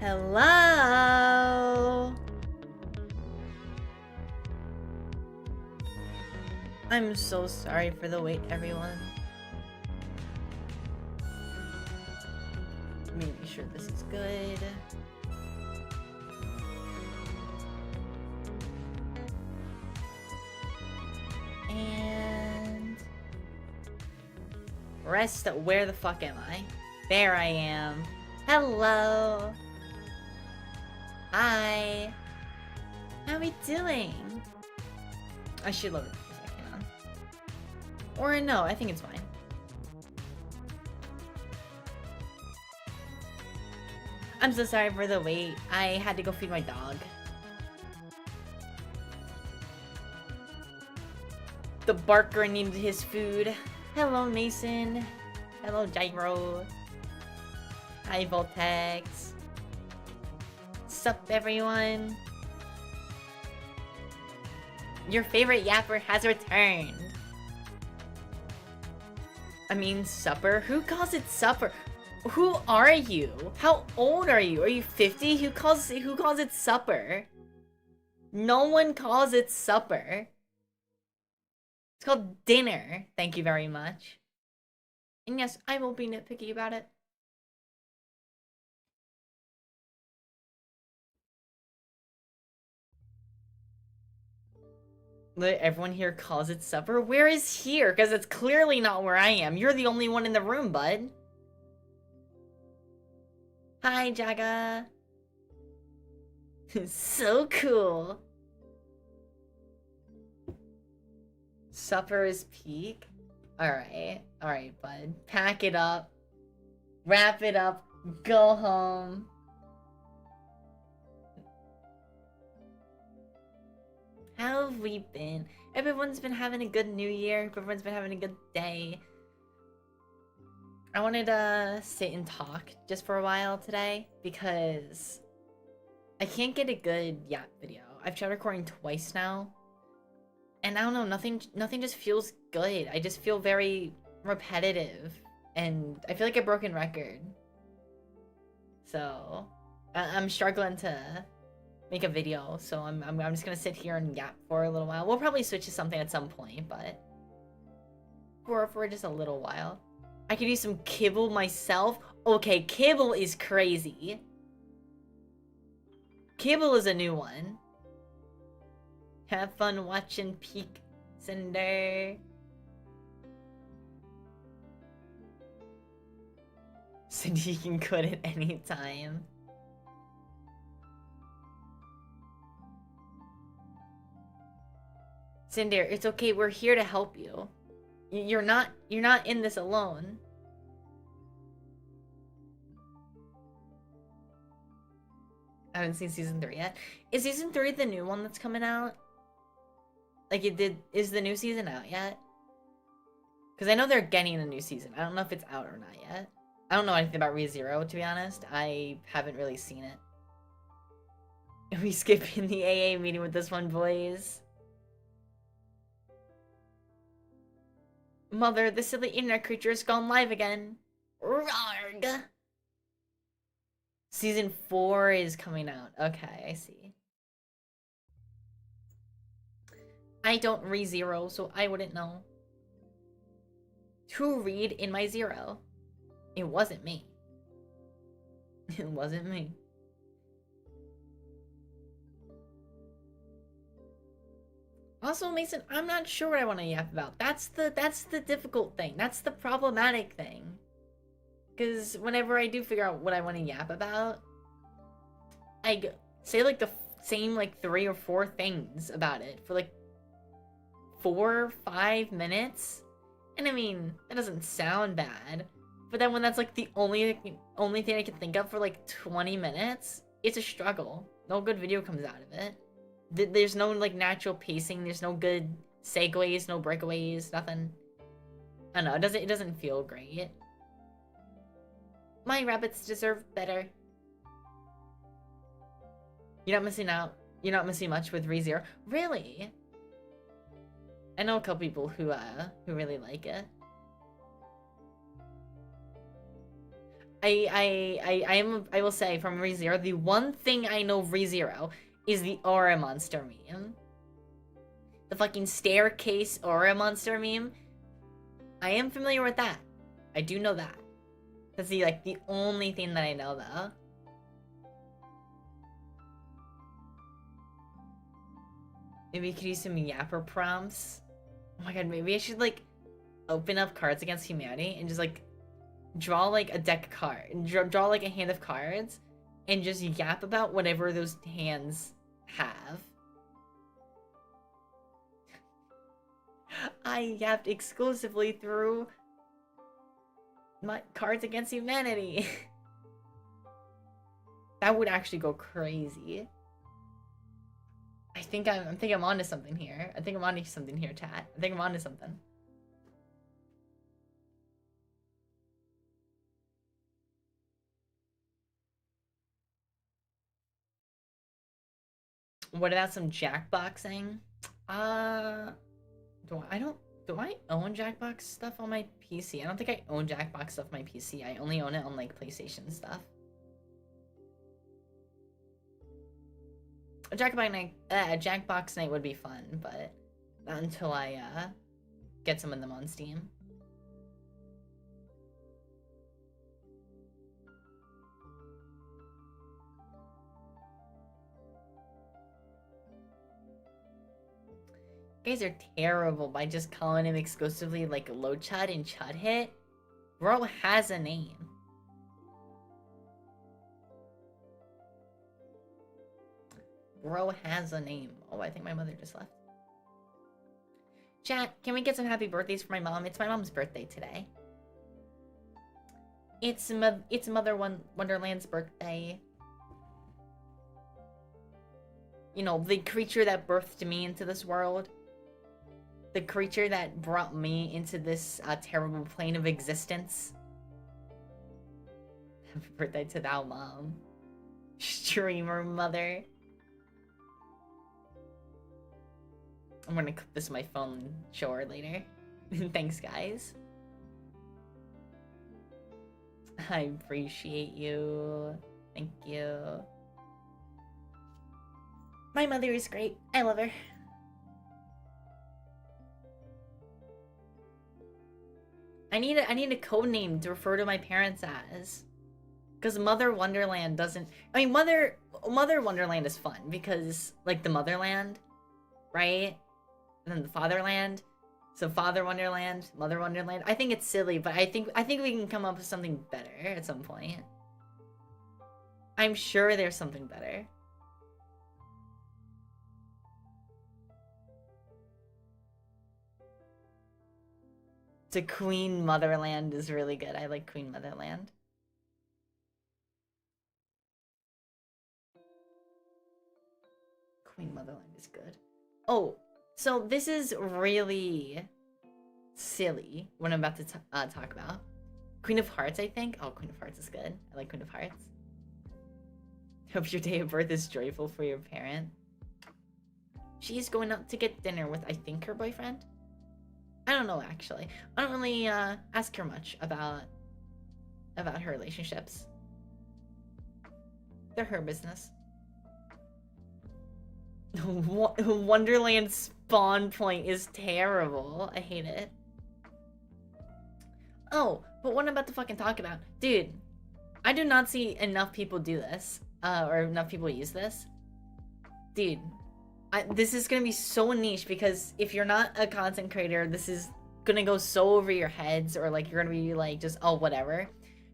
Hello? I'm so sorry for the wait, everyone. Making sure this is good. And... rest, where the fuck am I? There I am. Hello! Hi! How are we doing? I should lower it for a second, huh? Or no, I think it's fine. I'm so sorry for the wait. I had to go feed my dog. The barker needed his food. Hello, Mason. Hello, Gyro. Hi, Voltex. Sup, everyone? Your favorite yapper has returned. I mean, supper? Who calls it supper? Who are you? How old are you? Are you 50? Who calls it supper? No one calls it supper. It's called dinner. Thank you very much. And yes, I will be nitpicky about it. Everyone here calls it supper? Where is here? Because it's clearly not where I am. You're the only one in the room, bud. Hi, Jaga. So cool. Supper is peak? Alright, bud. Pack it up. Wrap it up. Go home. How have we been? Everyone's been having a good new year. Everyone's been having a good day. I wanted to sit and talk just for a while today because I can't get a good Yap video. I've tried recording twice now. And I don't know, nothing just feels good. I just feel very repetitive. And I feel like a broken record. So I'm struggling to make a video, so I'm just gonna sit here and yap for a little while. We'll probably switch to something at some point, but for just a little while. I could use some kibble myself. Okay, kibble is crazy. Kibble is a new one. Have fun watching Peak Cinder. Cindy, you can quit at any time. Cinder, it's okay. We're here to help you. You're not in this alone. I haven't seen season 3 yet. Is season 3 the new one that's coming out? Like is the new season out yet? Because I know they're getting a new season. I don't know if it's out or not yet. I don't know anything about ReZero, to be honest. I haven't really seen it. Are we skipping the AA meeting with this one, boys? Mother, the silly internet creature has gone live again. Rarg! Season 4 is coming out. Okay, I see. I don't ReZero, so I wouldn't know. Who read in my zero? It wasn't me. It wasn't me. Also, Mason, I'm not sure what I want to yap about. That's the difficult thing. That's the problematic thing. Because whenever I do figure out what I want to yap about, I say like the same like 3 or 4 things about it for like 4 or 5 minutes. And I mean, that doesn't sound bad. But then when that's like the only thing I can think of for like 20 minutes, it's a struggle. No good video comes out of it. There's no like natural pacing. There's no good segues, no breakaways, nothing. I don't know. It doesn't feel great. My rabbits deserve better. You're not missing out. You're not missing much with ReZero. Really? I know a couple people who really like it. I will say from ReZero, the one thing I know of ReZero is the aura monster meme. The fucking staircase aura monster meme. I am familiar with that. I do know that. That's the only thing that I know though. Maybe we could use some Yapper prompts. Oh my god, maybe I should open up Cards Against Humanity and just draw a deck of cards, draw a hand of cards, and just yap about whatever those hands have. I yapped exclusively through my Cards Against Humanity. That would actually go crazy. I think I'm onto something here. I think I'm onto something here, chat. I think I'm onto something. What about some Jackboxing? Do I own Jackbox stuff on my PC? I don't think I own Jackbox stuff on my PC. I only own it on PlayStation stuff. A Jackbox night would be fun, but not until I get some of them on Steam. You guys are terrible by just calling him exclusively Low Chud and Chud Hit. Bro has a name. Bro has a name. Oh, I think my mother just left. Chat, can we get some happy birthdays for my mom? It's my mom's birthday today. It's Mother Wonderland's birthday. You know, the creature that birthed me into this world. The creature that brought me into this terrible plane of existence. Happy birthday to thou, Mom. Streamer mother. I'm gonna clip this on my phone and show her later. Thanks, guys. I appreciate you. Thank you. My mother is great. I love her. I need a code name to refer to my parents as. Because Mother Wonderland doesn't... I mean, Mother Wonderland is fun because, the Motherland, right? And then the Fatherland. So Father Wonderland, Mother Wonderland. I think it's silly, but I think we can come up with something better at some point. I'm sure there's something better. To Queen Motherland is really good. I like Queen Motherland. Queen Motherland is good. Oh, so this is really silly what I'm about to talk about. Queen of Hearts, I think. Oh, Queen of Hearts is good. I like Queen of Hearts. Hope your day of birth is joyful for your parent. She's going out to get dinner with, I think, her boyfriend. I don't know, actually. I don't really ask her much about her relationships. They're her business. Wonderland spawn point is terrible. I hate it. Oh, but what I'm about to fucking talk about. Dude, I do not see enough people do this. Or enough people use this. Dude. This is gonna be so niche because if you're not a content creator, this is gonna go so over your heads, or you're gonna be just, oh, whatever.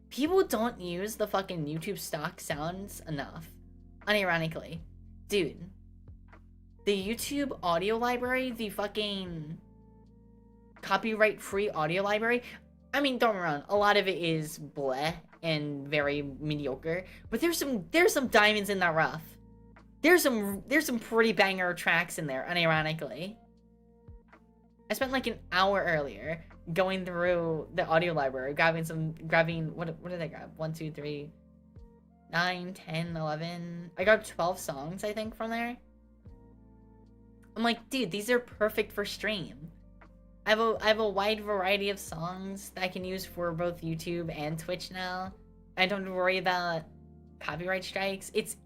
People don't use the fucking YouTube stock sounds enough. Unironically. Dude. The YouTube audio library, the fucking copyright-free audio library, I mean, don't get me wrong, a lot of it is bleh and very mediocre, but there's some diamonds in that rough. There's some pretty banger tracks in there, unironically. I spent an hour earlier going through the audio library, grabbing what did I grab? 1, 2, 3, 9, 10, 11. I got 12 songs, I think, from there. I'm like, dude, these are perfect for stream. I have a wide variety of songs that I can use for both YouTube and Twitch now. I don't worry about copyright strikes. It's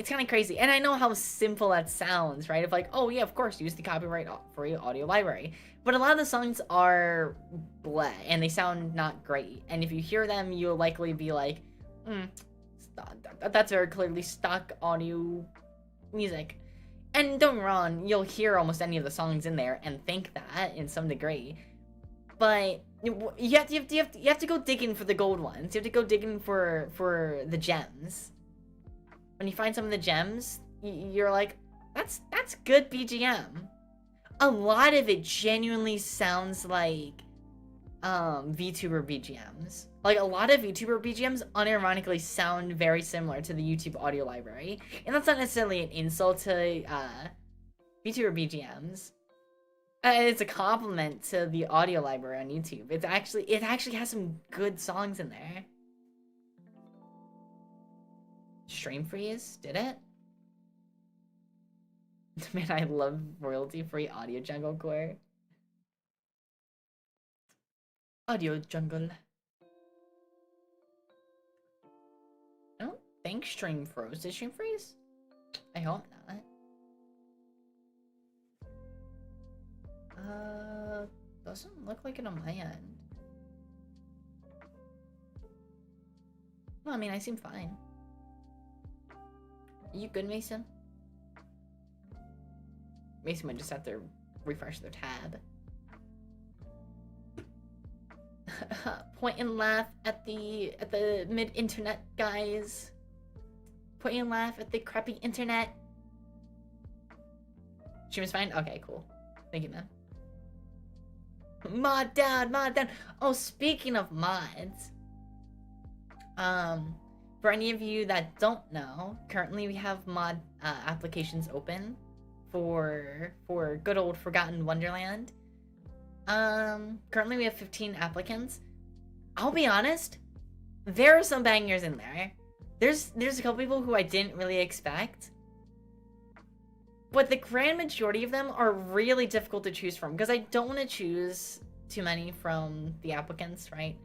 kind of crazy. And I know how simple that sounds, right? Of like, oh yeah, of course, use the copyright-free audio library. But a lot of the songs are bleh, and they sound not great. And if you hear them, you'll likely be like, that's very clearly stock audio music. And don't get me wrong, you'll hear almost any of the songs in there and think that in some degree. But you have to go digging for the gold ones. You have to go digging for the gems. When you find some of the gems, you're like, that's good BGM. A lot of it genuinely sounds like VTuber BGMs. Like, a lot of VTuber BGMs unironically sound very similar to the YouTube audio library. And that's not necessarily an insult to VTuber BGMs. It's a compliment to the audio library on YouTube. It actually has some good songs in there. Stream freeze? Did it? Man, I love royalty-free audio jungle core. Audio jungle. I don't think stream froze. Did stream freeze? I hope not. Doesn't look like it on my end. Well, I mean, I seem fine. Are you good, Mason? Mason might just have to refresh their tab. Point and laugh at the mid-internet guys. Point and laugh at the crappy internet. She was fine? Okay, cool. Thank you, man. Mod down, mod down. Oh, speaking of mods. For any of you that don't know, currently we have mod applications open for good old forgotten Wonderland. Currently we have 15 applicants. I'll be honest, there are some bangers in there. There's a couple people who I didn't really expect. But the grand majority of them are really difficult to choose from, because I don't want to choose too many from the applicants, right?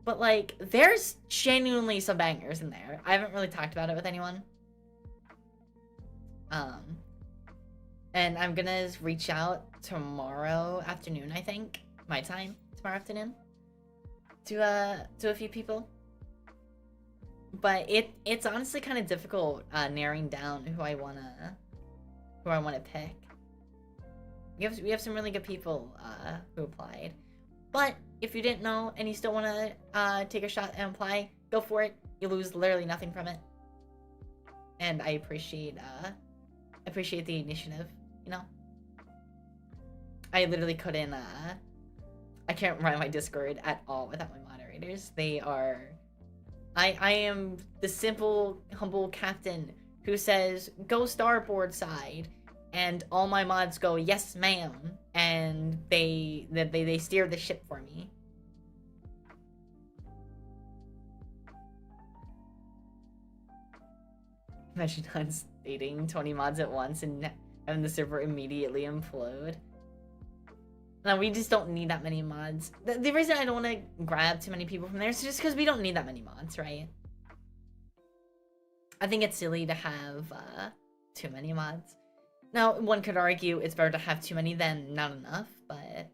But, like, there's genuinely some bangers in there. I haven't really talked about it with anyone. And I'm gonna reach out tomorrow afternoon, I think, my time, tomorrow afternoon, to a few people. But it's honestly kind of difficult narrowing down who I wanna pick. We have some really good people who applied. But if you didn't know and you still wanna take a shot and apply, go for it. You lose literally nothing from it. And I appreciate the initiative, you know? I literally couldn't I can't run my Discord at all without my moderators. They are I am the simple, humble captain who says, go starboard side, and all my mods go, yes ma'am, and they steer the ship for me. Imagine unstating 20 mods at once and having the server immediately implode. No, we just don't need that many mods. The reason I don't want to grab too many people from there is just because we don't need that many mods, right? I think it's silly to have too many mods. Now, one could argue it's better to have too many than not enough, but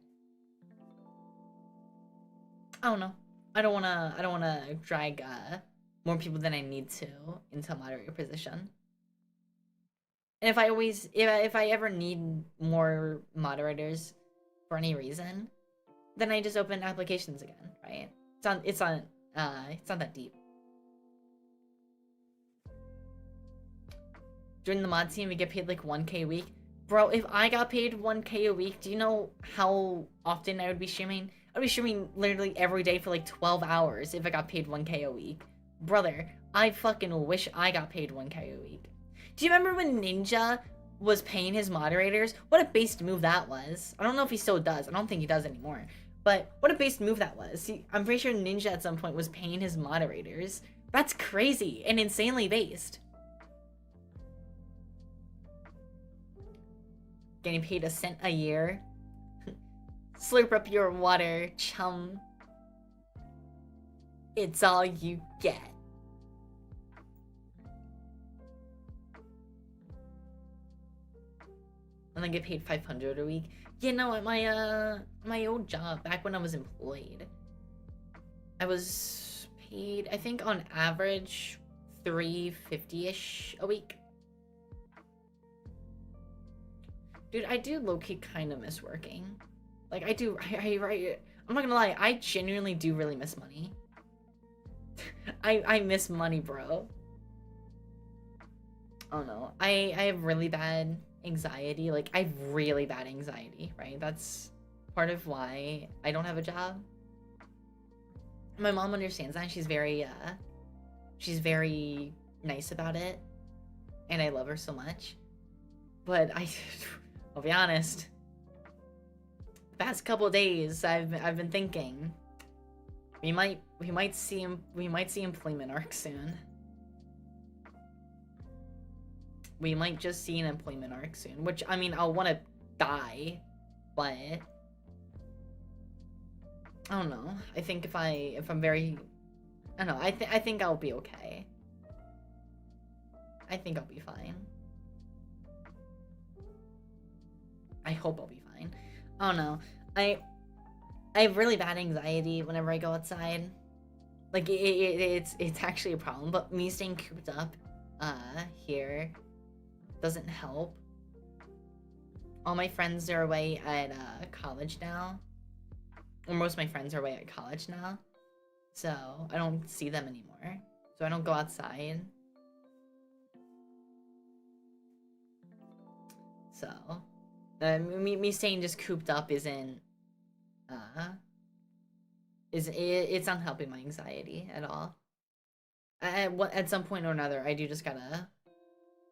I don't know. I don't wanna drag more people than I need to into a moderator position. And if I ever need more moderators for any reason, then I just open applications again, right? It's not that deep. During the mod team, we get paid like 1K a week. Bro, if I got paid 1K a week, do you know how often I would be streaming? I'd be streaming literally every day for like 12 hours if I got paid 1K a week. Brother, I fucking wish I got paid 1K a week. Do you remember when Ninja was paying his moderators? What a based move that was. I don't know if he still does. I don't think he does anymore. But what a based move that was. See, I'm pretty sure Ninja at some point was paying his moderators. That's crazy and insanely based. Getting paid $0.01 a year. Slurp up your water, chum. It's all you get. and I get paid 500 a week. You know, at my old job, back when I was employed, I was paid, I think on average, $350-ish a week. Dude, I do low-key kind of miss working. Like, I do, I'm not gonna lie, I genuinely do really miss money. I miss money, bro. Oh no, I have really bad anxiety. Like, I have really bad anxiety, right? That's part of why I don't have a job. My mom understands that. She's very nice about it. And I love her so much. But I'll be honest. The past couple of days, I've been thinking we might see employment arc soon. We might just see an employment arc soon, which, I mean, I'll want to die, but I don't know. I think if I'm very, I don't know. I think I'll be okay. I think I'll be fine. I hope I'll be fine. I don't know. I have really bad anxiety whenever I go outside. Like, it's actually a problem, but me staying cooped up here doesn't help. All my friends are away at college now. Or most of my friends are away at college now. So I don't see them anymore. So I don't go outside. So me staying just cooped up isn't it's not helping my anxiety at all. At some point or another, I do just gotta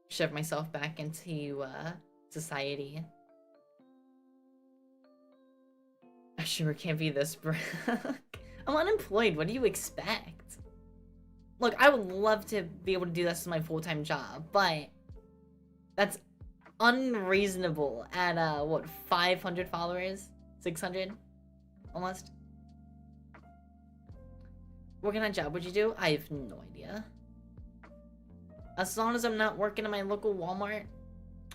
shove myself back into society. I sure can't be this broke. I'm unemployed. What do you expect? Look, I would love to be able to do this as my full-time job, but that's unreasonable at what, 500 followers? 600? Almost. What kind of job would you do? I have no idea. As long as I'm not working at my local Walmart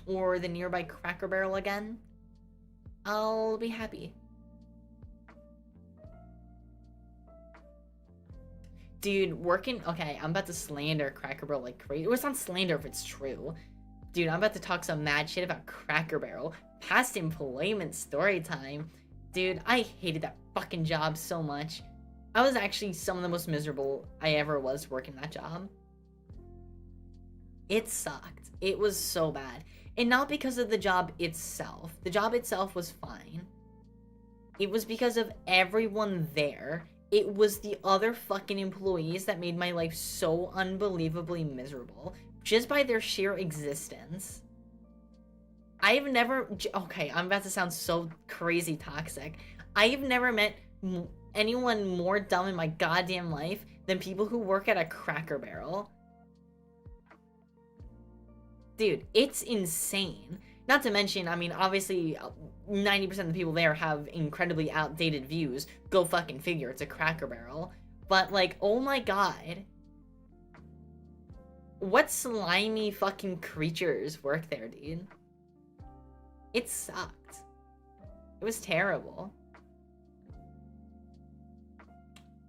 or the nearby Cracker Barrel again, I'll be happy. Dude, okay, I'm about to slander Cracker Barrel like crazy. Well, it's not slander if it's true. Dude, I'm about to talk some mad shit about Cracker Barrel. Past employment story time. Dude, I hated that fucking job so much. I was actually some of the most miserable I ever was working that job. It sucked. It was so bad. And not because of the job itself. The job itself was fine. It was because of everyone there. It was the other fucking employees that made my life so unbelievably miserable. Just by their sheer existence. I've never... Okay, I'm about to sound so crazy toxic. I've never met anyone more dumb in my goddamn life than people who work at a Cracker Barrel. Dude, it's insane. Not to mention, I mean, obviously, 90% of the people there have incredibly outdated views. Go fucking figure, it's a Cracker Barrel. But, like, oh my god. What slimy fucking creatures work there, dude? It sucked. It was terrible.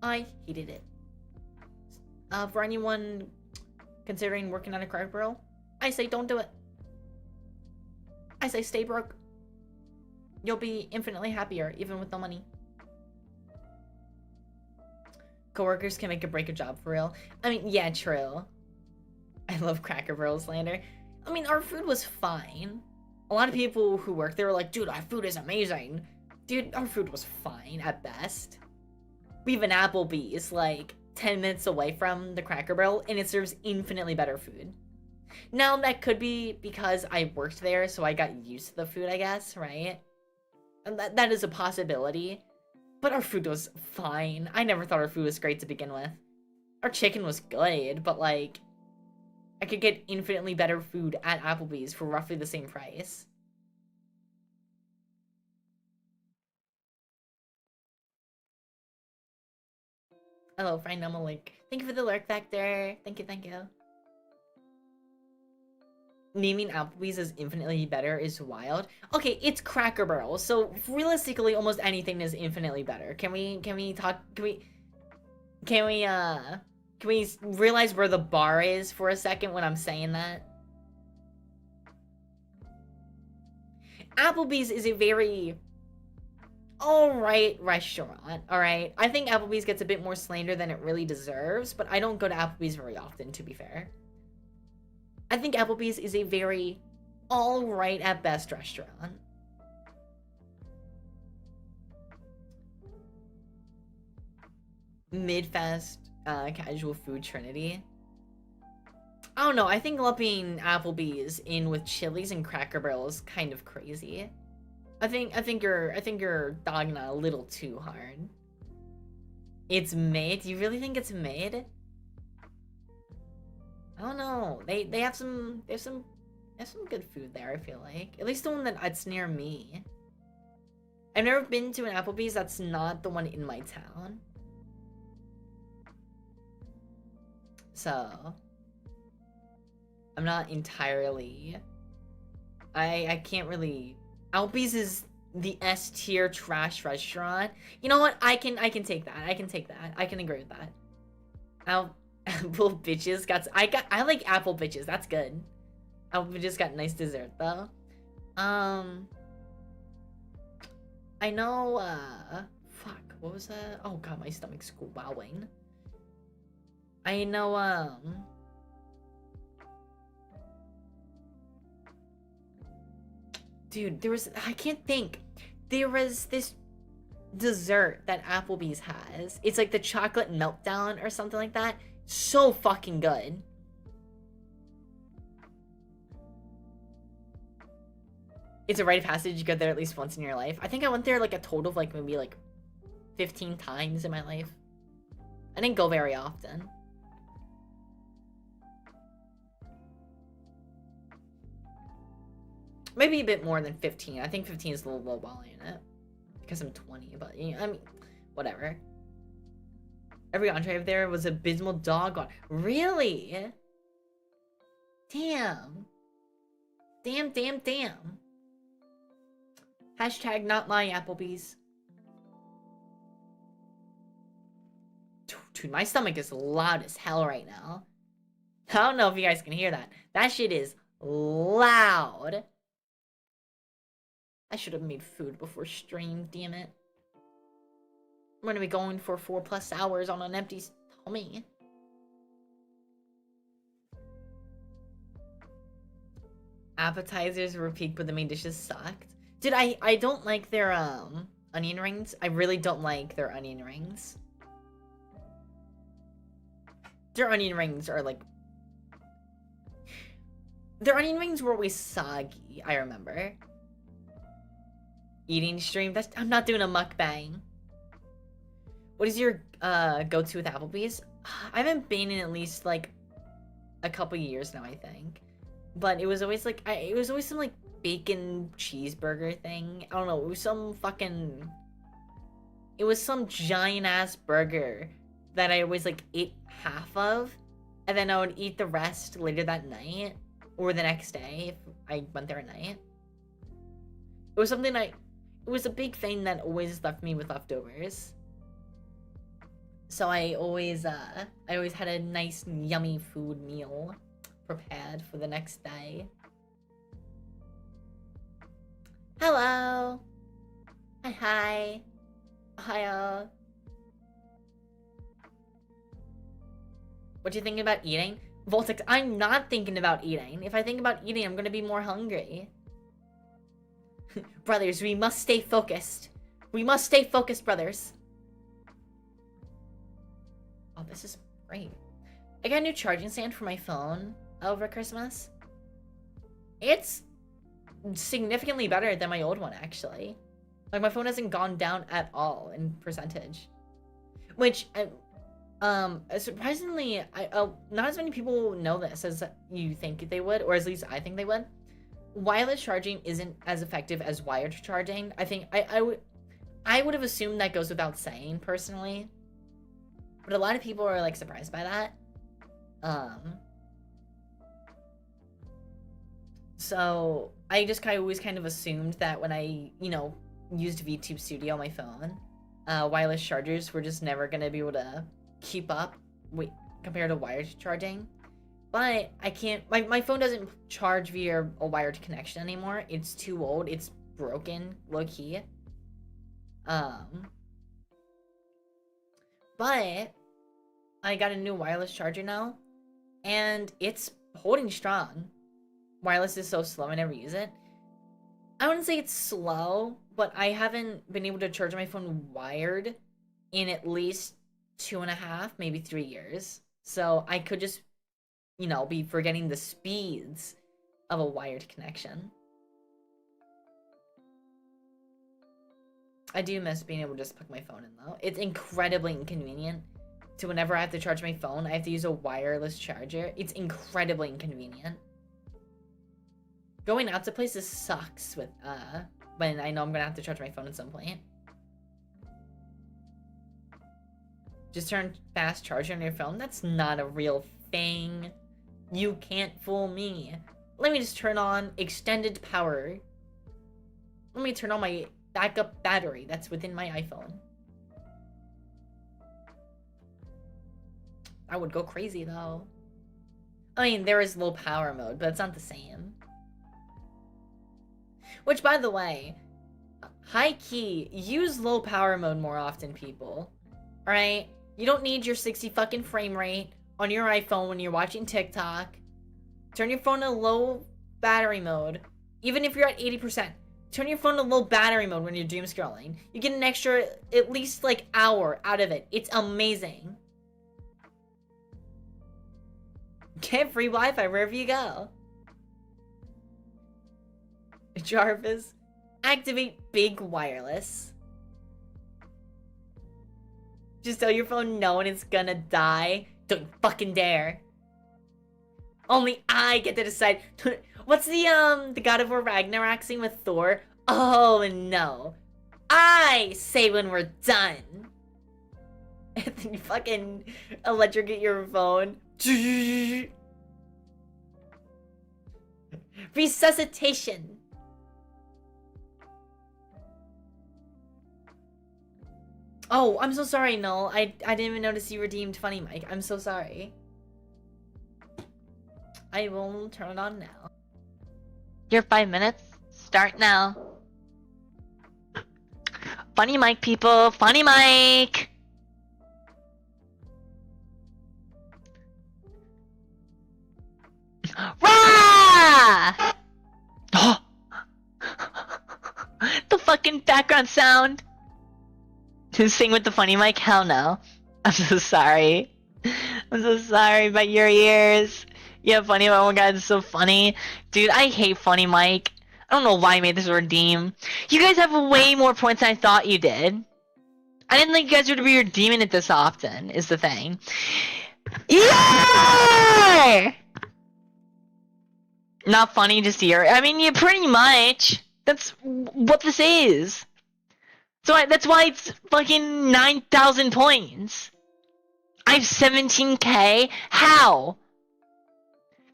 I hated it. For anyone considering working at a Cracker Barrel, I say don't do it. I say stay broke. You'll be infinitely happier, even with no money. Coworkers can make or break a job for real. I mean, yeah, true. I love Cracker Barrel slander. I mean, our food was fine. A lot of people who work there were like, dude, our food is amazing. Dude, our food was fine at best. We have an Applebee's like 10 minutes away from the Cracker Barrel, and it serves infinitely better food. Now, that could be because I worked there, so I got used to the food, I guess, right? And that is a possibility. But our food was fine. I never thought our food was great to begin with. Our chicken was good, but like, I could get infinitely better food at Applebee's for roughly the same price. Hello, friend Link. Thank you for the lurk back there. Thank you, thank you. naming Applebee's as infinitely better is wild. Okay, it's Cracker Barrel, so realistically, almost anything is infinitely better. Can we realize where the bar is for a second when I'm saying that? Applebee's is a very alright restaurant, alright? I think Applebee's gets a bit more slander than it really deserves, but I don't go to Applebee's very often, to be fair. I think Applebee's is a very alright at best restaurant. Mid-fast, casual food trinity. I don't know, I think lumping Applebee's in with Chili's and Cracker Barrel is kind of crazy. I think you're dogging it a little too hard. It's mid? Do you really think it's mid? I don't know. They have some good food there, I feel like. At least the one that's near me. I've never been to an Applebee's that's not the one in my town. So I'm not entirely... I can't really... Applebee's is the S tier trash restaurant. You know what? I can take that. I can take that. I can agree with that. Apple bitches got... I like apple bitches. That's good. Apple bitches got nice dessert though. I know, fuck, what was that? Oh god, my stomach's growling. I know, dude, I can't think. There was this dessert that Applebee's has. It's like the chocolate meltdown or something like that. So fucking good. It's a rite of passage. You go there at least once in your life. I think I went there like a total of like maybe like 15 times in my life. I didn't go very often. Maybe a bit more than 15. I think 15 is a little lowballing it. Because I'm 20, but you know, I mean, whatever. Every entree up there was abysmal doggone. Really? Damn. Damn. Hashtag not my Applebee's. Dude, my stomach is loud as hell right now. I don't know if you guys can hear that. That shit is loud. I should have made food before stream, damn it. I'm gonna be going for 4+ hours on an empty tummy. Appetizers were peak, but the main dishes sucked. Dude, I don't like their onion rings. I really don't like their onion rings. Their onion rings are like... Their onion rings were always soggy, I remember. Eating stream? I'm not doing a mukbang. What is your go-to with Applebee's? I haven't been in at least like a couple years now, I think. But it was always like, it was always some like bacon cheeseburger thing. I don't know, it was some fucking... It was some giant ass burger that I always like ate half of. And then I would eat the rest later that night. Or the next day if I went there at night. It was something it was a big thing that always left me with leftovers. So I always had a nice yummy food meal prepared for the next day. Hello. Hi. Hiya. What do you think about eating? Voltex, I'm not thinking about eating. If I think about eating, I'm gonna be more hungry. Brothers, we must stay focused. We must stay focused, brothers. Oh, this is great. I got a new charging stand for my phone over Christmas. It's significantly better than my old one, actually. Like, my phone hasn't gone down at all in percentage. Which, surprisingly, not as many people know this as you think they would, or at least I think they would. Wireless charging isn't as effective as wired charging. I think I would have assumed that goes without saying, personally. But a lot of people are like surprised by that. So I just always kind of assumed that when I, used VTube Studio on my phone, wireless chargers were just never gonna be able to keep up compared to wired charging. But I can't, my phone doesn't charge via a wired connection anymore. It's too old. It's broken, low key. But I got a new wireless charger now, and it's holding strong. Wireless is so slow, I never use it. I wouldn't say it's slow, but I haven't been able to charge my phone wired in at least 2.5, maybe 3 years. So I could just, be forgetting the speeds of a wired connection. I do miss being able to just plug my phone in, though. It's incredibly inconvenient. So whenever I have to charge my phone, I have to use a wireless charger. It's incredibly inconvenient. Going out to places sucks with, when I know I'm gonna have to charge my phone at some point. Just turn fast charger on your phone? That's not a real thing. You can't fool me. Let me just turn on extended power. Let me turn on my backup battery that's within my iPhone. I would go crazy, though. I mean, there is low power mode, but it's not the same. Which, by the way, high key, use low power mode more often, people. Alright? You don't need your 60 fucking frame rate on your iPhone when you're watching TikTok. Turn your phone to low battery mode. Even if you're at 80%. Turn your phone to low battery mode when you're doom scrolling. You get an extra, at least, hour out of it. It's amazing. Get free Wi-Fi wherever you go. Jarvis, activate big wireless. Just tell your phone no and it's gonna die. Don't fucking dare. Only I get to decide. What's the God of War Ragnarok scene with Thor? Oh no. I say when we're done. And then you fucking electrocute your phone. Resuscitation. Oh, I'm so sorry, Null. I didn't even notice you redeemed Funny Mike. I'm so sorry. I will turn it on now. Your 5 minutes start now. Funny Mike, people. Funny Mike. Rah! The fucking background sound. To sing with the Funny Mike? Hell no. I'm so sorry. I'm so sorry about your ears. Yeah, Funny Mike. Oh my god, it's so funny. Dude, I hate Funny Mike. I don't know why I made this redeem. You guys have way more points than I thought you did. I didn't think you guys would be redeeming it this often, is the thing. Yeah! Not funny to see her. I mean, yeah, pretty much. That's what this is. So that's why it's fucking 9,000 points. I have 17k? How?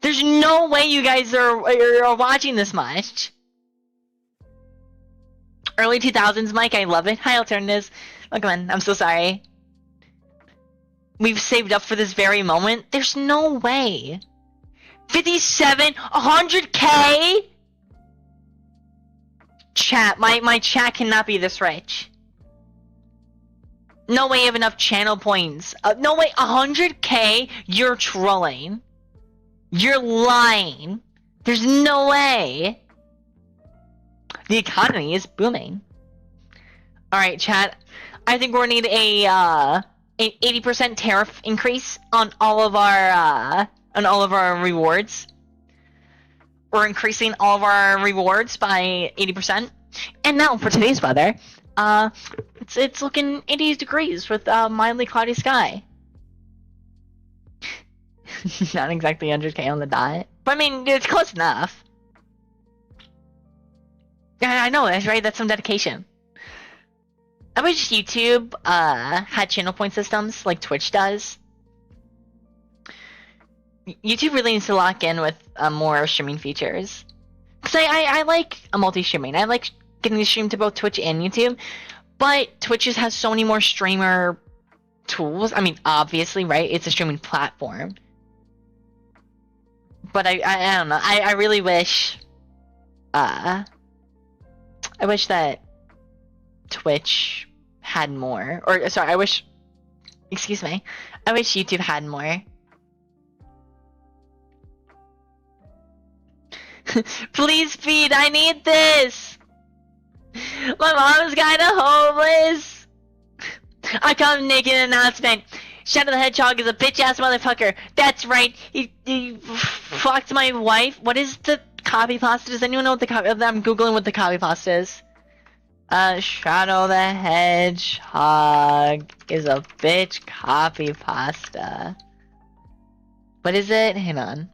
There's no way you guys are watching this much. Early 2000s, Mike, I love it. Hi, Alternatives. Oh, come on, I'm so sorry. We've saved up for this very moment. There's no way. 57? 100k? Chat, my chat cannot be this rich. No way I have enough channel points. No way, 100k? You're trolling. You're lying. There's no way. The economy is booming. Alright, chat. I think we're gonna need an 80% tariff increase on all of our rewards. We're increasing all of our rewards by 80%. And now for today's weather, it's looking 80 degrees with mildly cloudy sky. Not exactly 100k on the dot, but I mean it's close enough. Yeah, I know, that's right. That's some dedication. I wish YouTube had channel point systems like Twitch does. YouTube really needs to lock in with more streaming features. Because I like a multi-streaming. I like getting to stream to both Twitch and YouTube. But Twitch just has so many more streamer tools. I mean, obviously, right? It's a streaming platform. But I don't know. I really wish... I wish that Twitch had more. Or, sorry, I wish... Excuse me. I wish YouTube had more. Please feed, I need this! My mom's kinda homeless! I come naked announcement. Shadow the Hedgehog is a bitch-ass motherfucker. That's right, he fucked my wife. What is the copy pasta? Does anyone know what the copy... I'm googling what the copy pasta is. Shadow the Hedgehog is a bitch copy pasta. What is it? Hang on.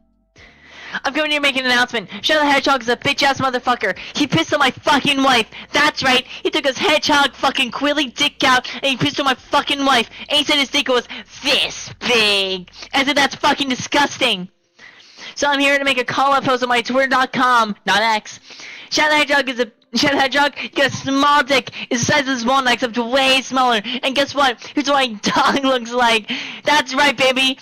I'm coming here making an announcement. Shadow the Hedgehog is a bitch-ass motherfucker. He pissed on my fucking wife. That's right. He took his hedgehog fucking quilly dick out and he pissed on my fucking wife. And he said his dick was this big. I said that's fucking disgusting. So I'm here to make a call-out post on my Twitter.com, not X. Shadow the Hedgehog is a... Shadow the Hedgehog, you got a small dick. It's the size of this walnut, except way smaller. And guess what? Here's what my dog looks like. That's right, baby.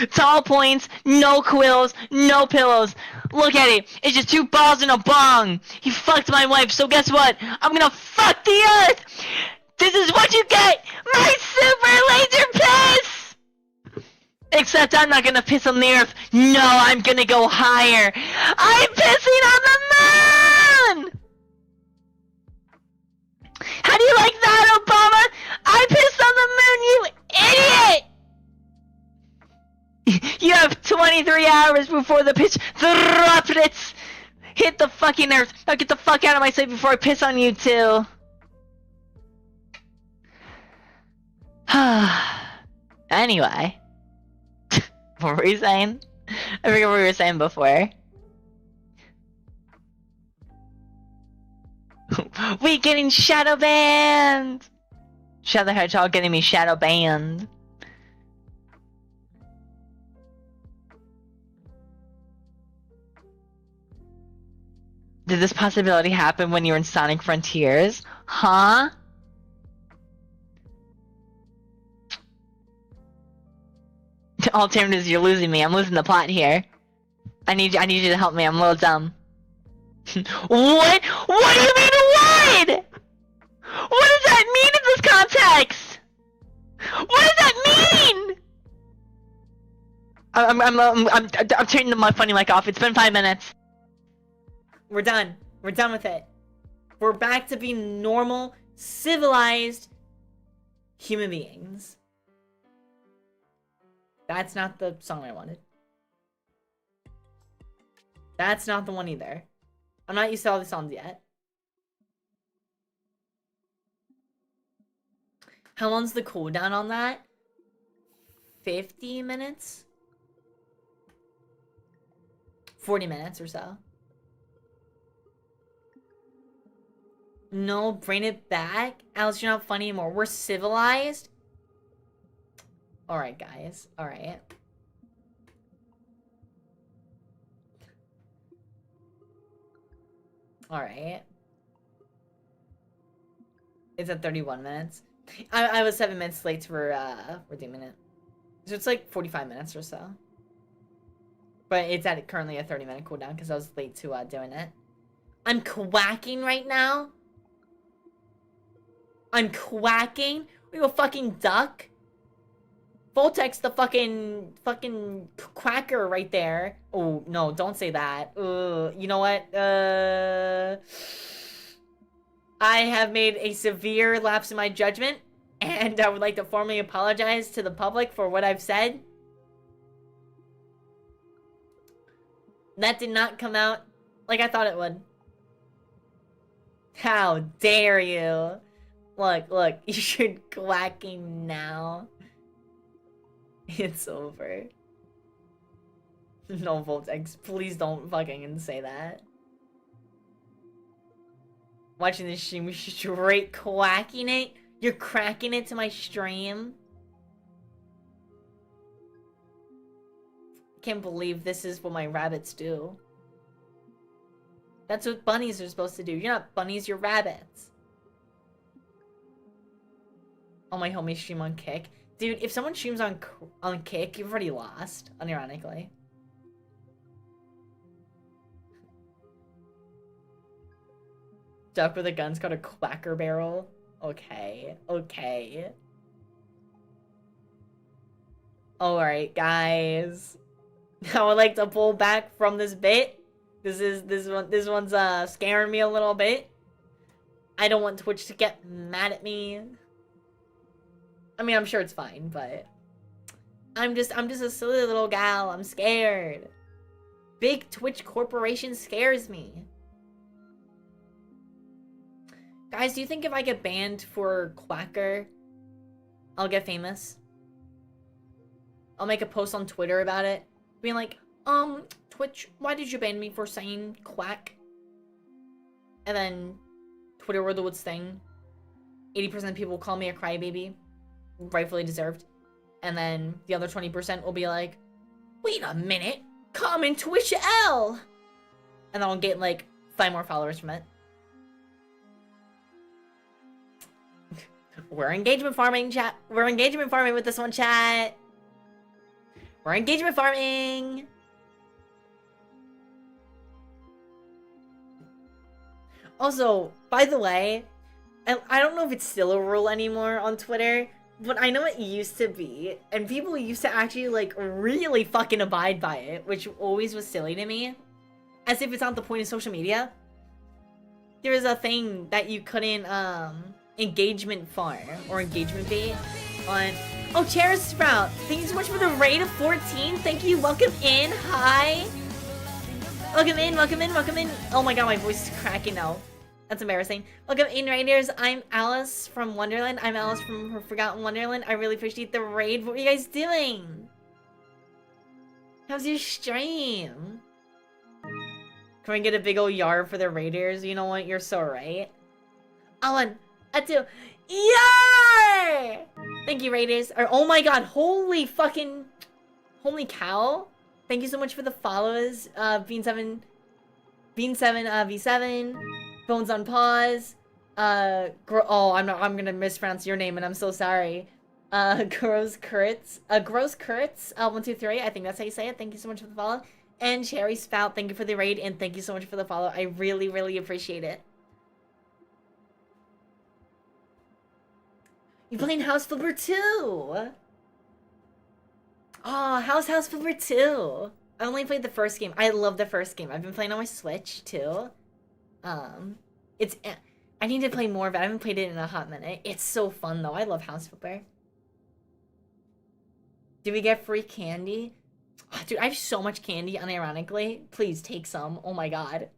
Tall points, no quills, no pillows. Look at it. It's just two balls and a bong. He fucked my wife, so guess what? I'm gonna fuck the earth. This is what you get. My super laser piss. Except I'm not gonna piss on the earth. No, I'm gonna go higher. I'm pissing on the moon. How do you like that, Obama? I pissed on the moon, you idiot. You have 23 hours before the pitch droplets hit the fucking earth. Now get the fuck out of my sight before I piss on you too. Anyway. What were we saying? I forget what we were saying before. We getting shadow banned! Shadow the Hedgehog getting me shadow banned. Did this possibility happen when you were in Sonic Frontiers? Huh? Alternatives, you're losing me. I'm losing the plot here. I need you to help me. I'm a little dumb. What? What do you mean what? What does that mean in this context? What does that mean? I'm turning my funny mic off. It's been 5 minutes. We're done. We're done with it. We're back to being normal, civilized human beings. That's not the song I wanted. That's not the one either. I'm not used to all the songs yet. How long's the cooldown on that? 50 minutes? 40 minutes or so. No, bring it back? Alice, you're not funny anymore. We're civilized? Alright, guys. Alright. Alright. It's at 31 minutes. I was 7 minutes late for redeeming it. So it's like 45 minutes or so. But it's at currently a 30-minute cooldown because I was late to doing it. I'm quacking right now. I'm quacking? Are you a fucking duck? Voltex the fucking quacker right there. Oh, no, don't say that. You know what? I have made a severe lapse in my judgment, and I would like to formally apologize to the public for what I've said. That did not come out like I thought it would. How dare you? Look, you should quacking now. It's over. No, Voltex, please don't fucking say that. Watching this stream, you're straight quacking it? You're cracking it to my stream? can't believe this is what my rabbits do. That's what bunnies are supposed to do. You're not bunnies, you're rabbits. Oh, my homies stream on Kick. Dude, if someone streams on Kick, you've already lost, unironically. Duck with a gun's called a quacker barrel. Okay, okay. Alright, guys. I would like to pull back from this bit. This one's scaring me a little bit. I don't want Twitch to get mad at me. I mean, I'm sure it's fine, but I'm just a silly little gal. I'm scared. Big Twitch corporation scares me. Guys, do you think if I get banned for Quacker, I'll get famous? I'll make a post on Twitter about it, being like, Twitch, why did you ban me for saying quack? And then Twitter will do its thing. 80% of people call me a crybaby. Rightfully deserved. And then the other 20% will be like, wait a minute, comment Twitch L! And then I'll get like 5 more followers from it. We're engagement farming, chat. We're engagement farming with this one, chat. We're engagement farming. Also, by the way, I don't know if it's still a rule anymore on Twitter, but I know it used to be, and people used to actually, like, really fucking abide by it, which always was silly to me. As if it's not the point of social media. There was a thing that you couldn't, engagement farm, or engagement bait on... Oh, Chair Sprout, thank you so much for the raid of 14. Thank you, welcome in, hi. Welcome in, welcome in, welcome in. Oh my god, my voice is cracking now. That's embarrassing. Welcome in, Raiders. I'm Alice from Wonderland. I'm Alice from her Forgotten Wonderland. I really appreciate the raid. What are you guys doing? How's your stream? Can we get a big old yard for the Raiders? You know what? You're so right. A one, a two, yar! Thank you, Raiders. Oh my god, holy fucking... Holy cow. Thank you so much for the follows. Bean7, V7, Bones on Pause. I'm gonna mispronounce your name and I'm so sorry. Gross Kurtz. 123, I think that's how you say it. Thank you so much for the follow. And Cherry Spout, thank you for the raid and thank you so much for the follow. I really, really appreciate it. You playing House Flipper 2? Oh, how's House Flipper 2? I only played the first game. I love the first game. I've been playing on my Switch too. I need to play more of it. I haven't played it in a hot minute. It's so fun though. I love House Flipper. Do we get free candy? Oh, dude, I have so much candy, unironically. Please take some. Oh my god.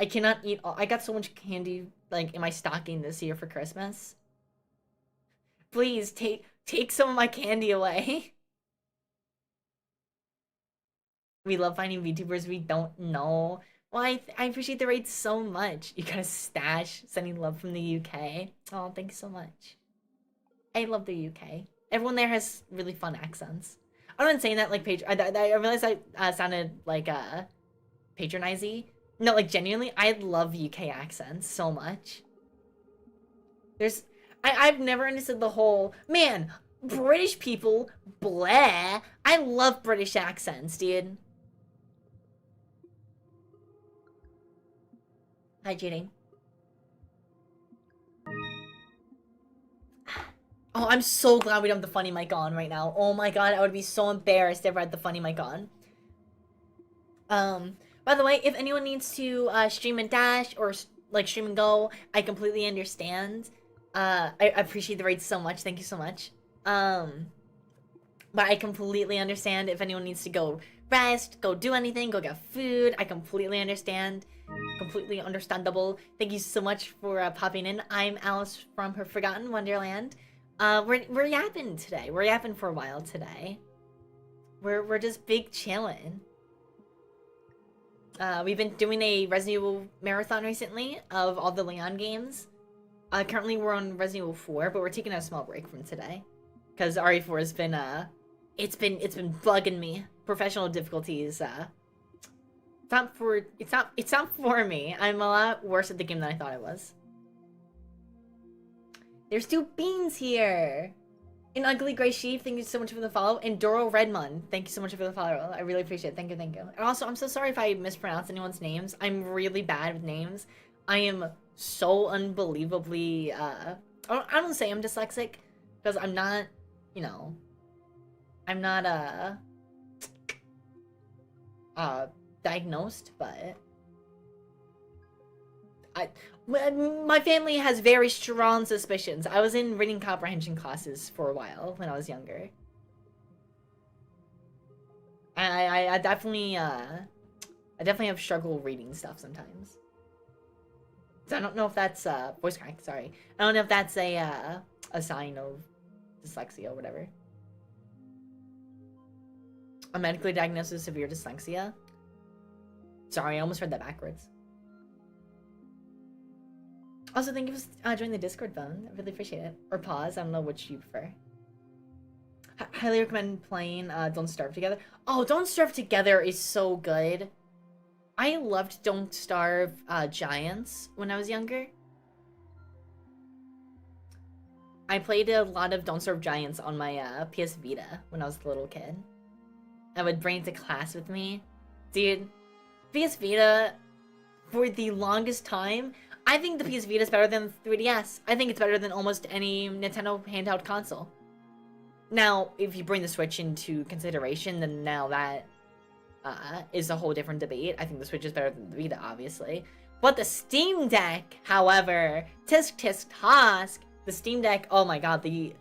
I cannot eat all. I got so much candy like in my stocking this year for Christmas. Please take some of my candy away. We love finding VTubers we don't know. Well, I appreciate the raid so much. You got a stash. Sending love from the UK. Oh, thank you so much. I love the UK. Everyone there has really fun accents. I'm not saying that like I realized I sounded like patronizing. No, like genuinely, I love UK accents so much. I've never understood the whole man. British people, blah. I love British accents, dude. Hi, Judy. Oh, I'm so glad we don't have the funny mic on right now. Oh my god, I would be so embarrassed if I had the funny mic on. By the way, if anyone needs to stream and dash or like stream and go, I completely understand. I appreciate the raid so much. Thank you so much. But I completely understand if anyone needs to go rest, go do anything, go get food. I completely understand. Completely understandable. Thank you so much for popping in. I'm Alice from her Forgotten Wonderland. We're yapping today. We're yapping for a while today. We're just big chilling. We've been doing a Resident Evil marathon recently of all the Leon games. Currently we're on Resident Evil 4, but we're taking a small break from today. Because RE4 has been It's been bugging me. Professional difficulties. It's not for me. I'm a lot worse at the game than I thought I was. There's 2 beans here. An Ugly Gray Sheep, thank you so much for the follow. And Doro Redmond, thank you so much for the follow. I really appreciate it. Thank you, thank you. And also, I'm so sorry if I mispronounce anyone's names. I'm really bad with names. I am so unbelievably, I don't say I'm dyslexic, because I'm not, you know, I'm not, diagnosed, but my family has very strong suspicions. I was in reading comprehension classes for a while when I was younger. I definitely have struggle reading stuff sometimes. So I don't know if that's voice crack, sorry. I don't know if that's a sign of dyslexia or whatever. A medically diagnosed with severe dyslexia. Sorry, I almost read that backwards. Also, thank you for joining the Discord phone. I really appreciate it. Or pause. I don't know which you prefer. Highly recommend playing Don't Starve Together. Oh, Don't Starve Together is so good. I loved Don't Starve Giants when I was younger. I played a lot of Don't Starve Giants on my PS Vita when I was a little kid. I would bring it to class with me. Dude, PS Vita, for the longest time, I think the PS Vita is better than the 3DS. I think it's better than almost any Nintendo handheld console. Now, if you bring the Switch into consideration, then now that is a whole different debate. I think the Switch is better than the Vita, obviously. But the Steam Deck, however, tisk tisk tosk, the Steam Deck, oh my god, the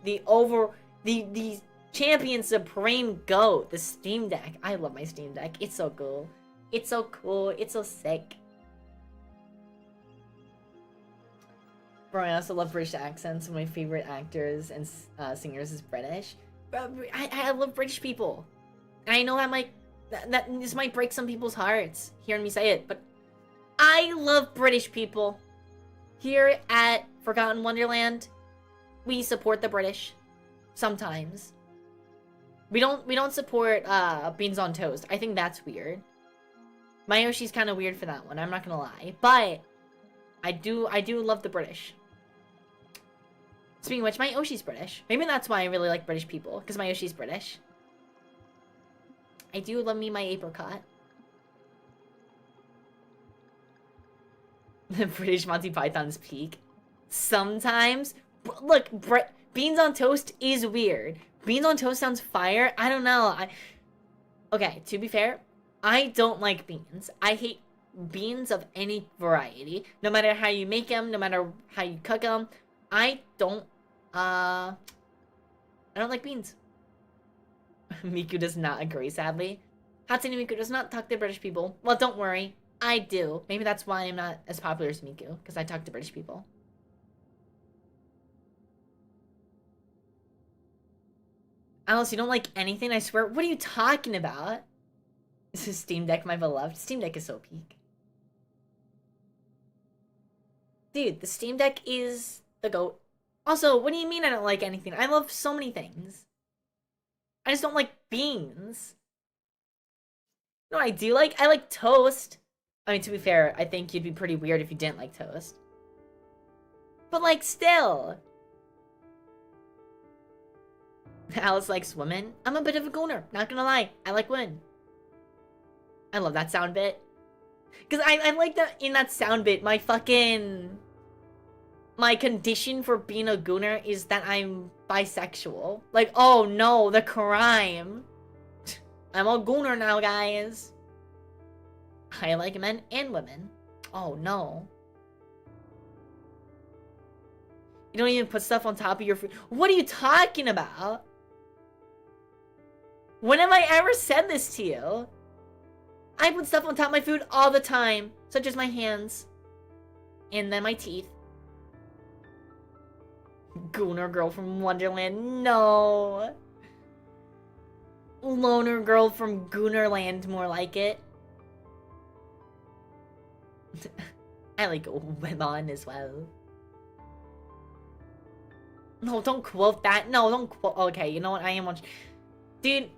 champion supreme GOAT, the Steam Deck. I love my Steam Deck. It's so cool. It's so cool. It's so sick. Bro, I also love British accents. One of my favorite actors and singers is British. I love British people. And I know that this might break some people's hearts, hearing me say it, but I love British people. Here at Forgotten Wonderland, we support the British. Sometimes. We don't support beans on toast. I think that's weird. Mayoshi's kind of weird for that one, I'm not gonna lie. But I do love the British. Speaking of which, my Yoshi's British. Maybe that's why I really like British people, because my Yoshi's British. I do love me my apricot. The British Monty Python's peak. Sometimes. Look, beans on toast is weird. Beans on toast sounds fire. I don't know. Okay, to be fair, I don't like beans. I hate beans of any variety. No matter how you make them, no matter how you cook them. I don't like beans. Miku does not agree, sadly. Hatsune Miku does not talk to British people. Well, don't worry. I do. Maybe that's why I'm not as popular as Miku, because I talk to British people. Alice, you don't like anything? I swear. What are you talking about? This is Steam Deck, my beloved. Steam Deck is so peak. Dude, the Steam Deck is the GOAT. Also, what do you mean I don't like anything? I love so many things. I just don't like beans. No, I do like. I like toast. I mean, to be fair, I think you'd be pretty weird if you didn't like toast. But, like, still. Alice likes women. I'm a bit of a gooner, not gonna lie. I like women. I love that sound bit. Because I like that in that sound bit, my condition for being a gooner is that I'm bisexual. Like, oh no, the crime. I'm a gooner now, guys. I like men and women. Oh no. You don't even put stuff on top of your food. What are you talking about? When have I ever said this to you? I put stuff on top of my food all the time, such as my hands. And then my teeth. Gooner girl from Wonderland, no. Loner girl from Goonerland, more like it. I like women as well. No, don't quote that. No, don't quote. Okay, you know what? I am watching. Dude,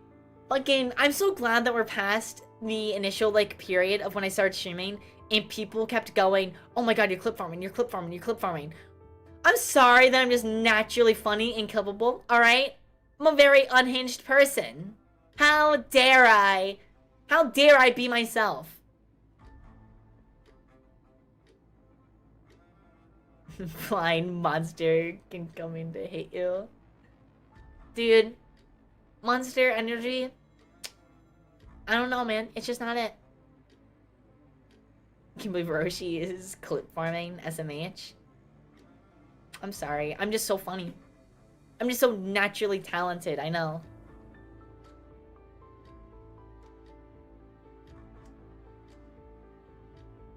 fucking, I'm so glad that we're past the initial, like, period of when I started streaming, and people kept going, oh my god, you're clip farming, you're clip farming, you're clip farming. I'm sorry that I'm just naturally funny and clippable, alright? I'm a very unhinged person. How dare I? How dare I be myself? Flying monster can come in to hate you. Dude, monster energy, I don't know, man. It's just not it. Can you believe Roshi is clip farming SMH? I'm sorry. I'm just so funny. I'm just so naturally talented, I know.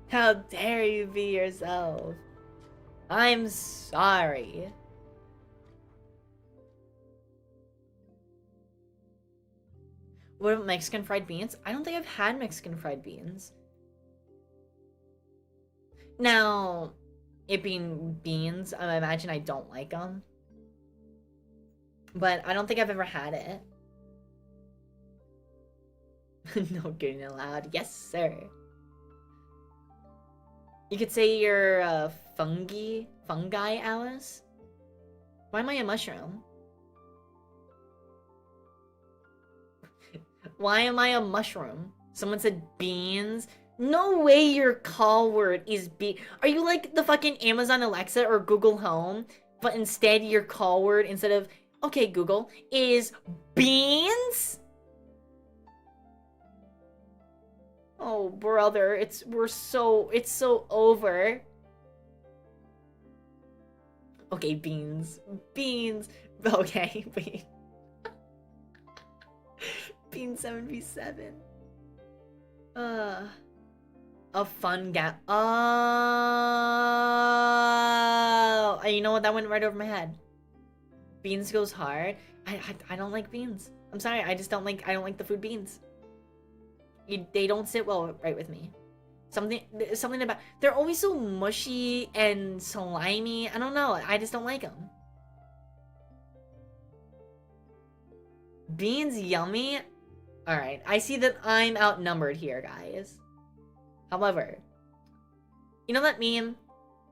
How dare you be yourself? I'm sorry. What about Mexican fried beans? I don't think I've had Mexican fried beans. Now, it being beans, I imagine I don't like them. But I don't think I've ever had it. No getting allowed. Yes, sir. You could say you're fungi, Alice? Why am I a mushroom? Why am I a mushroom? Someone said beans? No way your call word is Are you like the fucking Amazon Alexa or Google Home? But instead your call word, instead of, okay Google, is beans? Oh brother, it's so over. Okay, beans. Beans. Okay, wait. Bean 7v7. A fun gap. Oh, you know what? That went right over my head. Beans goes hard. I don't like beans. I'm sorry. I don't like the food beans. They don't sit well right with me. Something about, they're always so mushy and slimy. I don't know. I just don't like them. Beans yummy. All right. I see that I'm outnumbered here, guys. However, you know that meme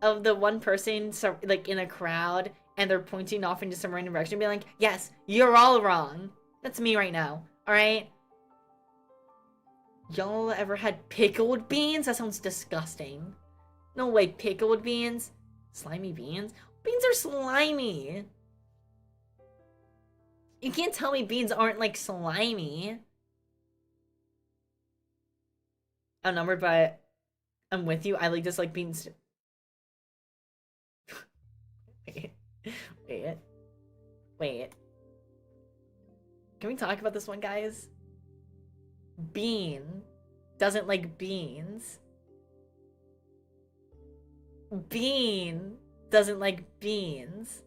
of the one person like in a crowd and they're pointing off into some random direction, being like, "Yes, you're all wrong." That's me right now. All right. Y'all ever had pickled beans? That sounds disgusting. No way, pickled beans? Slimy beans? Beans are slimy. You can't tell me beans aren't like slimy. Outnumbered, but I'm with you. I like dislike beans. Wait. Can we talk about this one, guys? Bean doesn't like beans. Bean doesn't like beans.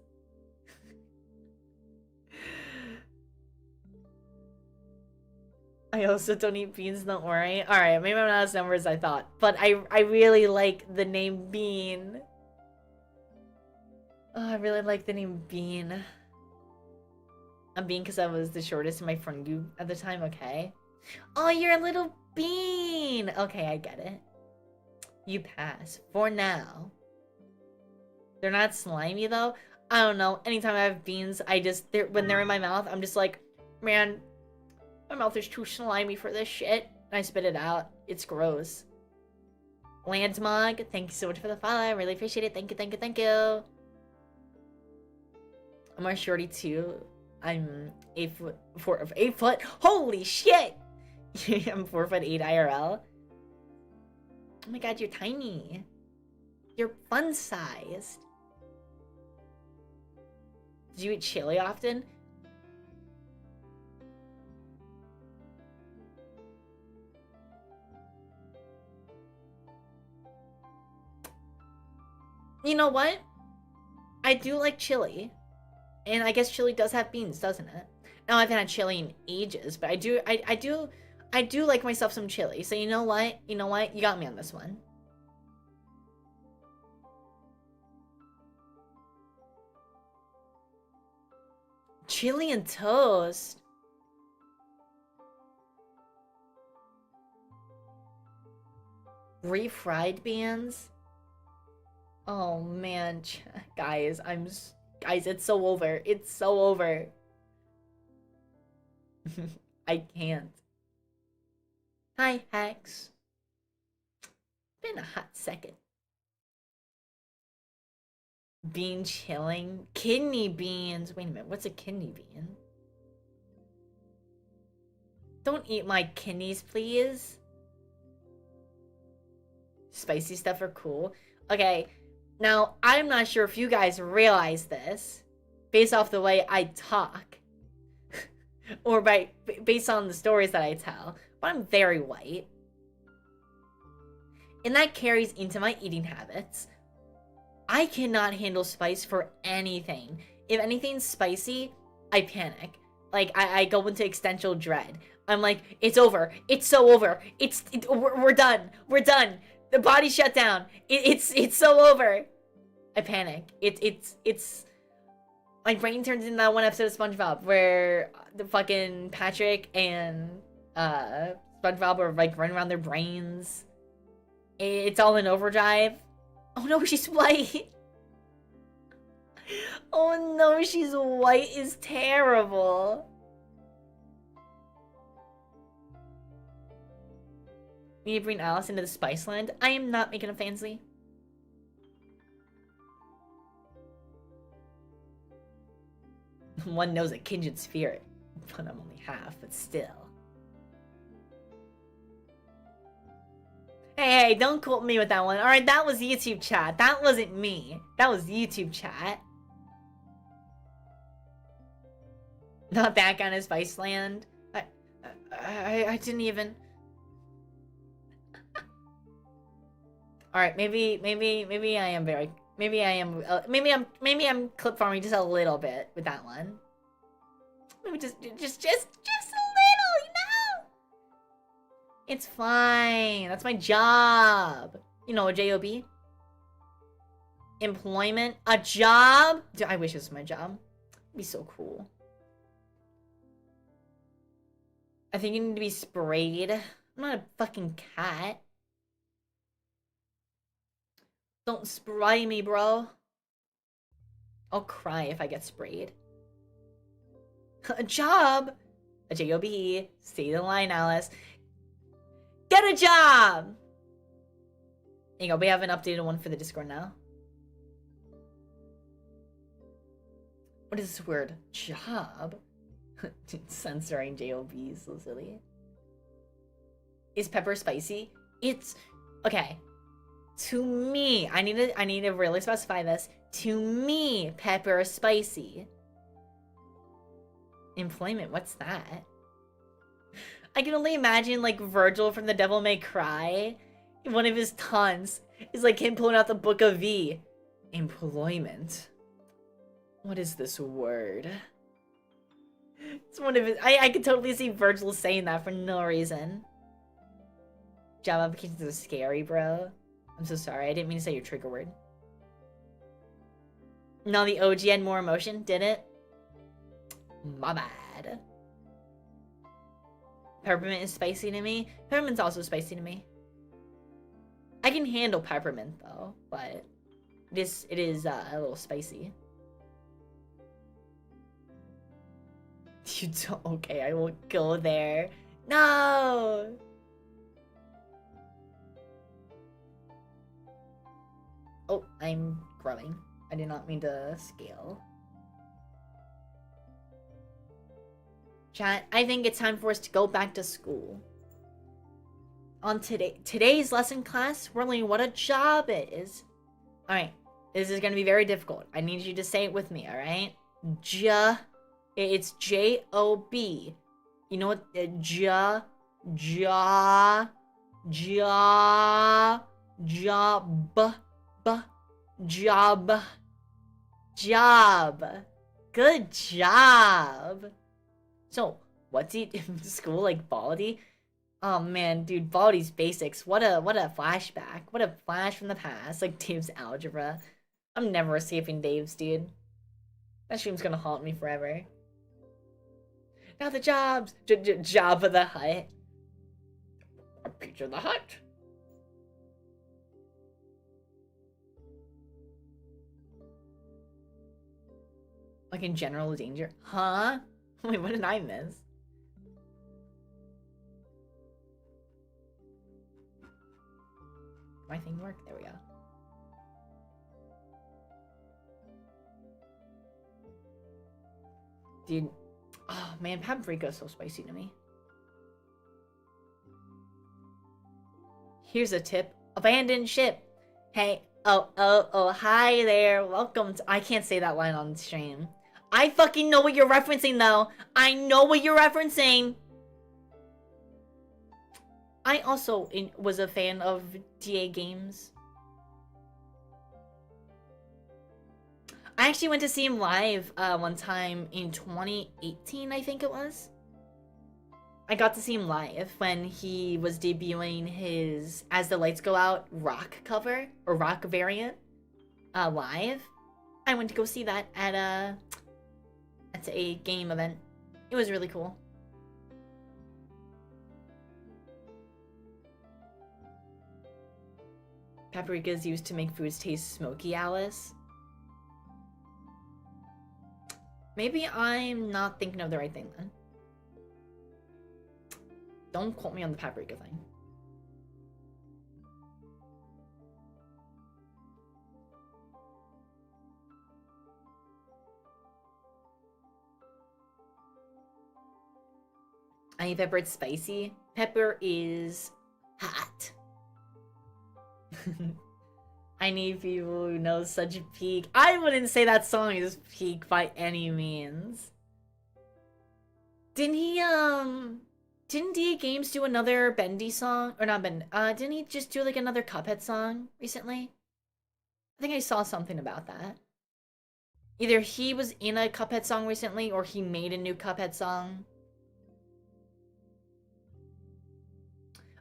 I also don't eat beans, don't worry. Alright, maybe I'm not as number as I thought. But I really like the name Bean. Oh, I really like the name Bean. I'm Bean because I was the shortest in my friend group at the time, okay? Oh, you're a little bean! Okay, I get it. You pass. For now. They're not slimy, though. I don't know. Anytime I have beans, when they're in my mouth, I'm just like, man, my mouth is too slimy for this shit. And I spit it out. It's gross. Landsmog, thank you so much for the follow. I really appreciate it. Thank you. I'm a shorty too. I'm 8 foot. Holy shit! I'm 4'8" IRL. Oh my god, you're tiny. You're fun-sized. Do you eat chili often? You know what? I do like chili. And I guess chili does have beans, doesn't it? Now I haven't had chili in ages, but I do like myself some chili. So you know what? You got me on this one. Chili and toast. Refried beans? Oh man, guys, guys, it's so over. It's so over. I can't. Hi, Hex. Been a hot second. Bean chilling? Kidney beans. Wait a minute, what's a kidney bean? Don't eat my kidneys, please. Spicy stuff are cool. Okay, now I'm not sure if you guys realize this based off the way I talk or based on the stories that I tell, but I'm very white. And that carries into my eating habits. I cannot handle spice for anything. If anything's spicy, I panic. Like, I go into existential dread. I'm like, it's over. It's so over. We're done. We're done. The body shut down. It's so over. I panic. It's my brain turns into that one episode of SpongeBob where the fucking Patrick and SpongeBob are like running around their brains. It's all in overdrive. Oh no, she's white. Oh no, she's white is terrible. Need to bring Alice into the Spice Land. I am not making a fancy. One knows a kindred spirit, but I'm only half, but still. Hey, don't quote me with that one. Alright, that was YouTube chat. That wasn't me. That was YouTube chat. Not that kind of Spice Land. I didn't even... Alright, maybe I am very... Maybe I'm clip farming just a little bit with that one. Maybe just a little, you know? It's fine. That's my job. You know, a job. Employment. A job? Dude, I wish it was my job. It'd be so cool. I think you need to be sprayed. I'm not a fucking cat. Don't spray me, bro. I'll cry if I get sprayed. A job. A job. Stay the line, Alice. Get a job! There you go. We have an updated one for the Discord now. What is this word? Job? Censoring JOBs, so silly. Is pepper spicy? It's... Okay. To me, I need to really specify this. To me, pepper is spicy. Employment, what's that? I can only imagine, like, Virgil from The Devil May Cry. One of his taunts is, like, him pulling out the Book of V. Employment. What is this word? It's one of his... I could totally see Virgil saying that for no reason. Job applications are scary, bro. I'm so sorry. I didn't mean to say your trigger word. No, the OG had more emotion, did it? My bad. Peppermint is spicy to me. Peppermint's also spicy to me. I can handle peppermint though, but it is a little spicy. You don't. Okay, I won't go there. No. Oh, I'm growing. I did not mean to scale. Chat, I think it's time for us to go back to school. On today's lesson class, we're learning what a job is. Alright, this is gonna be very difficult. I need you to say it with me, alright? It's J-O-B. You know what? Job. Good job. So, what's he in school like Baldy? Oh man, dude, Baldy's basics. What a flashback. What a flash from the past. Like Dave's algebra. I'm never escaping Dave's, dude. That stream's gonna haunt me forever. Now the jobs. Job of the Hut. A picture of the hut. Like in general danger? Huh? Wait, what did I miss? My thing worked? There we go. Dude. Oh man, paprika is so spicy to me. Here's a tip. Abandoned ship. Hey, oh, hi there. Welcome to— I can't say that line on stream. I fucking know what you're referencing, though. I know what you're referencing. I also was a fan of DA games. I actually went to see him live one time in 2018, I think it was. I got to see him live when he was debuting his As the Lights Go Out rock cover, or rock variant, live. I went to go see that at a game event. It was really cool. Paprika is used to make foods taste smoky, Alice. Maybe I'm not thinking of the right thing then. Don't quote me on the paprika thing. I need pepper, it's spicy. Pepper is hot. I need people who know such a peak. I wouldn't say that song is peak by any means. Didn't he, didn't DA Games do another Bendy song? Or not Bendy, didn't he just do like another Cuphead song recently? I think I saw something about that. Either he was in a Cuphead song recently, or he made a new Cuphead song.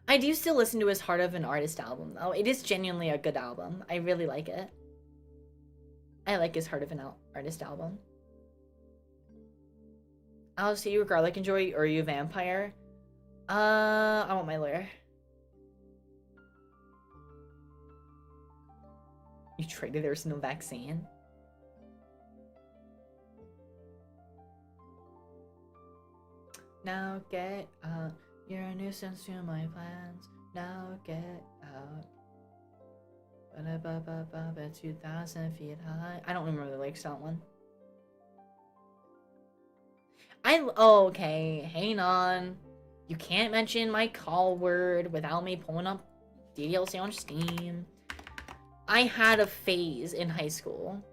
I do still listen to his Heart of an Artist album, though. It is genuinely a good album. I really like it. I like his Heart of an Artist album. I'll see you a garlic enjoy, or are you a vampire? I want my lawyer. You traded, there's no vaccine. Now get out. You're a nuisance to my plans. Now get out. 2,000 feet high. I don't remember the lyrics to that one. Oh, okay. Hang on. You can't mention my call word without me pulling up DLC on Steam. I had a phase in high school.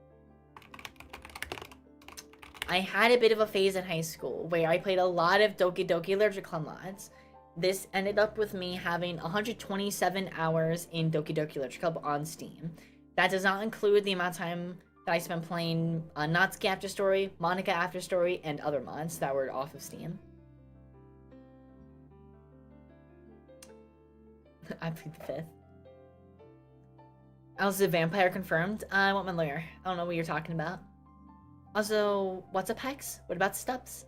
I had a bit of a phase in high school where I played a lot of Doki Doki Literature Club mods. This ended up with me having 127 hours in Doki Doki Literature Club on Steam. That does not include the amount of time that I spent playing Natsuki After Story, Monica After Story, and other mods that were off of Steam. I plead the fifth. Also, vampire confirmed. I want my lawyer. I don't know what you're talking about. Also, what's up, Hex? What about Stubbs?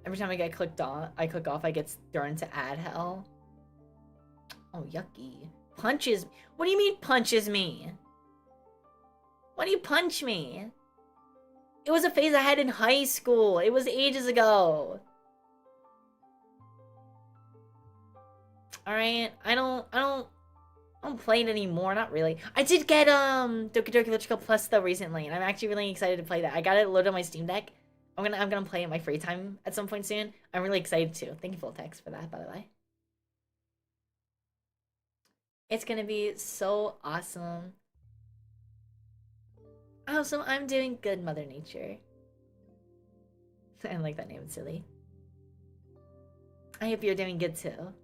Every time I get click off, I get thrown into ad hell. Oh, yucky. Punches. What do you mean punches me? Why do you punch me? It was a phase I had in high school. It was ages ago. Alright, I don't play it anymore, not really. I did get Doki Doki Literature Club Plus though recently, and I'm actually really excited to play that. I got it loaded on my Steam Deck. I'm gonna play it in my free time at some point soon. I'm really excited too. Thank you, Voltex, for that, by the way. It's gonna be so awesome. Also, I'm doing good, Mother Nature. I like that name, it's silly. I hope you're doing good too.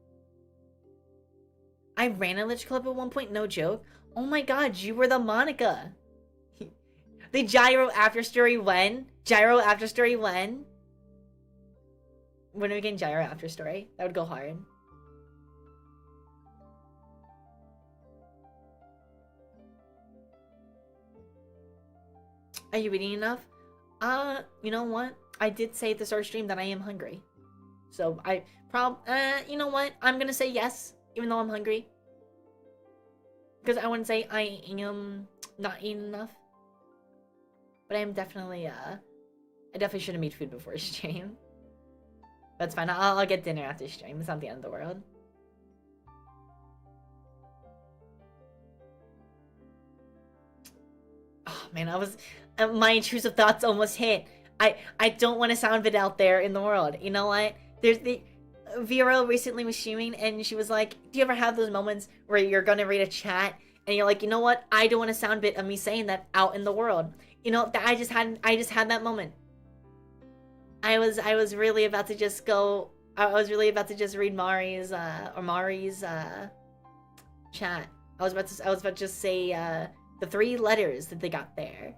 I ran a Lich Club at one point, no joke. Oh my god, you were the Monica. The Gyro After Story when? Gyro After Story when? When are we getting Gyro After Story? That would go hard. Are you eating enough? You know what? I did say at the start stream that I am hungry. So you know what? I'm gonna say yes, even though I'm hungry. Because I wouldn't say I am not eaten enough. But I'm definitely, I definitely should have made food before stream. That's fine. I'll get dinner after stream. It's not the end of the world. Oh man, my intrusive thoughts almost hit. I don't want to sound it out there in the world. You know what? There's the VRL recently was streaming and she was like, do you ever have those moments where you're gonna read a chat and you're like, you know what? I don't want a sound bit of me saying that out in the world. You know, I just had that moment. I was really about to just go. I was really about to just read Mari's chat. I was about to just say the 3 letters that they got there.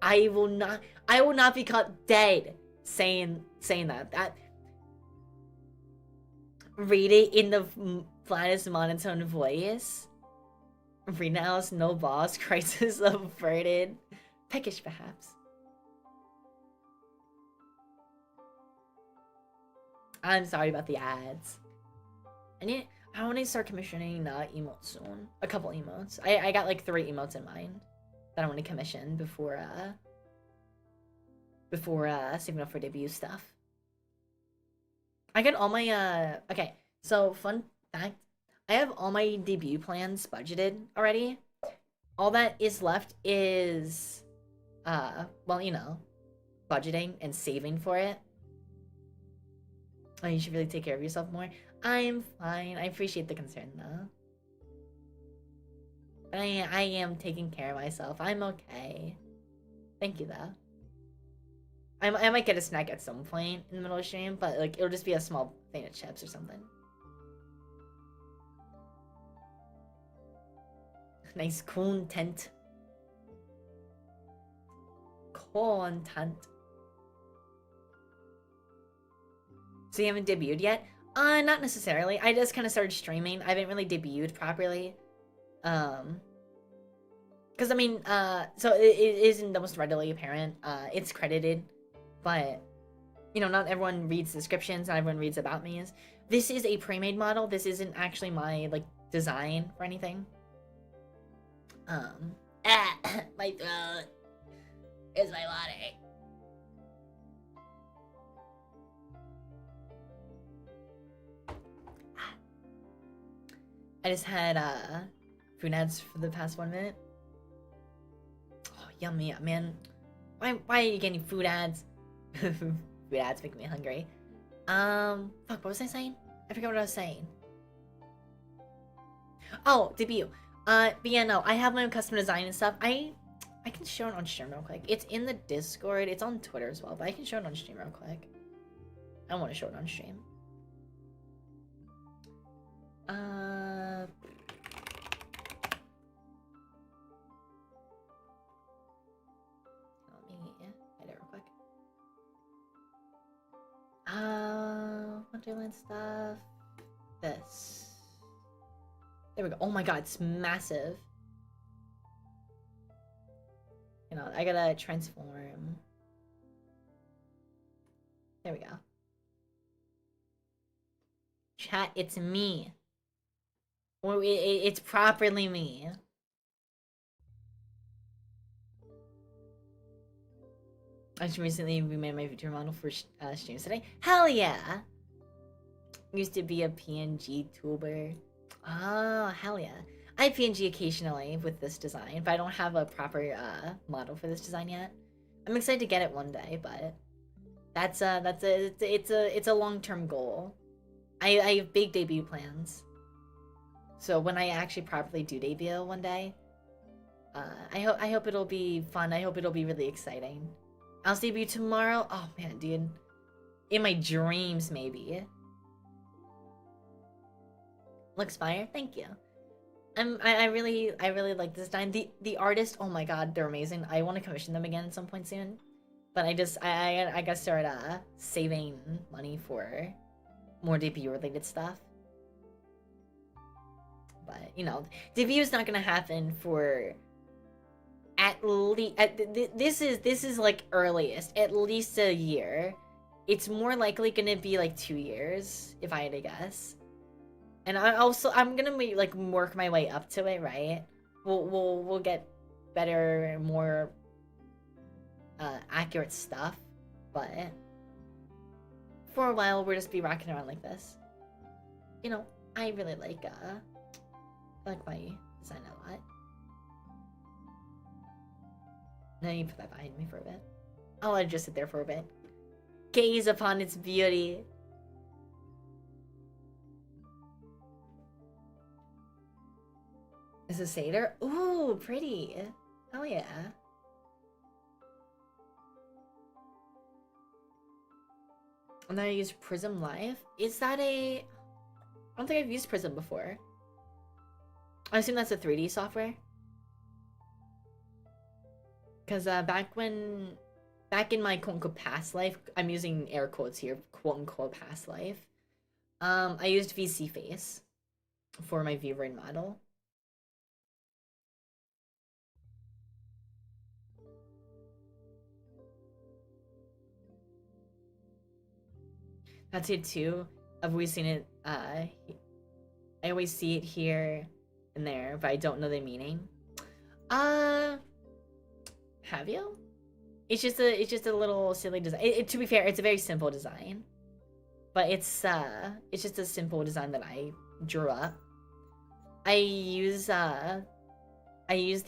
I will not be caught dead saying that. Read it in the flattest monotone voice. Renounce, no boss, crisis averted. Peckish, perhaps. I'm sorry about the ads. I want to start commissioning emotes soon. A couple emotes. I got like 3 emotes in mind that I want to commission before saving up for debut stuff. I got all my okay, so fun fact, I have all my debut plans budgeted already. All that is left is well, you know, budgeting and saving for it. Oh, you should really take care of yourself more. I'm fine. I appreciate the concern though. But I am taking care of myself. I'm okay. Thank you though. I might get a snack at some point in the middle of the stream, but like it'll just be a small thing of chips or something. Nice content. Content. So you haven't debuted yet? Not necessarily. I just kind of started streaming. I haven't really debuted properly. Because I mean, so it isn't the most readily apparent. It's credited, but you know, not everyone reads descriptions. Not everyone reads about me. This is a pre-made model. This isn't actually my like design or anything. My throat is my water. I just had food ads for the past 1 minute. Oh, yummy, man. Why are you getting food ads? Food ads make me hungry. Fuck, what was I saying? I forgot what I was saying. Oh, debut. But yeah, no, I have my own custom design and stuff. I can show it on stream real quick. It's in the Discord. It's on Twitter as well, but I can show it on stream real quick. I want to show it on stream. Let me hit it real quick. Wonderland stuff. This. There we go. Oh my god, it's massive. You know, I gotta transform. There we go. Chat, it's me. Well, it's properly me. I just recently remade my VTuber model for streams today. Hell yeah! Used to be a PNG tuber. Oh, hell yeah. I PNG occasionally with this design, but I don't have a proper model for this design yet. I'm excited to get it one day, but it's a long-term goal. I have big debut plans. So when I actually properly do debut one day, I hope it'll be fun. I hope it'll be really exciting. I'll debut tomorrow. Oh man, dude. In my dreams, maybe. Looks fire. Thank you. I really like this design. The artist, oh my god, they're amazing. I want to commission them again at some point soon. But I gotta start saving money for more debut related stuff. But you know, debut is not gonna happen for at least this is like earliest at least a year. It's more likely gonna be like 2 years if I had to guess. And I'm gonna like work my way up to it, right? We'll get better, more accurate stuff, but for a while we'll just be rocking around like this. You know, I really like my design a lot. Now you put that behind me for a bit. I'll let it just sit there for a bit. Gaze upon its beauty. Is a satyr? Ooh, pretty. Hell yeah. And then I use Prism Live. Is that a... I don't think I've used Prism before. I assume that's a 3D software. Because back in my quote-unquote past life, I'm using air quotes here, quote-unquote past life, I used VC Face for my VRChat model. That's it too. I've always seen it, I always see it here and there, but I don't know the meaning. Have you? It's just a little silly design. To be fair, it's a very simple design. But it's just a simple design that I drew up. I use the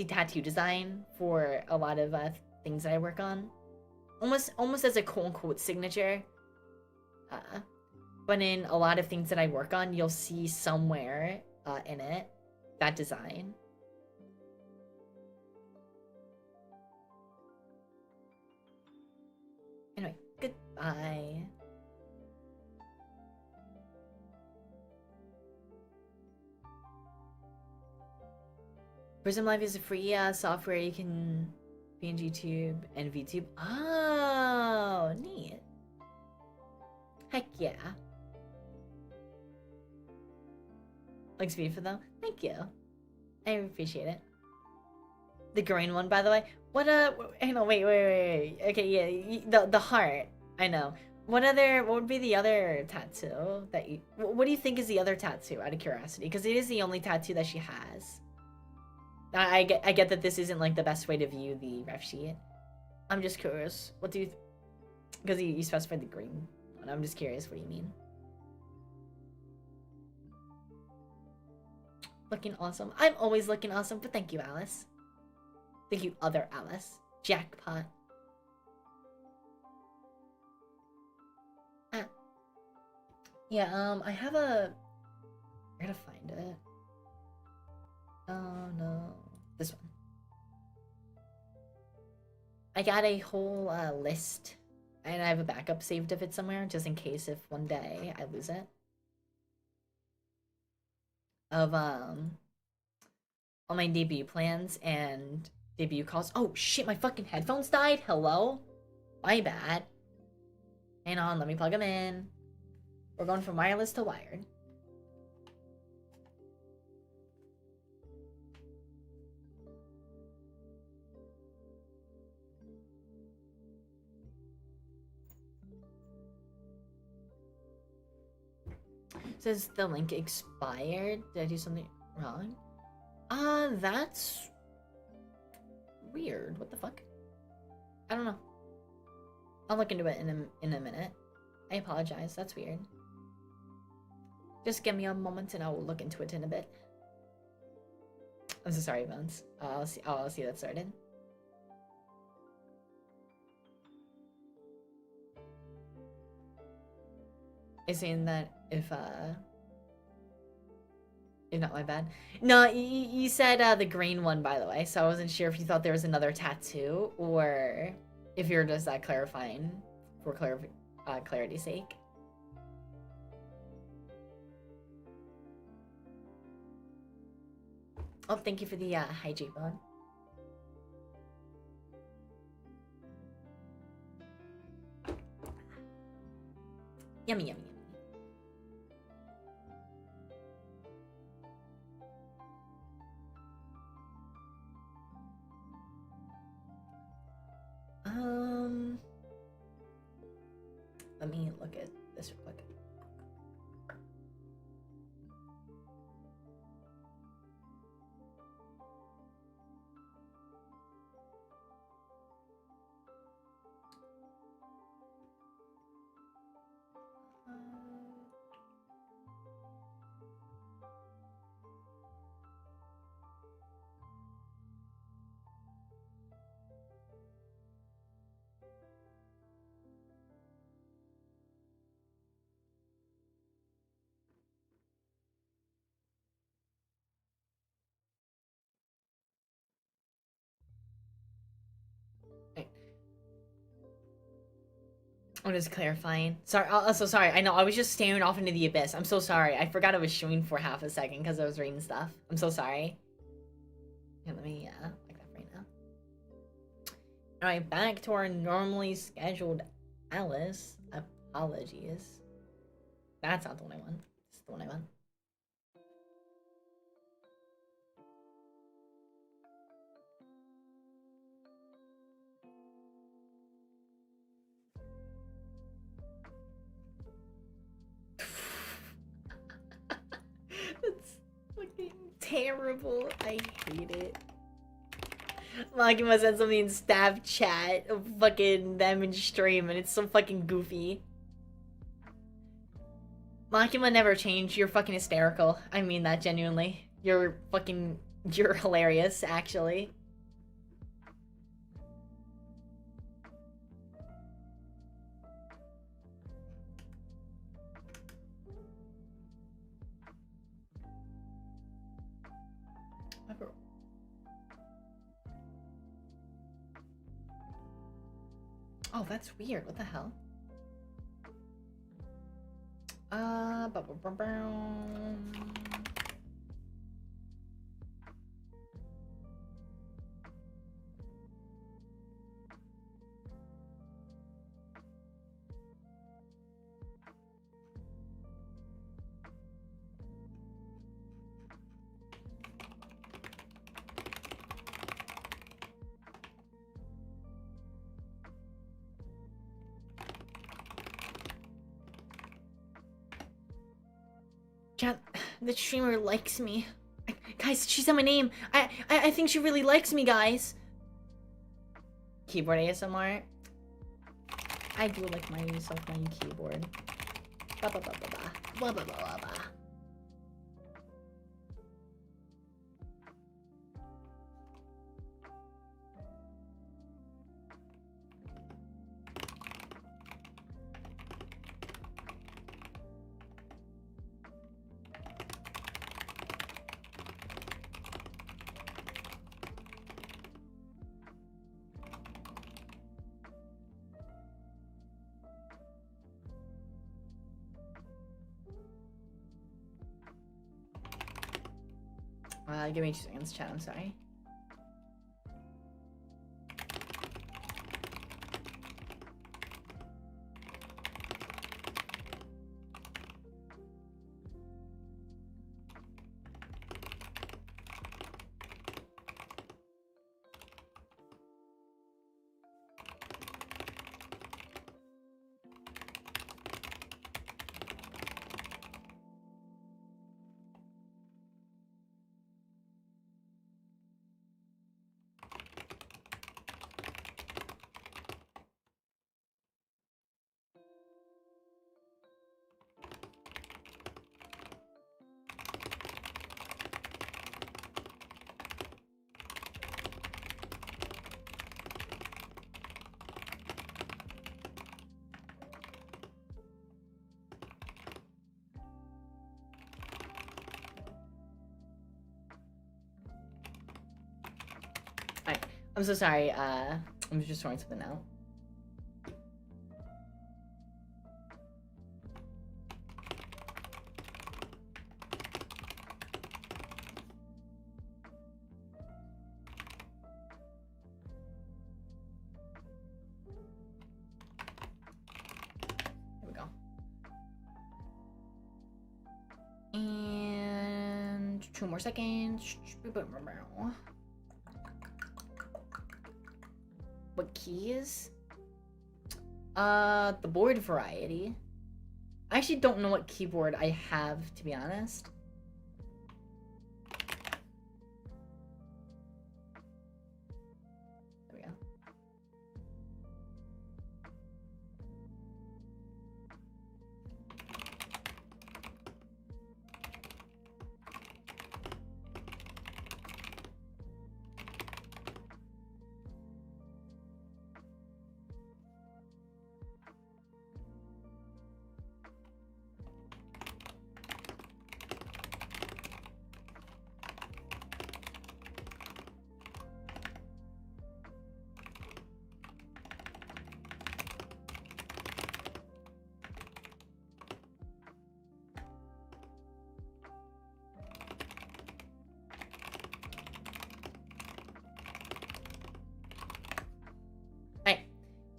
tattoo design for a lot of things that I work on. Almost as a quote-unquote signature. But in a lot of things that I work on, you'll see somewhere in it that design. Anyway, goodbye. Prism Live is a free software you can be in YouTube and VTube. Oh, neat. Heck yeah. Looks beautiful though. Thank you. I appreciate it. The green one, by the way. What hang on, wait. Okay, yeah, the heart. I know. What would be the other tattoo that you... What do you think is the other tattoo, out of curiosity? Because it is the only tattoo that she has. I get that this isn't, like, the best way to view the ref sheet. I'm just curious. What do you... Because you specified the green one. I'm just curious. What do you mean? Looking awesome. I'm always looking awesome, but thank you, Alice. Thank you, other Alice. Jackpot. Yeah, I have a... I gotta find it. Oh, no. This one. I got a whole list. And I have a backup saved of it somewhere, just in case if one day I lose it. Of, all my debut plans and debut calls. Oh, shit, my fucking headphones died? Hello? My bad. Hang on, let me plug them in. We're going from wireless to wired. Says the link expired. Did I do something wrong? That's weird. What the fuck? I don't know. I'll look into it in a minute. I apologize. That's weird. Just give me a moment and I will look into it in a bit. I'm so sorry, Bones. I'll see that started. Is saying that if not my bad. No, you said the green one, by the way, so I wasn't sure if you thought there was another tattoo or if you're just clarifying for clarity's sake. Oh, thank you for the hi J-Bone. Yummy, yummy, yummy. Let me look at this real quick. I'm just clarifying. Sorry. Also, sorry. I know. I was just staring off into the abyss. I'm so sorry. I forgot I was showing for half a second because I was reading stuff. I'm so sorry. Here, let me like that right now. All right, back to our normally scheduled Alice. Apologies. That's not the one I want. This is the one I want. That's fucking terrible. I hate it. Makima said something in staff chat of fucking them in stream, and it's so fucking goofy. Makima never changed. You're fucking hysterical. I mean that genuinely. You're hilarious, actually. Oh, that's weird. What the hell? Chat, the streamer likes me. Guys, she said my name. I think she really likes me, guys. Keyboard ASMR. I do like myself my keyboard. Ba ba ba ba ba. Ba ba ba ba ba. Give me 2 seconds, chat. I'm sorry. I'm so sorry. I'm just throwing something out. Here we go. And 2 more seconds. What keys? The board variety. I actually don't know what keyboard I have, to be honest. There we go.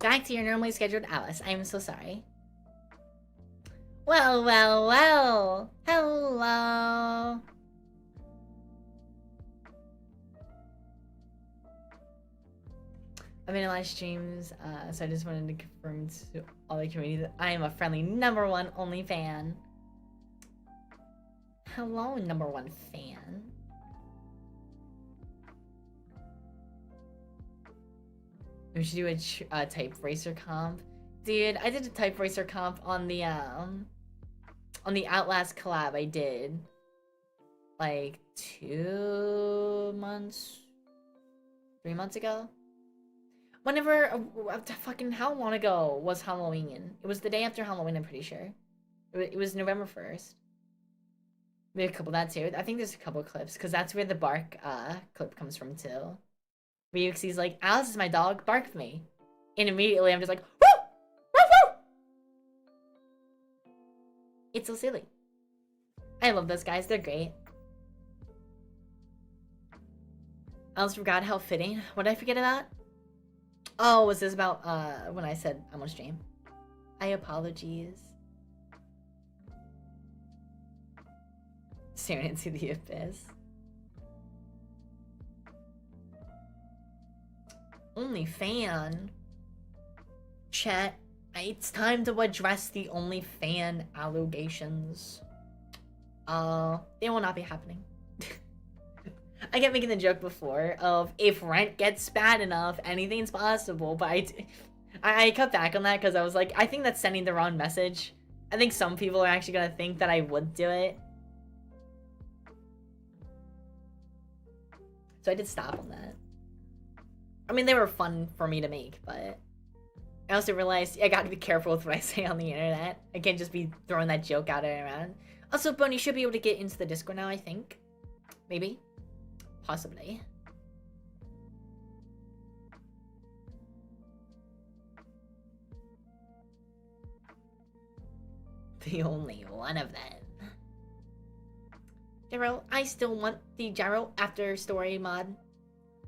back to your normally scheduled Alice. I am so sorry. Well, well, well. Hello. I've been in live streams, so I just wanted to confirm to all the community that I am a friendly #1 only fan. Hello, #1 fan. We should do a type racer comp. Dude, I did a type racer comp on the Outlast collab I did. Like 2 months? 3 months ago? Whenever, fucking how long ago was Halloween? It was the day after Halloween, I'm pretty sure. It was November 1st. Maybe a couple of that too. I think there's a couple clips, because that's where the bark clip comes from too. VXC's like, Alice is my dog, bark with me. And immediately I'm just like, woo! Woo woo! It's so silly. I love those guys, they're great. I almost forgot how fitting. What did I forget about? Oh, was this about when I said I'm on stream? I apologies. Staring into the abyss. Only fan. Chat, it's time to address the only fan allegations. They will not be happening. I kept making the joke before of if rent gets bad enough, anything's possible, but I cut back on that because I was like, I think that's sending the wrong message. I think some people are actually gonna think that I would do it. So I did stop on that. I mean, they were fun for me to make, but I also realized I gotta be careful with what I say on the internet. I can't just be throwing that joke out there around. Also, Bonnie should be able to get into the Discord now, I think. Maybe. Possibly. The only one of them. Gyro, I still want the Gyro after story mod.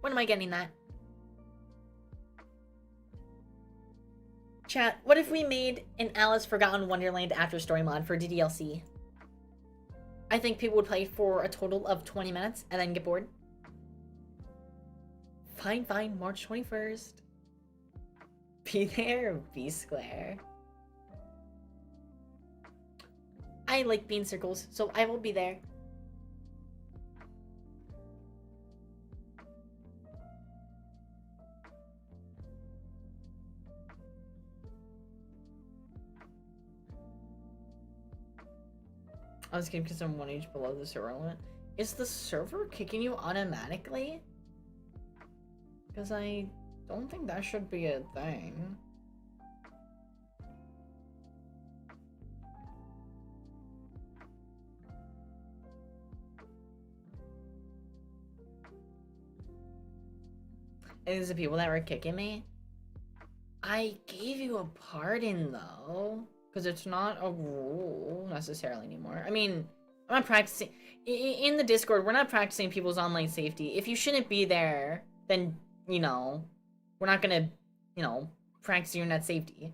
When am I getting that? Chat, what if we made an Alice Forgotten Wonderland after story mod for DDLC? I think people would play for a total of 20 minutes and then get bored. Fine, fine, March 21st. Be there, be square. I like bean circles, so I will be there. I was kidding because I'm 1 inch below the server limit. Is the server kicking you automatically? Because I don't think that should be a thing. And there's the people that were kicking me. I gave you a pardon though. Because it's not a rule necessarily anymore. I mean, I'm not practicing. In the Discord, we're not practicing people's online safety. If you shouldn't be there, then, you know, we're not gonna, you know, practice your net safety.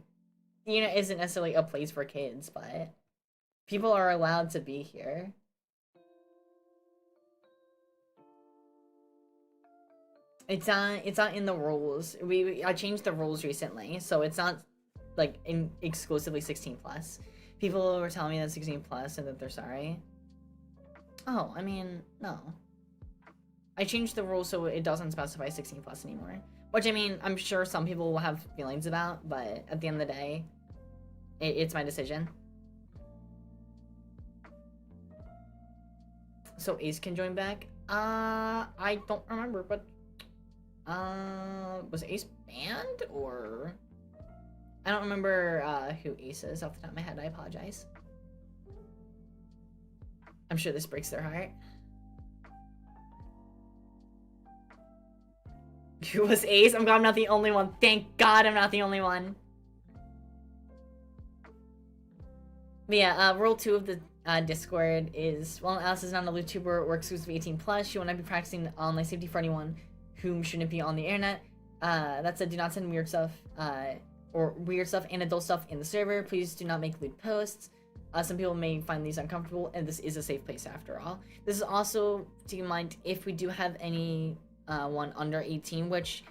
The unit isn't necessarily a place for kids, but people are allowed to be here. It's not in the rules. I changed the rules recently, so it's not like exclusively 16 plus. People were telling me that 16 plus and that they're sorry. Oh, I mean, no. I changed the rules so it doesn't specify 16 plus anymore. Which, I mean, I'm sure some people will have feelings about, but at the end of the day, it's my decision. So Ace can join back? I don't remember, but... was Ace banned, or... I don't remember who Ace is off the top of my head. I apologize. I'm sure this breaks their heart. Who was Ace? I'm glad I'm not the only one. Thank God I'm not the only one. But yeah, rule 2 of the Discord is, while Alice is not a YouTuber or exclusive 18 plus, she will not be practicing online safety for anyone whom shouldn't be on the internet. That said, do not send weird stuff or weird stuff and adult stuff in the server. Please do not make lewd posts. Some people may find these uncomfortable, and this is a safe place after all. This is also, keep in mind, if we do have any one under 18, which,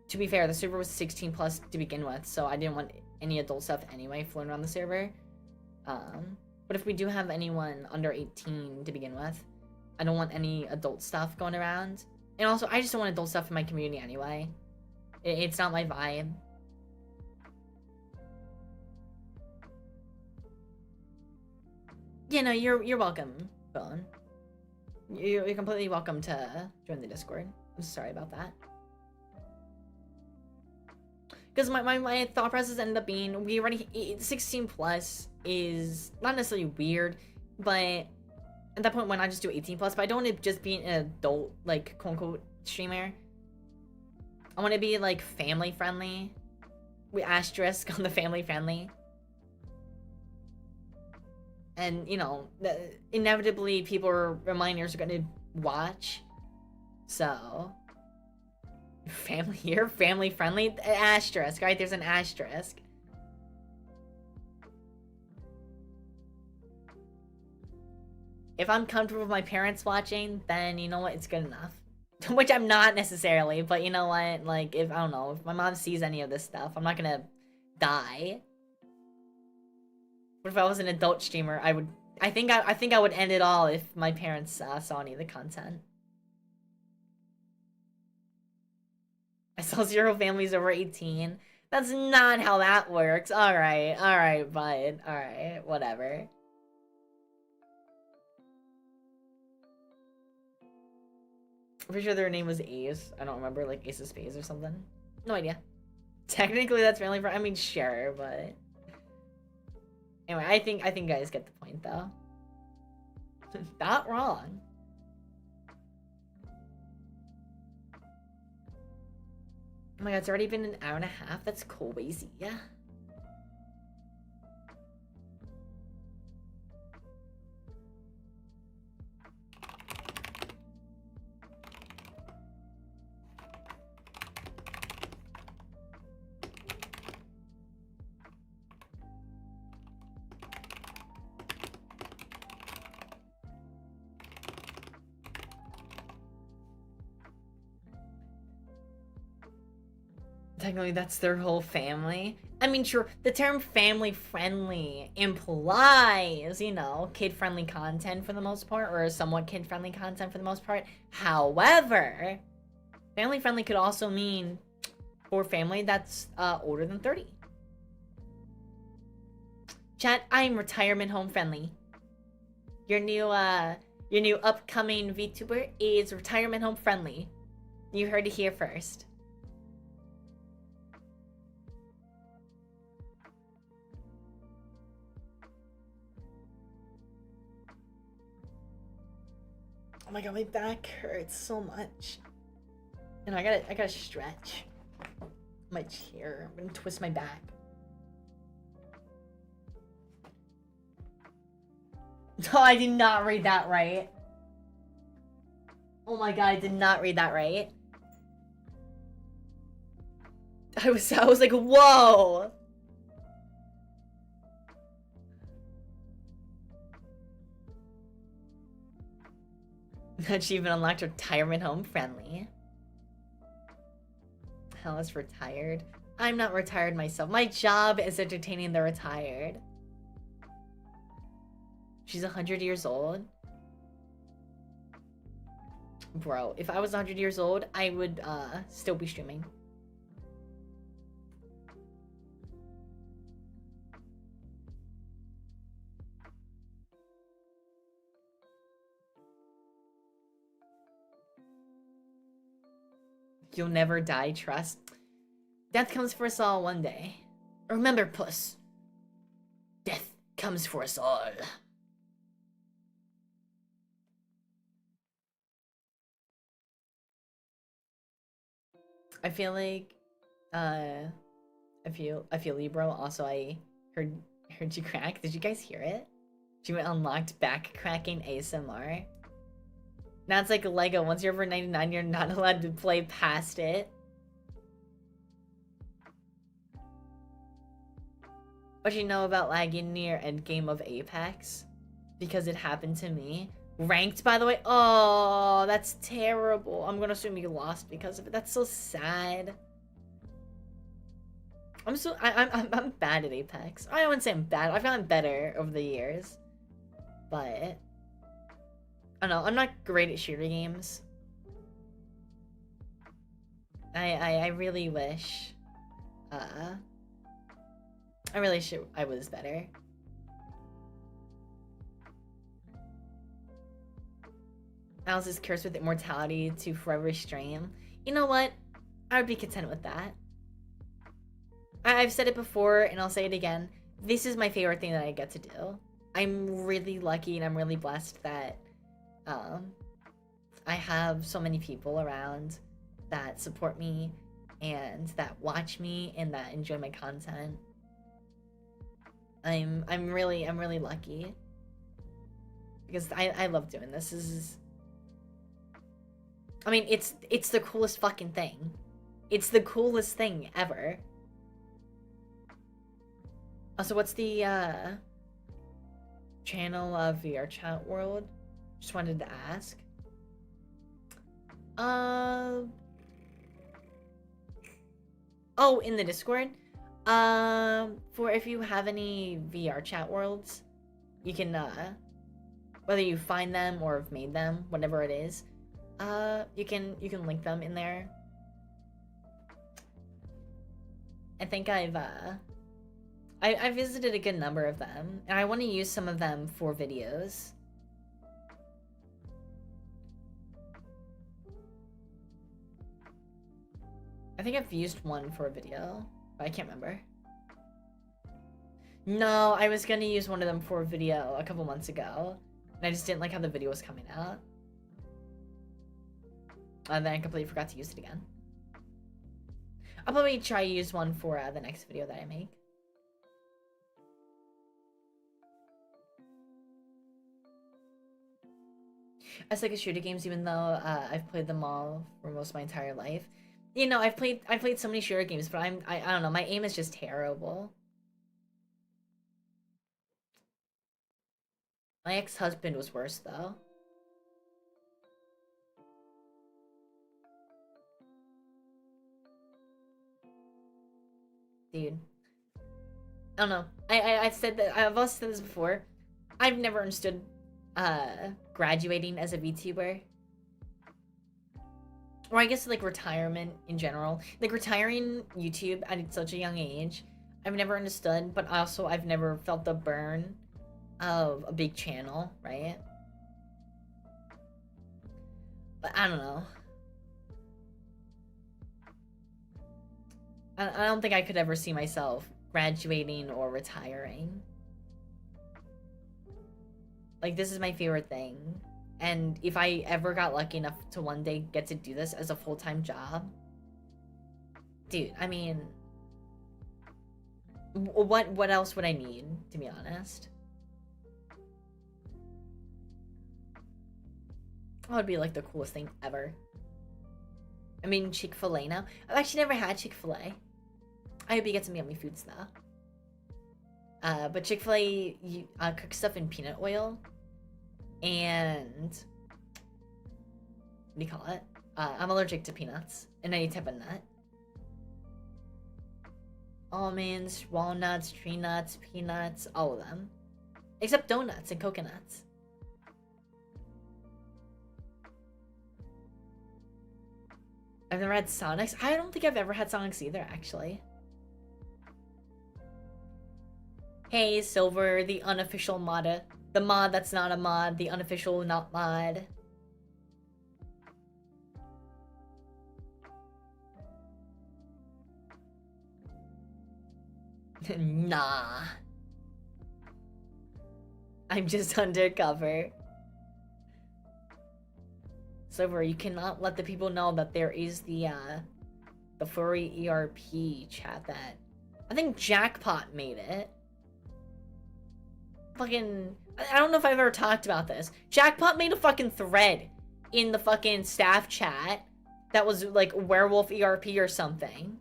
to be fair, the server was 16 plus to begin with, so I didn't want any adult stuff anyway floating around the server. But if we do have anyone under 18 to begin with, I don't want any adult stuff going around. And also, I just don't want adult stuff in my community anyway. It's not my vibe. Yeah, no, you're welcome, Bone. You're completely welcome to join the Discord. I'm sorry about that. Because my thought process ended up being, we already, 16 plus is not necessarily weird, but at that point, why not just do 18 plus? But I don't want to just be an adult, like, quote unquote, streamer. I want to be, like, family friendly. We asterisk on the family friendly. And, you know, inevitably reminders are gonna watch. So, you're family friendly? Asterisk, right? There's an asterisk. If I'm comfortable with my parents watching, then you know what? It's good enough. Which I'm not necessarily, but you know what? Like, I don't know, if my mom sees any of this stuff, I'm not gonna die. But if I was an adult streamer, I think I would end it all if my parents saw any of the content. I saw 0 families over 18. That's not how that works. Alright, bud. Alright, whatever. I'm pretty sure their name was Ace. I don't remember, like Ace of Spades or something. No idea. Technically, that's family friend. I mean, sure, but anyway, I think you guys get the point, though. Not wrong. Oh my god, it's already been an hour and a half. That's crazy. Yeah. Technically, that's their whole family. I mean, sure, the term family-friendly implies, you know, kid-friendly content for the most part, or somewhat kid-friendly content for the most part. However, family-friendly could also mean for family that's older than 30. Chat, I'm retirement home friendly. Your new upcoming VTuber is retirement home friendly. You heard it here first. Oh my god, my back hurts so much. And I gotta stretch my chair. I'm gonna twist my back. No, I did not read that right. Oh my god, I did not read that right. I was like, whoa! Achievement unlocked, retirement home friendly. Hell is retired. I'm not retired myself. My job is entertaining the retired. She's 100 years old. Bro, if I was 100 years old, I would still be streaming. You'll never die, trust. Death comes for us all one day. Remember, puss. Death comes for us all. I feel like, I feel you, bro. Also, I heard you crack. Did you guys hear it? She unlocked back cracking ASMR. Now it's like Lego. Once you're over 99, you're not allowed to play past it. What you know about lagging near endgame of Apex? Because it happened to me. Ranked, by the way. Oh, that's terrible. I'm gonna assume you lost because of it. That's so sad. I'm bad at Apex. I wouldn't say I'm bad. I've gotten better over the years. But I don't know, I'm not great at shooter games. I really wish I was better. Alice is cursed with immortality to forever stream. You know what? I would be content with that. I've said it before and I'll say it again. This is my favorite thing that I get to do. I'm really lucky and I'm really blessed that I have so many people around that support me and that watch me and that enjoy my content. I'm really lucky because I love doing this. I mean, it's the coolest fucking thing. It's the coolest thing ever. Also, what's the channel of VRChat world? Just wanted to ask. Oh, in the Discord. For if you have any VRChat worlds, you can whether you find them or have made them, whatever it is, you can link them in there. I think I visited a good number of them, and I want to use some of them for videos. I think I've used one for a video, but I can't remember. No, I was gonna use one of them for a video a couple months ago, and I just didn't like how the video was coming out. And then I completely forgot to use it again. I'll probably try to use one for the next video that I make. I suck at shooter games even though I've played them all for most of my entire life. You know, I've played so many shooter games, but I don't know, my aim is just terrible. My ex-husband was worse though. Dude. I don't know. I've said that, I've also said this before. I've never understood graduating as a VTuber. Or I guess like retirement in general. Like retiring YouTube at such a young age, I've never understood, but also I've never felt the burn of a big channel, right? But I don't know. I don't think I could ever see myself graduating or retiring. Like, this is my favorite thing. And if I ever got lucky enough to one day get to do this as a full-time job, dude, I mean, what else would I need, to be honest? That would be like the coolest thing ever. I mean, Chick-fil-A now. I've actually never had Chick-fil-A. I hope you get some yummy foods though. But Chick-fil-A cooks stuff in peanut oil. And what do you call it? I'm allergic to peanuts and any type of nut. Almonds, walnuts, tree nuts, peanuts, all of them. Except donuts and coconuts. I've never had Sonics. I don't think I've ever had Sonics either, actually. Hey, Silver, the unofficial mod. The mod that's not a mod. The unofficial not mod. Nah. I'm just undercover. Silver, you cannot let the people know that there is the furry ERP chat that... I think Jackpot made it. Fucking... I don't know if I've ever talked about this. Jackpot made a fucking thread in the fucking staff chat that was like werewolf ERP or something.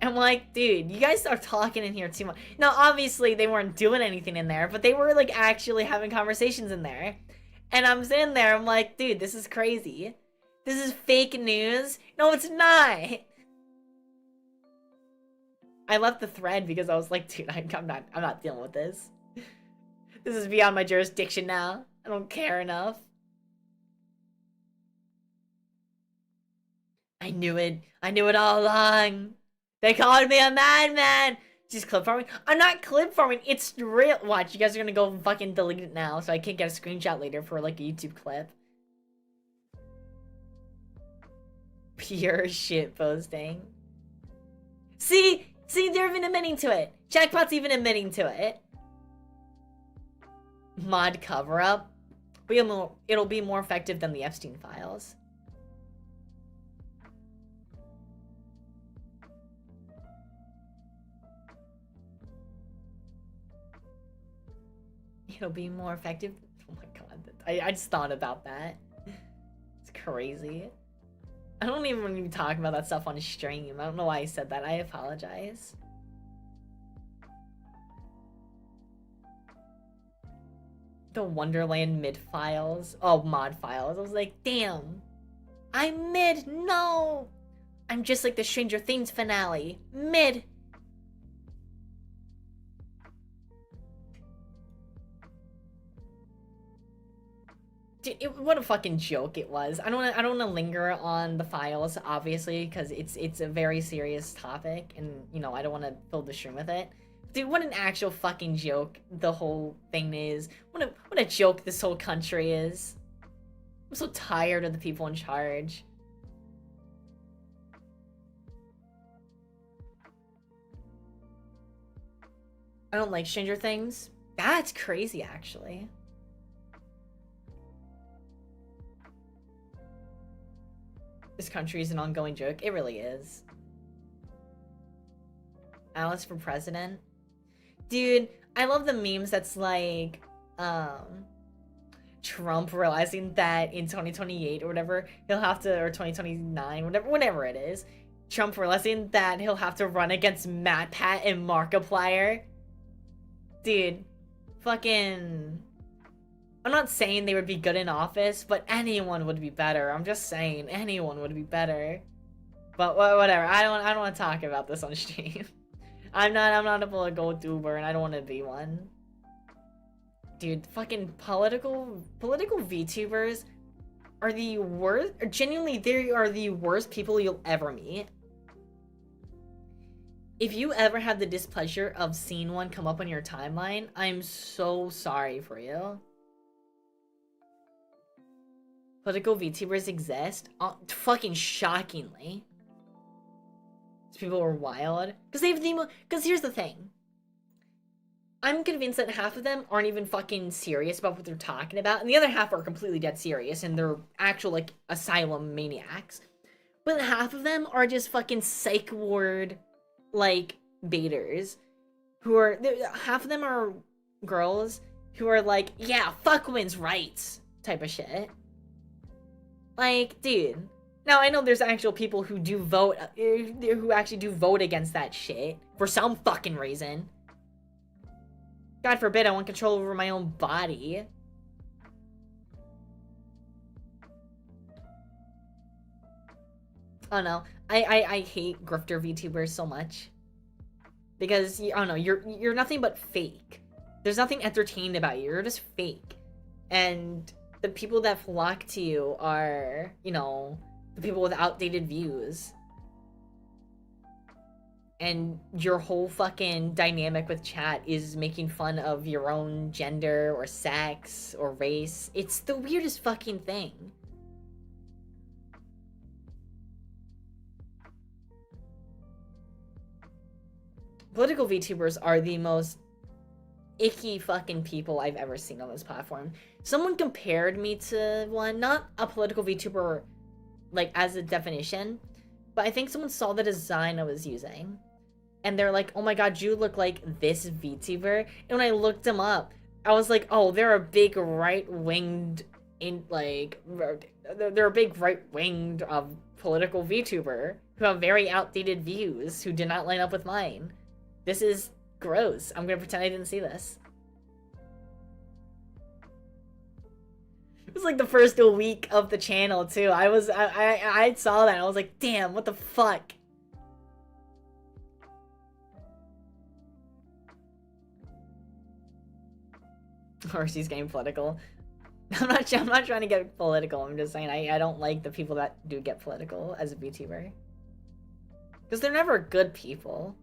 I'm like, dude, you guys are talking in here too much. Now, obviously, they weren't doing anything in there, but they were, like, actually having conversations in there. And I'm sitting there, I'm like, dude, this is crazy. This is fake news. No, it's not. I left the thread because I was like, dude, I'm not dealing with this. This is beyond my jurisdiction now. I don't care enough. I knew it. I knew it all along. They called me a madman. Just clip farming. I'm not clip farming. It's real. Watch, you guys are gonna go fucking delete it now, so I can't get a screenshot later for like a YouTube clip. Pure shit posting. See, they're even admitting to it. Jackpot's even admitting to it. Mod cover up. But it'll be more effective than the Epstein files. It'll be more effective. Oh my god. I just thought about that. It's crazy. I don't even want to talk about that stuff on stream. I don't know why I said that. I apologize. The Wonderland mid files. Oh, mod files. I was like, damn. I'm mid. No. I'm just like the Stranger Things finale. Mid. Dude, what a fucking joke it was. I don't want to linger on the files, obviously, because it's a very serious topic, and you know I don't want to fill the stream with it. Dude, what an actual fucking joke the whole thing is. What a joke this whole country is. I'm so tired of the people in charge. I don't like Stranger Things. That's crazy, actually. This country is an ongoing joke. It really is. Alice for president. Dude, I love the memes that's like, Trump realizing that in 2028 or whatever, he'll have to, or 2029, whatever it is, Trump realizing that he'll have to run against MatPat and Markiplier. Dude, fucking... I'm not saying they would be good in office, but anyone would be better. I'm just saying anyone would be better. But whatever. I don't want to talk about this on stream. I'm not a political YouTuber, and I don't want to be one. Dude, fucking political VTubers are the worst. Genuinely, they are the worst people you'll ever meet. If you ever have the displeasure of seeing one come up on your timeline, I'm so sorry for you. Political VTubers exist? Fucking shockingly. These people are wild. Because here's the thing. I'm convinced that half of them aren't even fucking serious about what they're talking about, and the other half are completely dead serious, and they're actual, like, asylum maniacs. But half of them are just fucking psych ward, like, baiters. Who are... Half of them are girls who are like, yeah, fuck women's rights type of shit. Like, dude. Now, I know there's actual people who do vote, who actually do vote against that shit. For some fucking reason. God forbid I want control over my own body. I don't know. I hate grifter VTubers so much. Because, I don't know, you're nothing but fake. There's nothing entertained about you. You're just fake. And the people that flock to you are, you know, the people with outdated views. And your whole fucking dynamic with chat is making fun of your own gender or sex or race. It's the weirdest fucking thing. Political VTubers are the most icky fucking people I've ever seen on this platform. Someone compared me to one, not a political VTuber, like, as a definition, but I think someone saw the design I was using. And they're like, oh my god, you look like this VTuber. And when I looked them up, I was like, oh, they're a big right-winged, they're a big right-winged political VTuber who have very outdated views who do not line up with mine. This is gross. I'm gonna pretend I didn't see this. It was like the first week of the channel too. I saw that and I was like, damn, what the fuck? Or she's getting political. I'm not trying to get political. I'm just saying I don't like the people that do get political as a VTuber. Because they're never good people.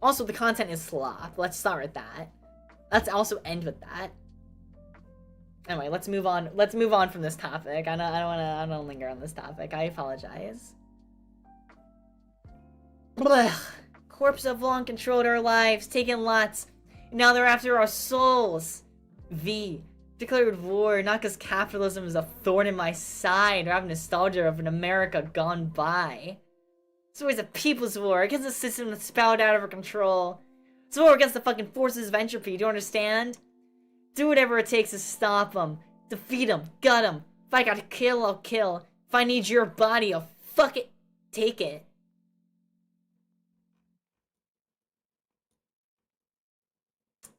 Also, the content is slop. Let's start with that. Let's also end with that. Anyway, let's move on. Let's move on from this topic. I don't want to linger on this topic. I apologize. Blech. Corps have long controlled our lives, taken lots. Now they're after our souls. V. Declared war, not because capitalism is a thorn in my side or have nostalgia of an America gone by. It's always a people's war against a system that's spouted out of our control. It's a war against the fucking forces of entropy, do you understand? Do whatever it takes to stop them. Defeat them, gut them. If I gotta kill, I'll kill. If I need your body, I'll fuck it. Take it.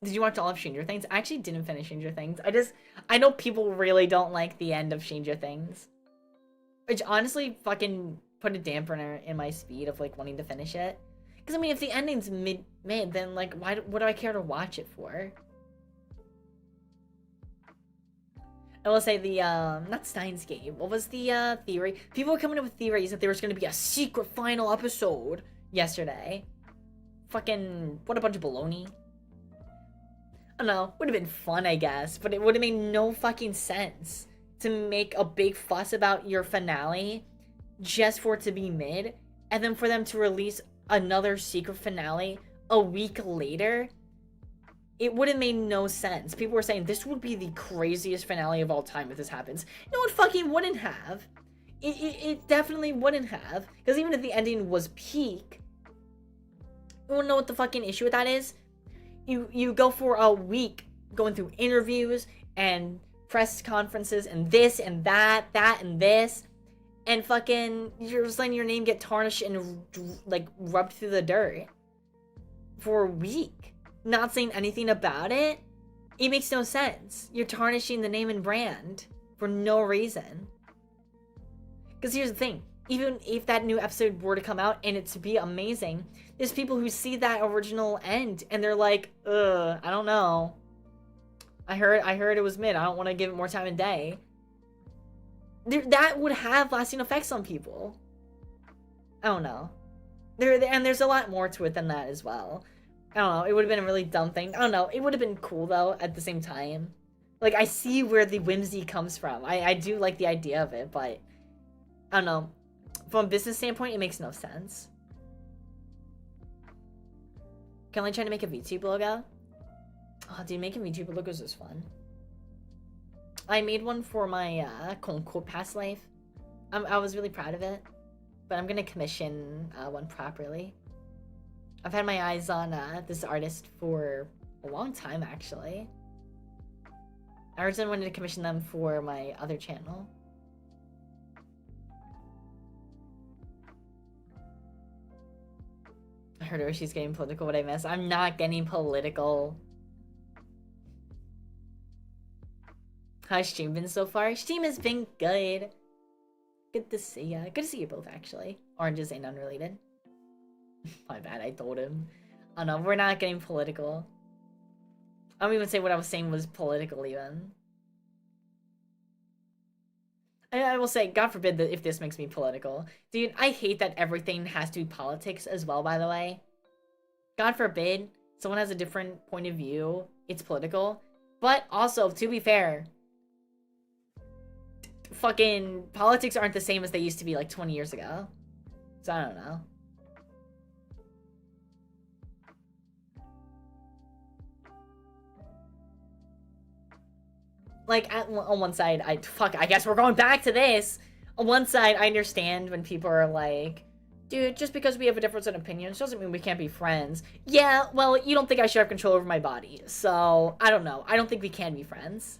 Did you watch all of Stranger Things? I actually didn't finish Stranger Things. I know people really don't like the end of Stranger Things. Which honestly fucking put a dampener in my speed of like wanting to finish it. Because I mean, if the ending's mid, then like what do I care to watch it for? I will say the, not Steins Gate. What was the, theory? People were coming up with theories that there was going to be a secret final episode yesterday. Fucking, what a bunch of baloney. I don't know, would have been fun, I guess, but it would have made no fucking sense to make a big fuss about your finale just for it to be mid, and then for them to release another secret finale a week later. It would have made no sense. People were saying this would be the craziest finale of all time if this happens. No, it fucking wouldn't have. It definitely wouldn't have. Because even if the ending was peak, you wanna know what the fucking issue with that is? You go for a week going through interviews and press conferences and this and that and this, and fucking you're just letting your name get tarnished and like rubbed through the dirt for a week. Not saying anything about it. It makes no sense. You're tarnishing the name and brand for no reason. Because here's the thing. Even if that new episode were to come out and it to be amazing, there's people who see that original end and they're like, I don't know. I heard it was mid. I don't want to give it more time of day. That would have lasting effects on people. I don't know. And there's a lot more to it than that as well. I don't know. It would have been a really dumb thing. I don't know. It would have been cool though at the same time. Like, I see where the whimsy comes from. I do like the idea of it, but I don't know. From a business standpoint, it makes no sense. Can I try to make a VTube logo? Oh, dude, making VTube logos is fun. I made one for my quote-unquote past life. I was really proud of it, but I'm gonna commission one properly. I've had my eyes on this artist for a long time, actually. I originally wanted to commission them for my other channel. I heard her, she's getting political, what I miss. I'm not getting political. How's stream been so far? Stream has been good. Good to see ya. Good to see you both, actually. Oranges ain't unrelated. My bad, I told him. Oh no, we're not getting political. I don't even say what I was saying was political, even. I will say, God forbid that if this makes me political. Dude, I hate that everything has to be politics as well, by the way. God forbid someone has a different point of view, it's political. But also, to be fair, fucking politics aren't the same as they used to be like 20 years ago. So I don't know. Like, on one side, I guess we're going back to this. On one side, I understand when people are like, dude, just because we have a difference in opinions doesn't mean we can't be friends. Yeah, well, you don't think I should have control over my body. So, I don't know. I don't think we can be friends.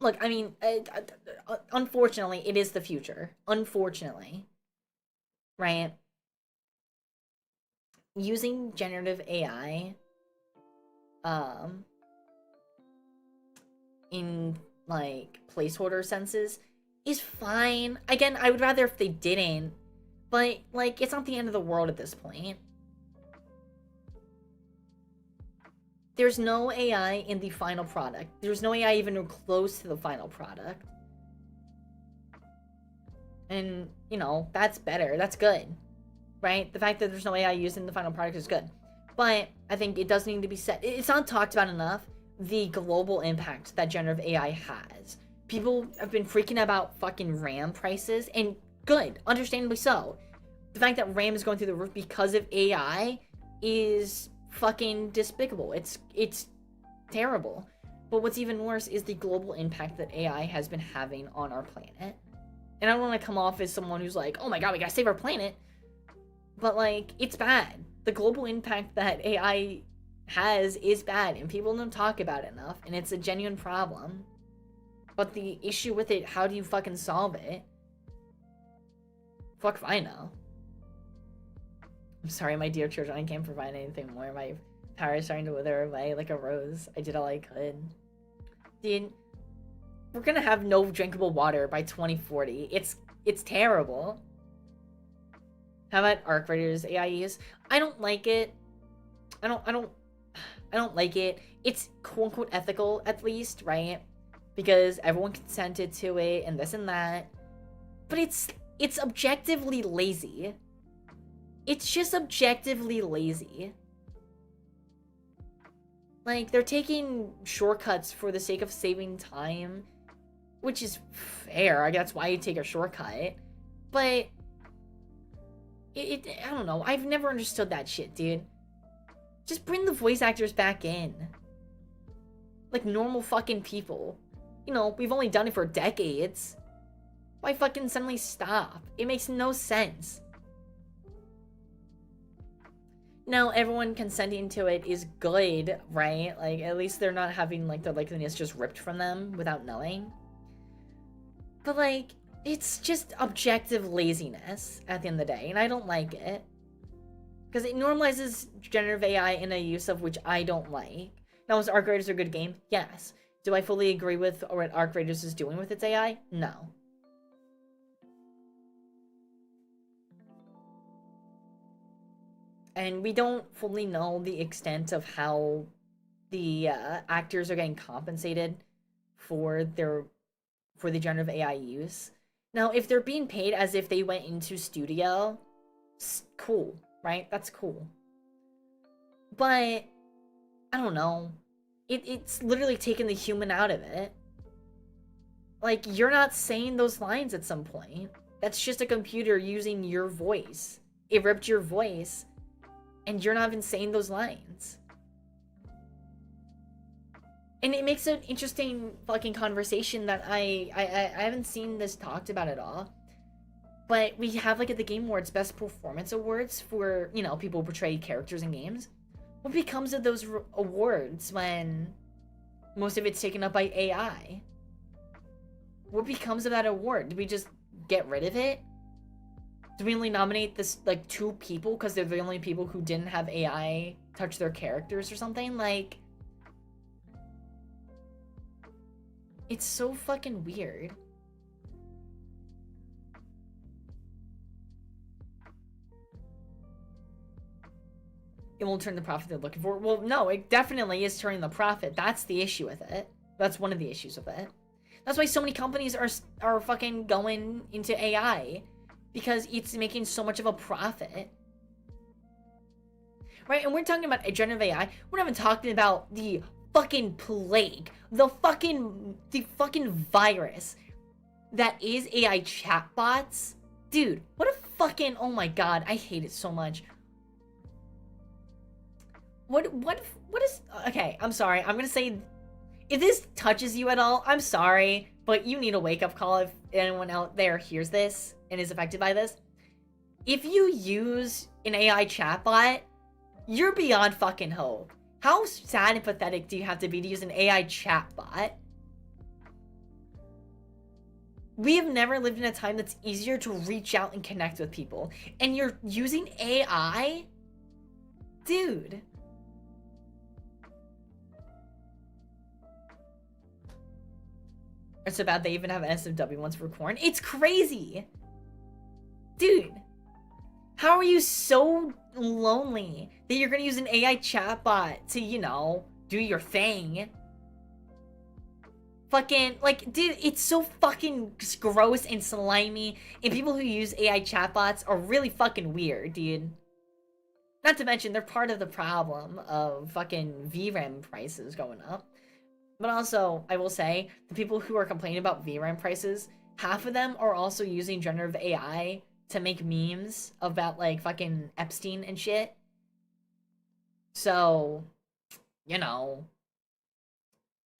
look, I mean, unfortunately, it is the future. Unfortunately, right? Using generative AI, um, in like placeholder senses is fine. Again, I would rather if they didn't, but like it's not the end of the world at this point. There's no AI in the final product. There's no AI even close to the final product. And, you know, that's better. That's good. Right? The fact that there's no AI used in the final product is good. But I think it does need to be said. It's not talked about enough, the global impact that generative AI has. People have been freaking about fucking RAM prices, and good, understandably so. The fact that RAM is going through the roof because of AI is fucking despicable. It's terrible. But what's even worse is the global impact that AI has been having on our planet. And I don't want to come off as someone who's like, oh my god, we gotta save our planet. But like, it's bad. The global impact that AI has is bad, and people don't talk about it enough, and it's a genuine problem. But the issue with it, how do you fucking solve it? Fuck if I know. I'm sorry, my dear children, I can't provide anything more. My power is starting to wither away like a rose. I did all I could. Dude, we're gonna have no drinkable water by 2040. It's terrible. How about Arc Raiders AIEs? I don't like it. I don't like it. It's quote unquote ethical, at least, right? Because everyone consented to it and this and that. But it's objectively lazy. It's just objectively lazy. Like, they're taking shortcuts for the sake of saving time, which is fair. I guess that's why you take a shortcut. But I don't know. I've never understood that shit, dude. Just bring the voice actors back in. Like normal fucking people. You know, we've only done it for decades. Why fucking suddenly stop? It makes no sense. Now, everyone consenting to it is good, right? Like, at least they're not having, like, their likeliness just ripped from them without knowing. But, like, it's just objective laziness at the end of the day, and I don't like it. Because it normalizes generative AI in a use of which I don't like. Now, is Arc Raiders a good game? Yes. Do I fully agree with what Arc Raiders is doing with its AI? No. And we don't fully know the extent of how the actors are getting compensated for the generative AI use. Now, if they're being paid as if they went into studio, cool, right? That's cool. But I don't know. It's literally taken the human out of it. Like, you're not saying those lines at some point. That's just a computer using your voice. It ripped your voice, and you're not even saying those lines. And it makes an interesting fucking conversation that I haven't seen this talked about at all. But we have, like, at the Game Awards, Best Performance Awards for, you know, people who portray characters in games. What becomes of those awards when most of it's taken up by AI? What becomes of that award? Do we just get rid of it? Do we only nominate this, like, 2 people because they're the only people who didn't have AI touch their characters or something? Like, it's so fucking weird. It won't turn the profit they're looking for. Well, no, it definitely is turning the profit. That's the issue with it. That's one of the issues with it. That's why so many companies are fucking going into AI. Because it's making so much of a profit. Right? And we're talking about generative AI. We're not even talking about the fucking plague. The fucking virus that is AI chatbots. Dude, what a fucking... Oh my god, I hate it so much. What is... Okay, I'm sorry. I'm gonna say... If this touches you at all, I'm sorry. But you need a wake-up call if anyone out there hears this and is affected by this. If you use an AI chatbot, you're beyond fucking hope. How sad and pathetic do you have to be to use an AI chatbot? We have never lived in a time that's easier to reach out and connect with people. And you're using AI? Dude. It's about they even have SFW ones for corn. It's crazy. Dude. How are you so lonely that you're gonna use an AI chatbot to, you know, do your thing? Fucking, like, dude, it's so fucking gross and slimy, and people who use AI chatbots are really fucking weird, dude. Not to mention, they're part of the problem of fucking VRAM prices going up. But also, I will say, the people who are complaining about VRAM prices, half of them are also using generative AI to make memes about, like, fucking Epstein and shit. So, you know,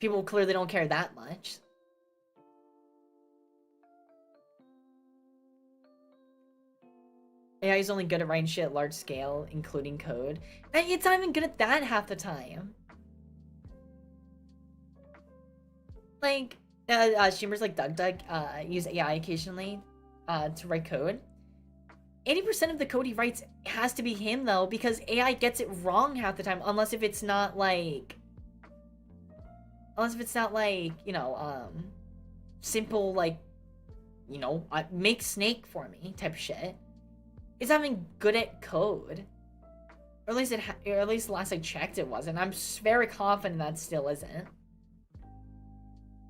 people clearly don't care that much. AI is only good at writing shit at large scale, including code. And it's not even good at that half the time. Like, streamers like Doug use AI occasionally to write code. 80% of the code he writes has to be him, though, because AI gets it wrong half the time, unless if it's not like, you know, simple, like, you know, make snake for me type of shit. It's not even good at code. Or at least last I checked it wasn't. I'm very confident that still isn't.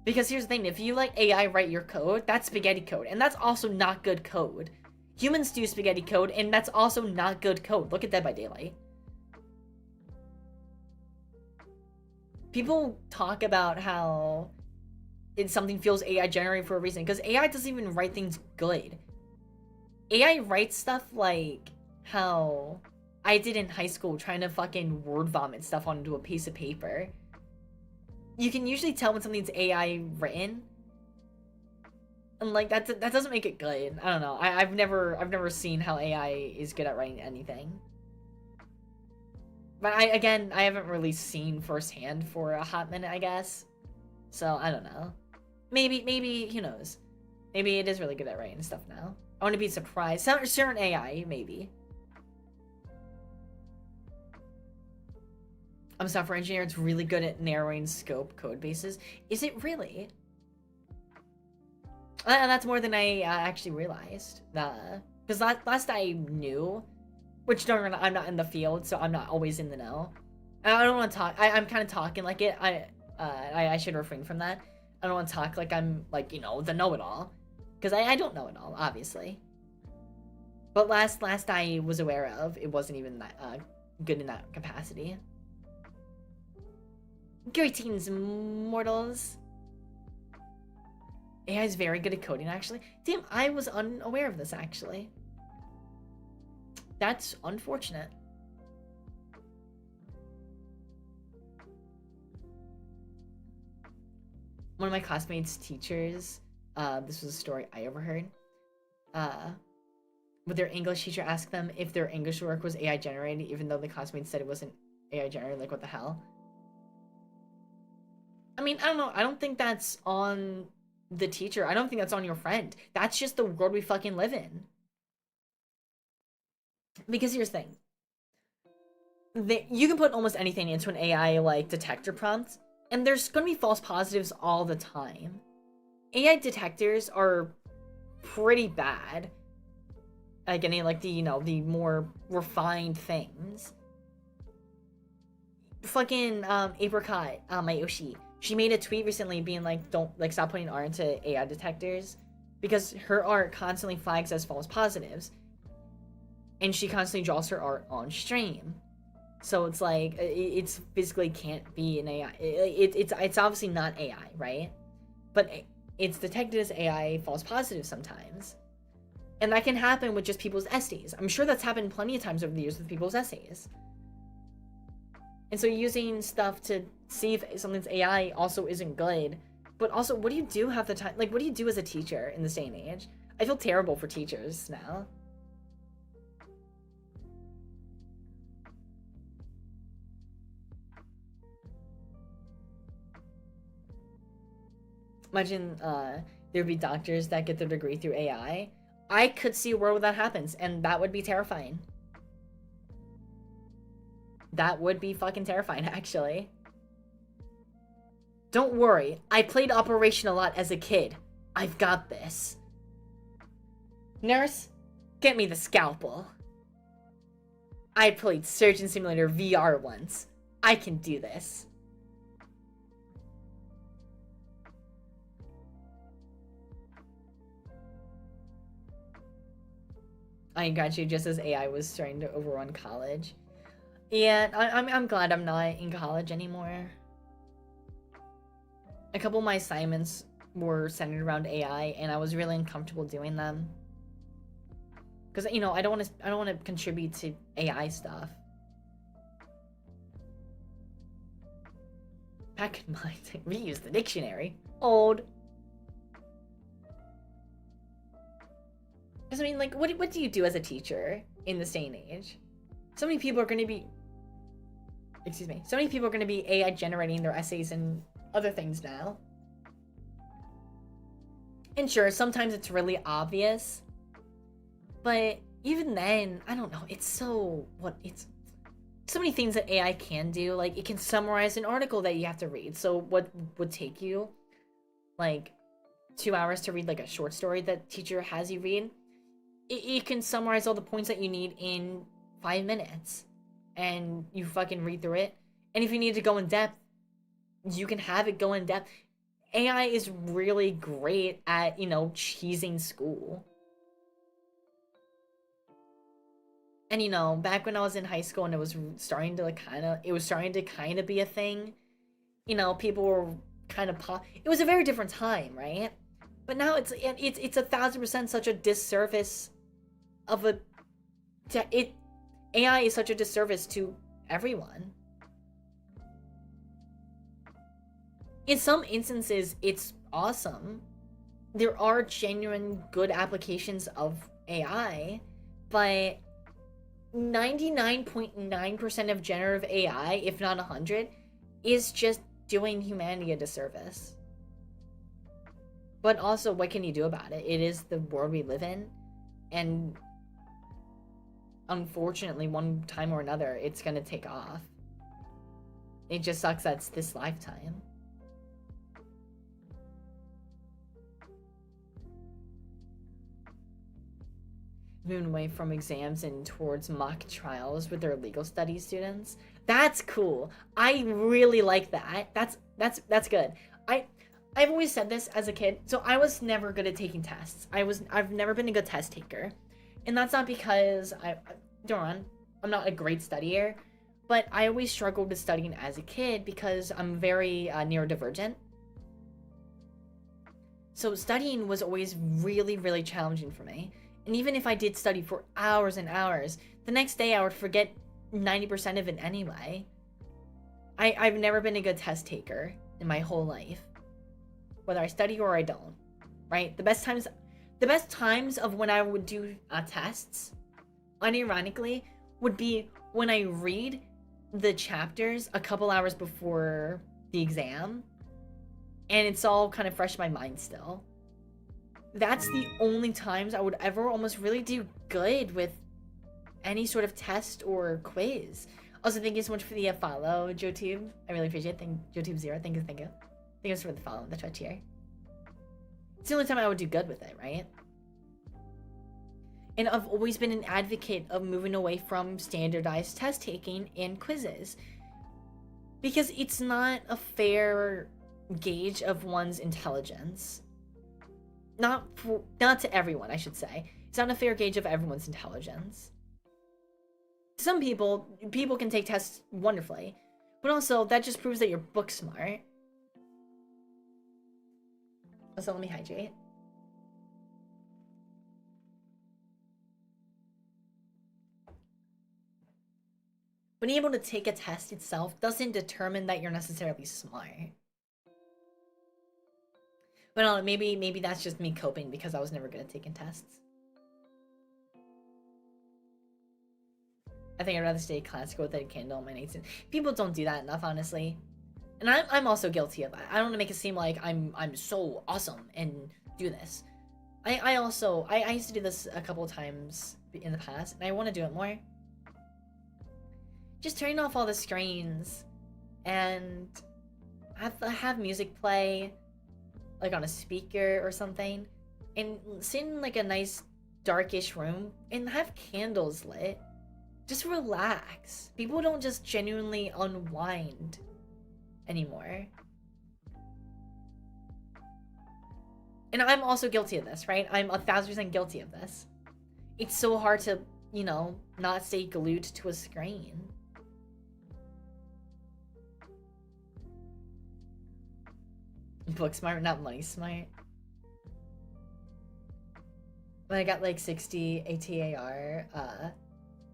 Because here's the thing, if you let AI write your code, that's spaghetti code, and that's also not good code. Humans do spaghetti code, and that's also not good code. Look at Dead by Daylight. People talk about how something feels AI generated for a reason, because AI doesn't even write things good. AI writes stuff like how I did in high school, trying to fucking word vomit stuff onto a piece of paper. You can usually tell when something's AI written, and like that doesn't make it good. I don't know. I've never seen how AI is good at writing anything. But I haven't really seen firsthand for a hot minute, I guess. So I don't know. Maybe who knows? Maybe it is really good at writing stuff now. I want to be surprised. Certain AI, maybe. I'm a software engineer. It's really good at narrowing scope code bases. Is it really? And that's more than I actually realized. Because last I knew, which I'm not in the field, so I'm not always in the know. I don't want to talk. I'm kind of talking like it. I should refrain from that. I don't want to talk like I'm like, you know, the know-it-all, because I don't know it all, obviously. But last I was aware of, it wasn't even that good in that capacity. Greetings, mortals. AI is very good at coding, actually. Damn, I was unaware of this, actually. That's unfortunate. One of my classmates' teachers, this was a story I overheard, would their English teacher ask them if their English work was AI generated, even though the classmates said it wasn't AI generated? Like, what the hell? I mean, I don't know. I don't think that's on the teacher. I don't think that's on your friend. That's just the world we fucking live in. Because here's the thing. You can put almost anything into an AI, like, detector prompt, and there's gonna be false positives all the time. AI detectors are pretty bad at getting, like, the, you know, the more refined things. Fucking, Apricot, Mayoshi, she made a tweet recently being like, don't, like, stop putting art into AI detectors, because her art constantly flags as false positives, and she constantly draws her art on stream. So it's like, it's physically can't be an AI. It's obviously not AI, right? But it's detected as AI false positive sometimes. And that can happen with just people's essays. I'm sure that's happened plenty of times over the years with people's essays. And so using stuff to see if something's AI also isn't good. But also, what do you do half the time? Like, what do you do as a teacher in this day and age? I feel terrible for teachers now. Imagine, there'd be doctors that get their degree through AI. I could see a world where that happens, and that would be terrifying. That would be fucking terrifying, actually. Don't worry, I played Operation a lot as a kid. I've got this. Nurse, get me the scalpel. I played Surgeon Simulator VR once. I can do this. I graduated just as AI was starting to overrun college. Yeah, I'm glad I'm not in college anymore. A couple of my assignments were centered around AI, and I was really uncomfortable doing them. Because, you know, I don't want to contribute to AI stuff. Back in my day, reuse the dictionary. Old. Because, I mean, like, what do you do as a teacher in this day and age? So many people are going to be... Excuse me. So many people are going to be AI generating their essays and other things now. And sure, sometimes it's really obvious. But even then, I don't know. It's so... It's so many things that AI can do. Like, it can summarize an article that you have to read. So what would take you, like, 2 hours to read, like, a short story that teacher has you read? It can summarize all the points that you need in 5 minutes. And you fucking read through it. And if you need to go in depth, you can have it go in depth. AI is really great at, you know, cheesing school. And, you know, back when I was in high school and it was starting to kind of be a thing, you know, people were kind of it was a very different time, right? But now it's 1,000% such a disservice of AI is such a disservice to everyone. In some instances, it's awesome. There are genuine good applications of AI, but 99.9% of generative AI, if not 100, is just doing humanity a disservice. But also, what can you do about it? It is the world we live in, and unfortunately, one time or another, it's gonna take off. It just sucks that it's this lifetime. Moving away from exams and towards mock trials with their legal studies students. That's cool. I really like that. That's good. I've always said this as a kid. So I was never good at taking tests. I've never been a good test taker. And that's not because I'm not a great studier, but I always struggled with studying as a kid because I'm very neurodivergent. So studying was always really, really challenging for me. And even if I did study for hours and hours, the next day I would forget 90% of it anyway. I've never been a good test taker in my whole life. Whether I study or I don't, right? The best times of when I would do tests, unironically, would be when I read the chapters a couple hours before the exam, and it's all kind of fresh in my mind still. That's the only times I would ever almost really do good with any sort of test or quiz. Also, thank you so much for the follow, JoTube. I really appreciate it. JoTube0, thank you. Thank you for the follow on the Twitch here. It's the only time I would do good with it, right? And I've always been an advocate of moving away from standardized test taking and quizzes, because it's not a fair gauge of one's intelligence. Not to everyone, I should say. It's not a fair gauge of everyone's intelligence. Some people can take tests wonderfully, but also that just proves that you're book smart. Also, let me hydrate. Being able to take a test itself doesn't determine that you're necessarily smart. But maybe that's just me coping because I was never good at taking tests. I think I'd rather stay classical with a candle on my nightstand. People don't do that enough, honestly. And I'm also guilty of that. I don't want to make it seem like I'm so awesome and do this. I also I used to do this a couple of times in the past, and I want to do it more. Just turning off all the screens and have music play, like on a speaker or something, and sit in like a nice darkish room and have candles lit. Just relax. People don't just genuinely unwind anymore. And I'm also guilty of this, right? I'm 1000% guilty of this. It's so hard to, you know, not stay glued to a screen. Book smart, not money smart. When I got like 60 ATAR,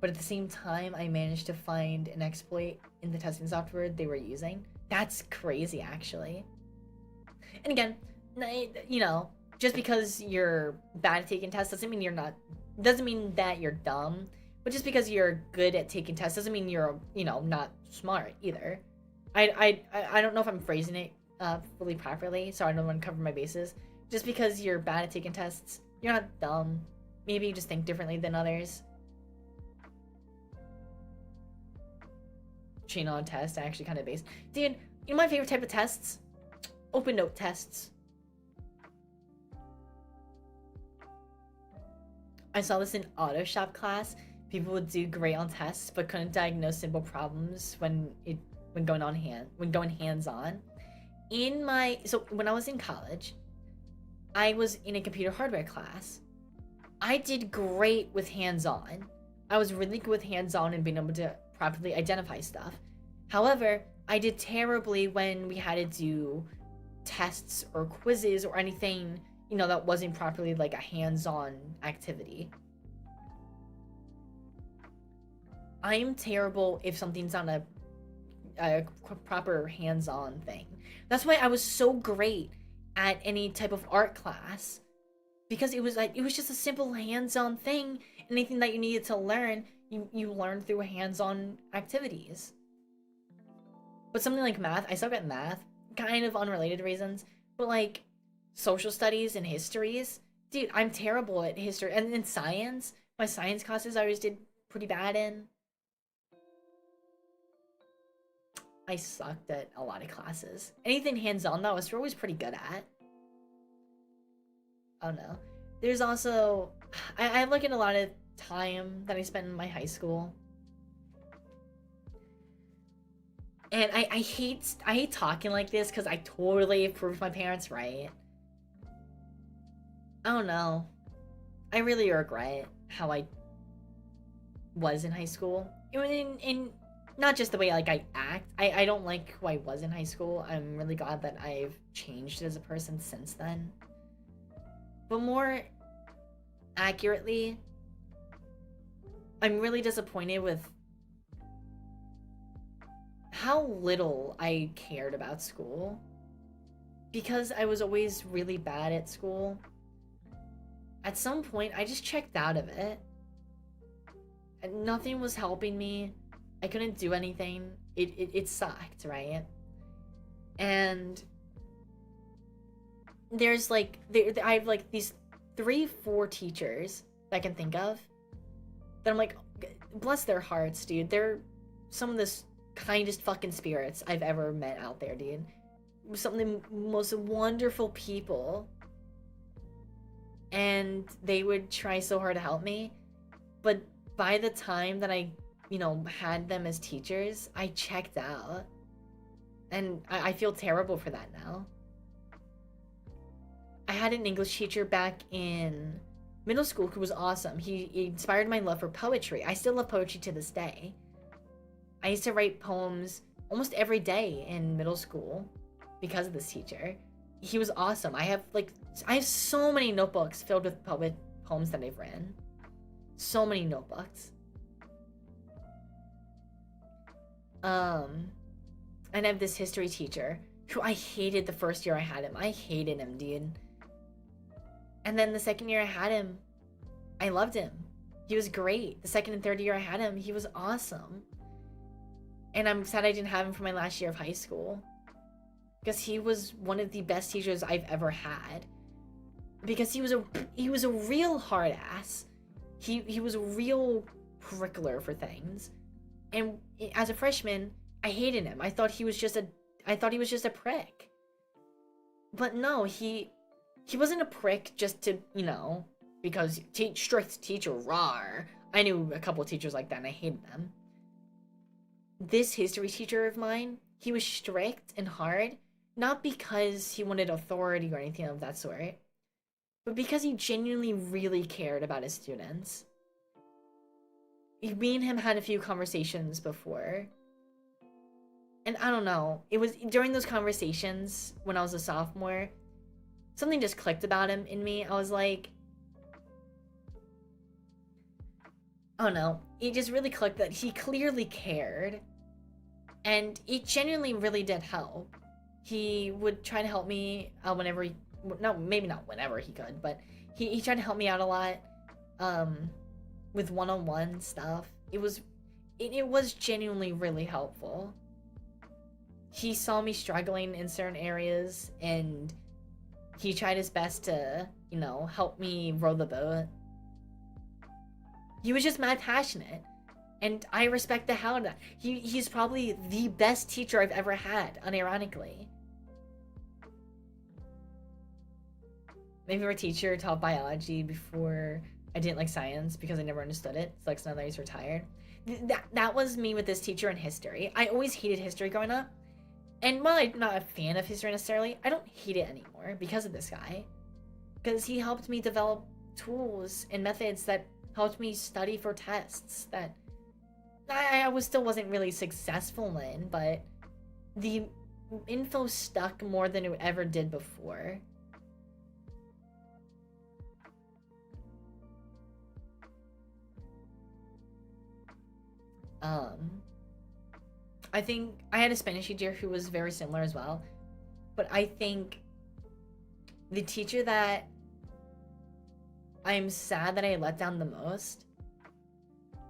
but at the same time, I managed to find an exploit in the testing software they were using. That's crazy, actually. And again, you know, just because you're bad at taking tests doesn't mean you're not, doesn't mean that you're dumb, but just because you're good at taking tests doesn't mean you're, you know, not smart either. I don't know if I'm phrasing it fully properly, so I don't want to cover my bases. Just because you're bad at taking tests, you're not dumb. Maybe you just think differently than others. Chain on test, actually kind of based. Dude, you know my favorite type of tests? Open note tests. I saw this in auto shop class. People would do great on tests, but couldn't diagnose simple problems when going hands-on. So when I was in college, I was in a computer hardware class. I did great with hands-on. I was really good with hands-on and being able to properly identify stuff. However, I did terribly when we had to do tests or quizzes or anything, you know, that wasn't properly like a hands-on activity. I am terrible if something's not a proper hands-on thing. That's why I was so great at any type of art class, because it was just a simple hands-on thing. Anything that you needed to learn, you learn through hands-on activities. But something like math, I suck at math, kind of unrelated reasons, but like social studies and histories, dude, I'm terrible at history. And in science, my science classes I always did pretty bad in. I sucked at a lot of classes. Anything hands-on though, I was always pretty good at. Oh no. There's also, I look at a lot of time that I spent in my high school. And I hate talking like this because I totally proved my parents right. I don't know. I really regret how I was in high school. In not just the way like I act. I don't like who I was in high school. I'm really glad that I've changed as a person since then. But more accurately, I'm really disappointed with how little I cared about school. Because I was always really bad at school. At some point, I just checked out of it. And nothing was helping me. I couldn't do anything. It sucked, right? And there's like, I have like these 3-4 teachers that I can think of that I'm like, bless their hearts, dude. They're some of the kindest fucking spirits I've ever met out there, dude. Some of the most wonderful people. And they would try so hard to help me. But by the time that I, you know, had them as teachers, I checked out. And I feel terrible for that now. I had an English teacher back in middle school who was awesome. He inspired my love for poetry. I still love poetry to this day. I used to write poems almost every day in middle school because of this teacher. He was awesome. I have so many notebooks filled with poems that I've written. So many notebooks. And I have this history teacher who I hated the first year I had him. I hated him, dude. And then the second year I had him, I loved him. He was great. The second and third year I had him, he was awesome. And I'm sad I didn't have him for my last year of high school. Because he was one of the best teachers I've ever had. because he was a real hard ass. He was a real prickler for things. And as a freshman, I hated him. I thought he was just a prick. But no, he wasn't a prick just to, you know, because strict teacher, rawr. I knew a couple of teachers like that and I hated them. This history teacher of mine, he was strict and hard, not because he wanted authority or anything of that sort, but because he genuinely really cared about his students. Me and him had a few conversations before. And I don't know, it was during those conversations when I was a sophomore, something just clicked about him in me. I was like, oh no, it just really clicked that he clearly cared. And it genuinely really did help. He would try to help me whenever he, no, maybe not whenever he could, but he tried to help me out a lot with one-on-one stuff. It was genuinely really helpful. He saw me struggling in certain areas and he tried his best to, you know, help me row the boat. He was just mad passionate. And I respect the hell out of that. He's probably the best teacher I've ever had, unironically. My favorite teacher taught biology before I didn't like science because I never understood it. It's like so now that he's retired. That was me with this teacher in history. I always hated history growing up. And while I'm not a fan of history necessarily, I don't hate it anymore because of this guy. Because he helped me develop tools and methods that helped me study for tests that I still wasn't really successful in, but the info stuck more than it ever did before. I think I had a Spanish teacher who was very similar as well, but I think the teacher that I'm sad that I let down the most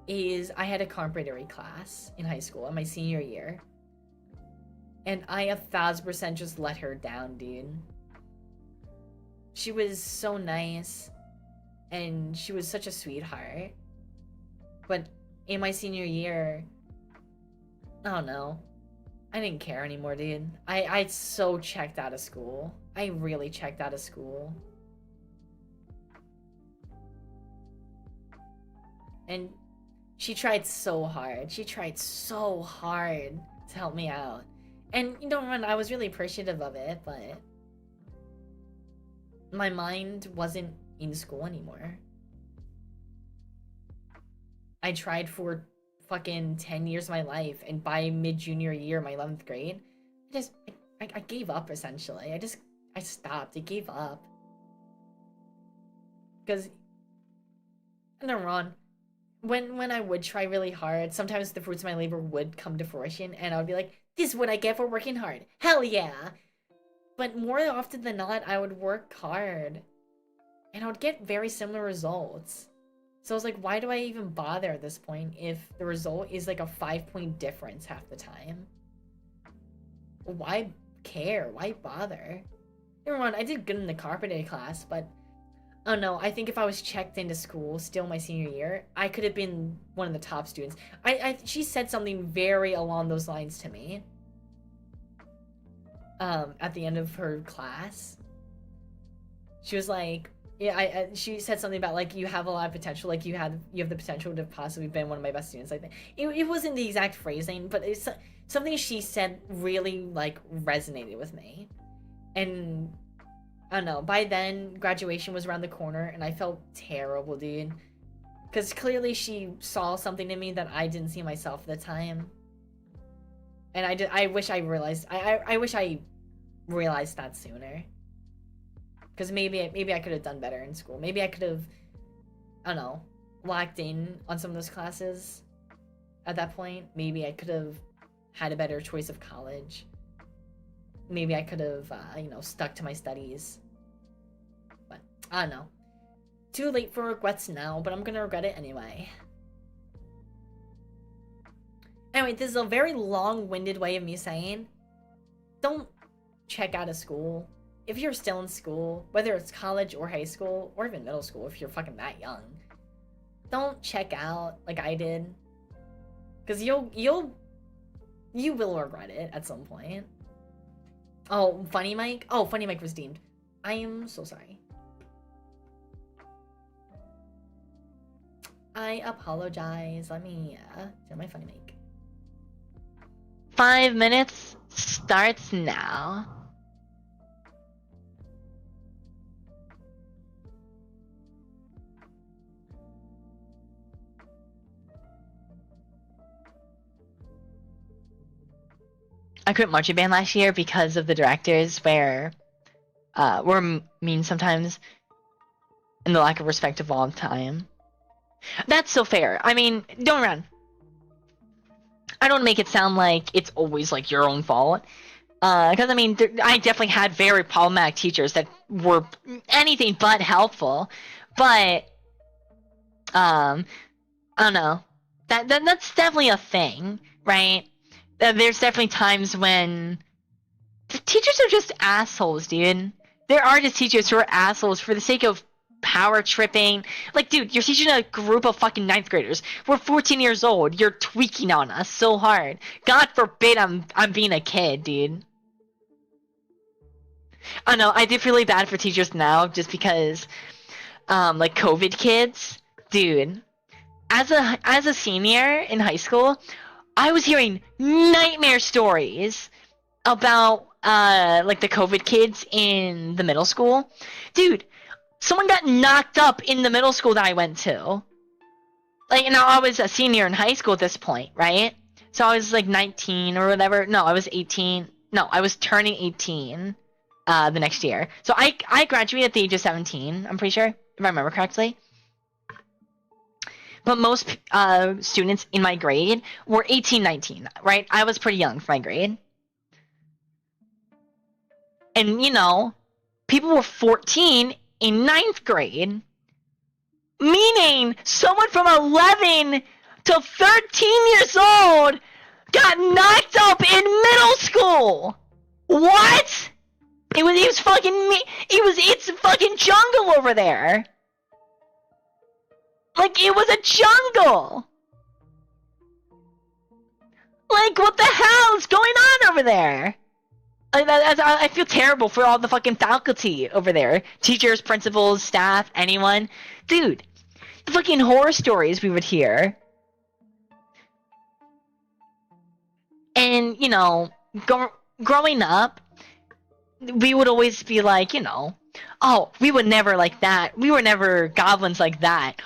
is I had a carpentry class in high school in my senior year, and I 1000% just let her down, dude. She was so nice and she was such a sweetheart, but in my senior year, I don't know, I didn't care anymore, dude. I so checked out of school. I really checked out of school. And she tried so hard. She tried so hard to help me out. And you know, I was really appreciative of it, but my mind wasn't in school anymore. I tried for fucking 10 years of my life, and by mid-junior year, my 11th grade, I gave up, essentially. I stopped. I gave up. Because, no, Ron, when I would try really hard, sometimes the fruits of my labor would come to fruition, and I would be like, this is what I get for working hard. Hell yeah! But more often than not, I would work hard, and I would get very similar results. So I was like, why do I even bother at this point if the result is like a 5-point difference half the time? Why care? Why bother? Never mind, I did good in the carpentry class, but oh no, I think if I was checked into school still my senior year, I could have been one of the top students. She said something very along those lines to me at the end of her class. She was like, yeah, she said something about like, you have a lot of potential, like you have the potential to possibly been one of my best students. I think it wasn't the exact phrasing, but it's something she said really like resonated with me. And I don't know, by then graduation was around the corner and I felt terrible, dude, because clearly she saw something in me that I didn't see myself at the time. And I wish I realized that sooner. Because maybe I could have done better in school. Maybe I could have, I don't know, locked in on some of those classes at that point. Maybe I could have had a better choice of college. Maybe I could have, you know, stuck to my studies. But, I don't know. Too late for regrets now, but I'm gonna regret it anyway. Anyway, this is a very long-winded way of me saying, don't check out of school. if you're still in school, whether it's college or high school, or even middle school if you're fucking that young, don't check out like I did. Because you will regret it at some point. Oh, Funny Mike? Oh, Funny Mike was deemed. I am so sorry. I apologize. Let me do my Funny Mike. 5 minutes starts now. I quit marching band last year because of the directors were mean sometimes and the lack of respect of all time. That's so fair. I mean, don't run. I don't make it sound like it's always like your own fault. Because I mean, I definitely had very problematic teachers that were anything but helpful. But I don't know. That's definitely a thing, right? There's definitely times when the teachers are just assholes, dude. There are just teachers who are assholes for the sake of power tripping. Like, dude, you're teaching a group of fucking 9th graders. We're 14 years old. You're tweaking on us so hard. God forbid I'm being a kid, dude. I know, I do feel really bad for teachers now just because, like, COVID kids. Dude, as a senior in high school, I was hearing nightmare stories about, like, the COVID kids in the middle school. Dude, someone got knocked up in the middle school that I went to. Like, now I was a senior in high school at this point, right? So I was, like, 19 or whatever. No, I was 18. No, I was turning 18 the next year. So I graduated at the age of 17, I'm pretty sure, if I remember correctly. But most students in my grade were 18, 19, right? I was pretty young for my grade. And, you know, people were 14 in 9th grade, meaning someone from 11 to 13 years old got knocked up in middle school. What? It's fucking jungle over there. Like, it was a jungle. Like, what the hell is going on over there? I feel terrible for all the fucking faculty over there. Teachers, principals, staff, anyone. Dude, the fucking horror stories we would hear. And, you know, growing up, we would always be like, you know, oh, we would never like that. We were never goblins like that.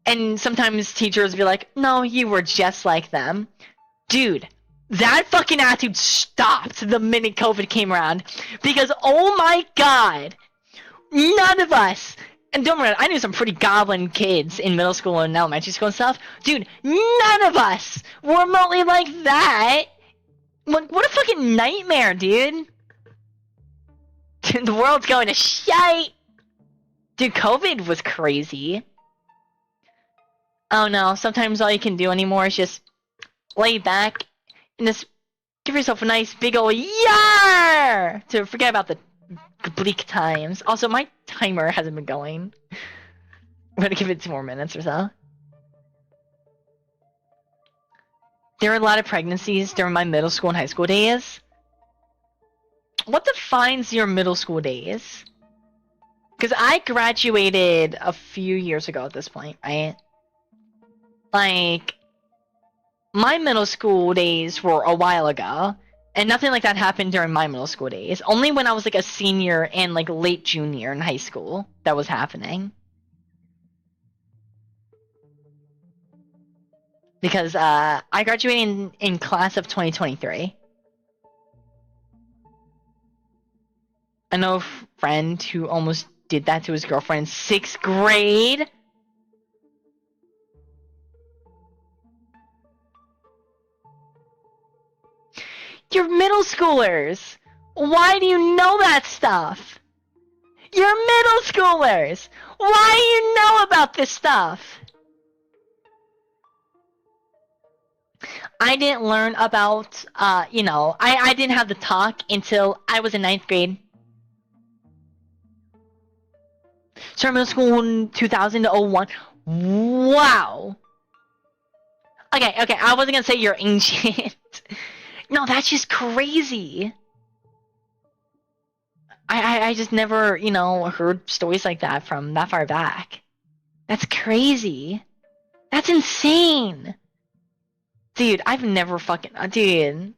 And sometimes teachers would be like, no, you were just like them. Dude, that fucking attitude stopped the minute COVID came around. Because, oh my god, none of us, and don't worry, I knew some pretty goblin kids in middle school and elementary school and stuff. Dude, none of us were remotely like that. What a fucking nightmare, dude. The world's going to shite. Dude, COVID was crazy. Oh no, sometimes all you can do anymore is just lay back and just give yourself a nice big ol' yar to forget about the bleak times. Also, my timer hasn't been going. I'm gonna give it 2 more minutes or so. There were a lot of pregnancies during my middle school and high school days. What defines your middle school days? Because I graduated a few years ago at this point, right? Like, my middle school days were a while ago, and nothing like that happened during my middle school days. Only when I was like a senior and like late junior in high school that was happening. Because I graduated in class of 2023. I know a friend who almost did that to his girlfriend in 6th grade. You're middle schoolers! Why do you know that stuff? You're middle schoolers! Why do you know about this stuff? I didn't learn about, you know, I didn't have the talk until I was in 9th grade. Started middle school in 2000 to 01. Wow. Okay, I wasn't gonna say you're ancient. No, that's just crazy. I just never, you know, heard stories like that from that far back. That's crazy. That's insane. Dude, I've never fucking... dude.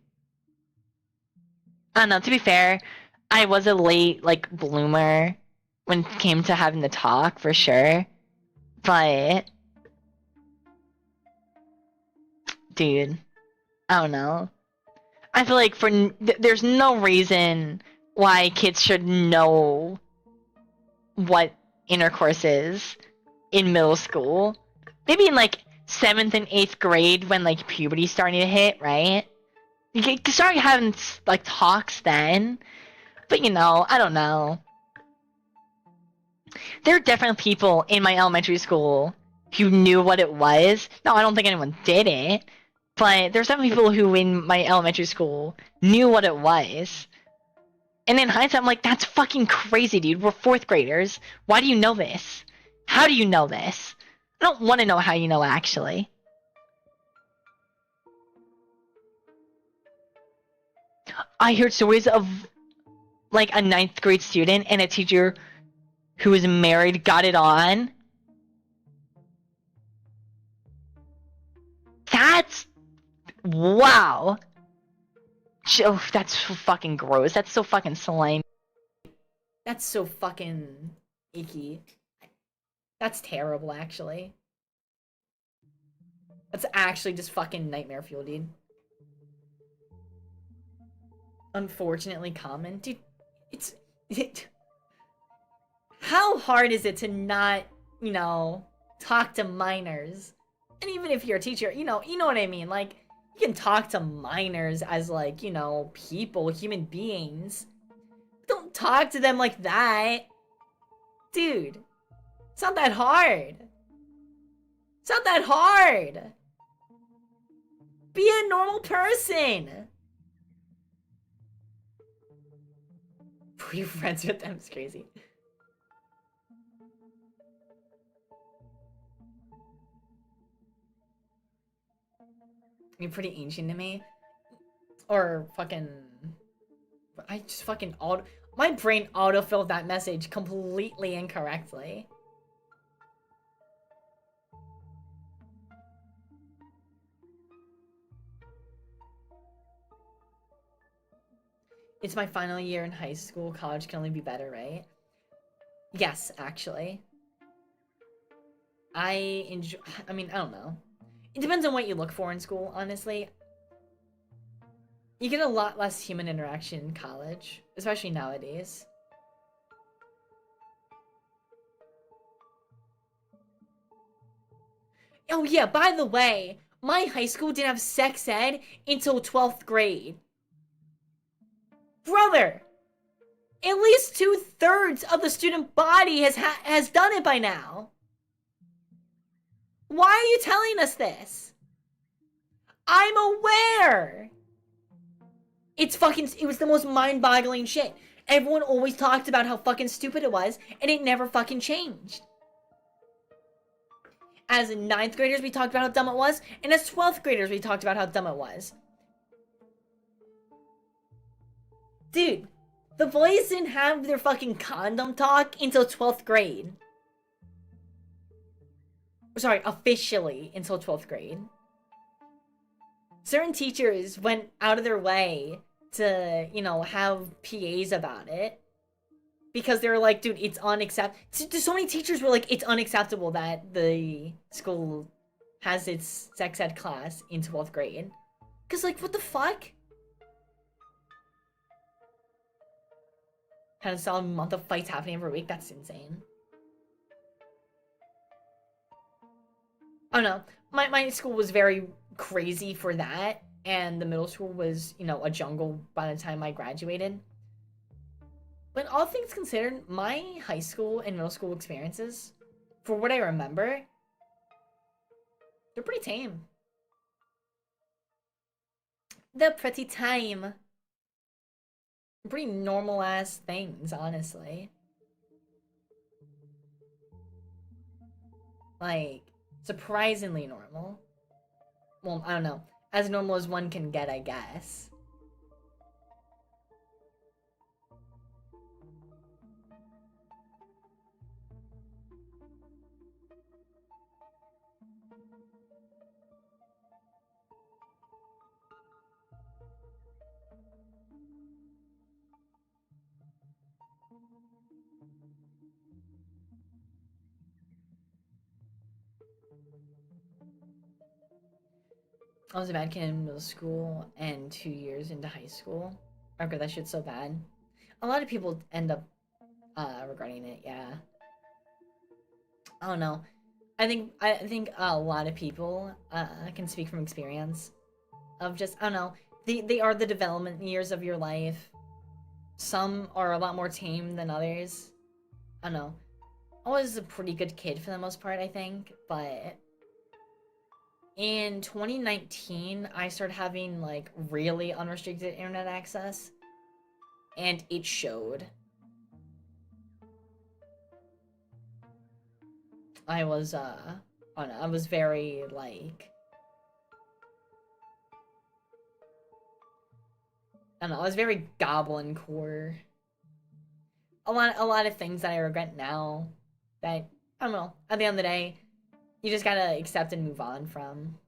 I don't know, to be fair, I was a late, like, bloomer when it came to having the talk, for sure. But... dude, I don't know. I feel like there's no reason why kids should know what intercourse is in middle school. Maybe in like 7th and 8th grade when like puberty's starting to hit, right? You can start having like talks then. But you know, I don't know. There are definitely people in my elementary school who knew what it was. No, I don't think anyone did it. But there's some people who in my elementary school knew what it was. And in hindsight, I'm like, that's fucking crazy, dude. We're 4th graders. Why do you know this? How do you know this? I don't want to know how you know, actually. I heard stories of, like, a 9th grade student and a teacher who was married got it on. That's... wow. Oh, that's so fucking gross. That's so fucking slimy. That's so fucking icky. That's terrible, actually. That's actually just fucking nightmare fuel, dude. Unfortunately common. Dude, how hard is it to not, you know, talk to minors? And even if you're a teacher, you know what I mean? Like, you can talk to minors as, like, you know, people, human beings. Don't talk to them like that. Dude, it's not that hard. It's not that hard. Be a normal person. Were you friends with them? It's crazy. You're pretty ancient to me. Or fucking... I just fucking my brain autofilled that message completely incorrectly. It's my final year in high school. College can only be better, right? Yes, actually. I mean, I don't know. It depends on what you look for in school, honestly. You get a lot less human interaction in college, especially nowadays. Oh yeah, by the way, my high school didn't have sex ed until 12th grade. Brother! At least 2/3 of the student body has done it by now. Why are you telling us this? I'm aware! It was the most mind-boggling shit. Everyone always talked about how fucking stupid it was, and it never fucking changed. As 9th graders, we talked about how dumb it was, and as 12th graders, we talked about how dumb it was. Dude, the boys didn't have their fucking condom talk until 12th grade. Sorry, officially until 12th grade. Certain teachers went out of their way to, you know, have PAs about it. Because they were like, dude, it's unacceptable. So many teachers were like, it's unacceptable that the school has its sex ed class in 12th grade. Because, like, what the fuck? Had a solid month of fights happening every week. That's insane. I don't know. My school was very crazy for that. And the middle school was, you know, a jungle by the time I graduated. But all things considered, my high school and middle school experiences, for what I remember, they're pretty tame. They're pretty tame. Pretty normal ass things, honestly. Like, surprisingly normal. Well, I don't know. As normal as one can get, I guess. I was a bad kid in middle school and 2 years into high school. I regret that shit so bad. A lot of people end up regretting it, yeah. I don't know. I think a lot of people can speak from experience of just I don't know. They are the development years of your life. Some are a lot more tame than others. I don't know. I was a pretty good kid for the most part, I think, but in 2019, I started having like really unrestricted internet access, and it showed. I was I don't know, I was very like I don't know, I was very goblin core. A lot of things that I regret now that I don't know, at the end of the day, you just gotta accept and move on from.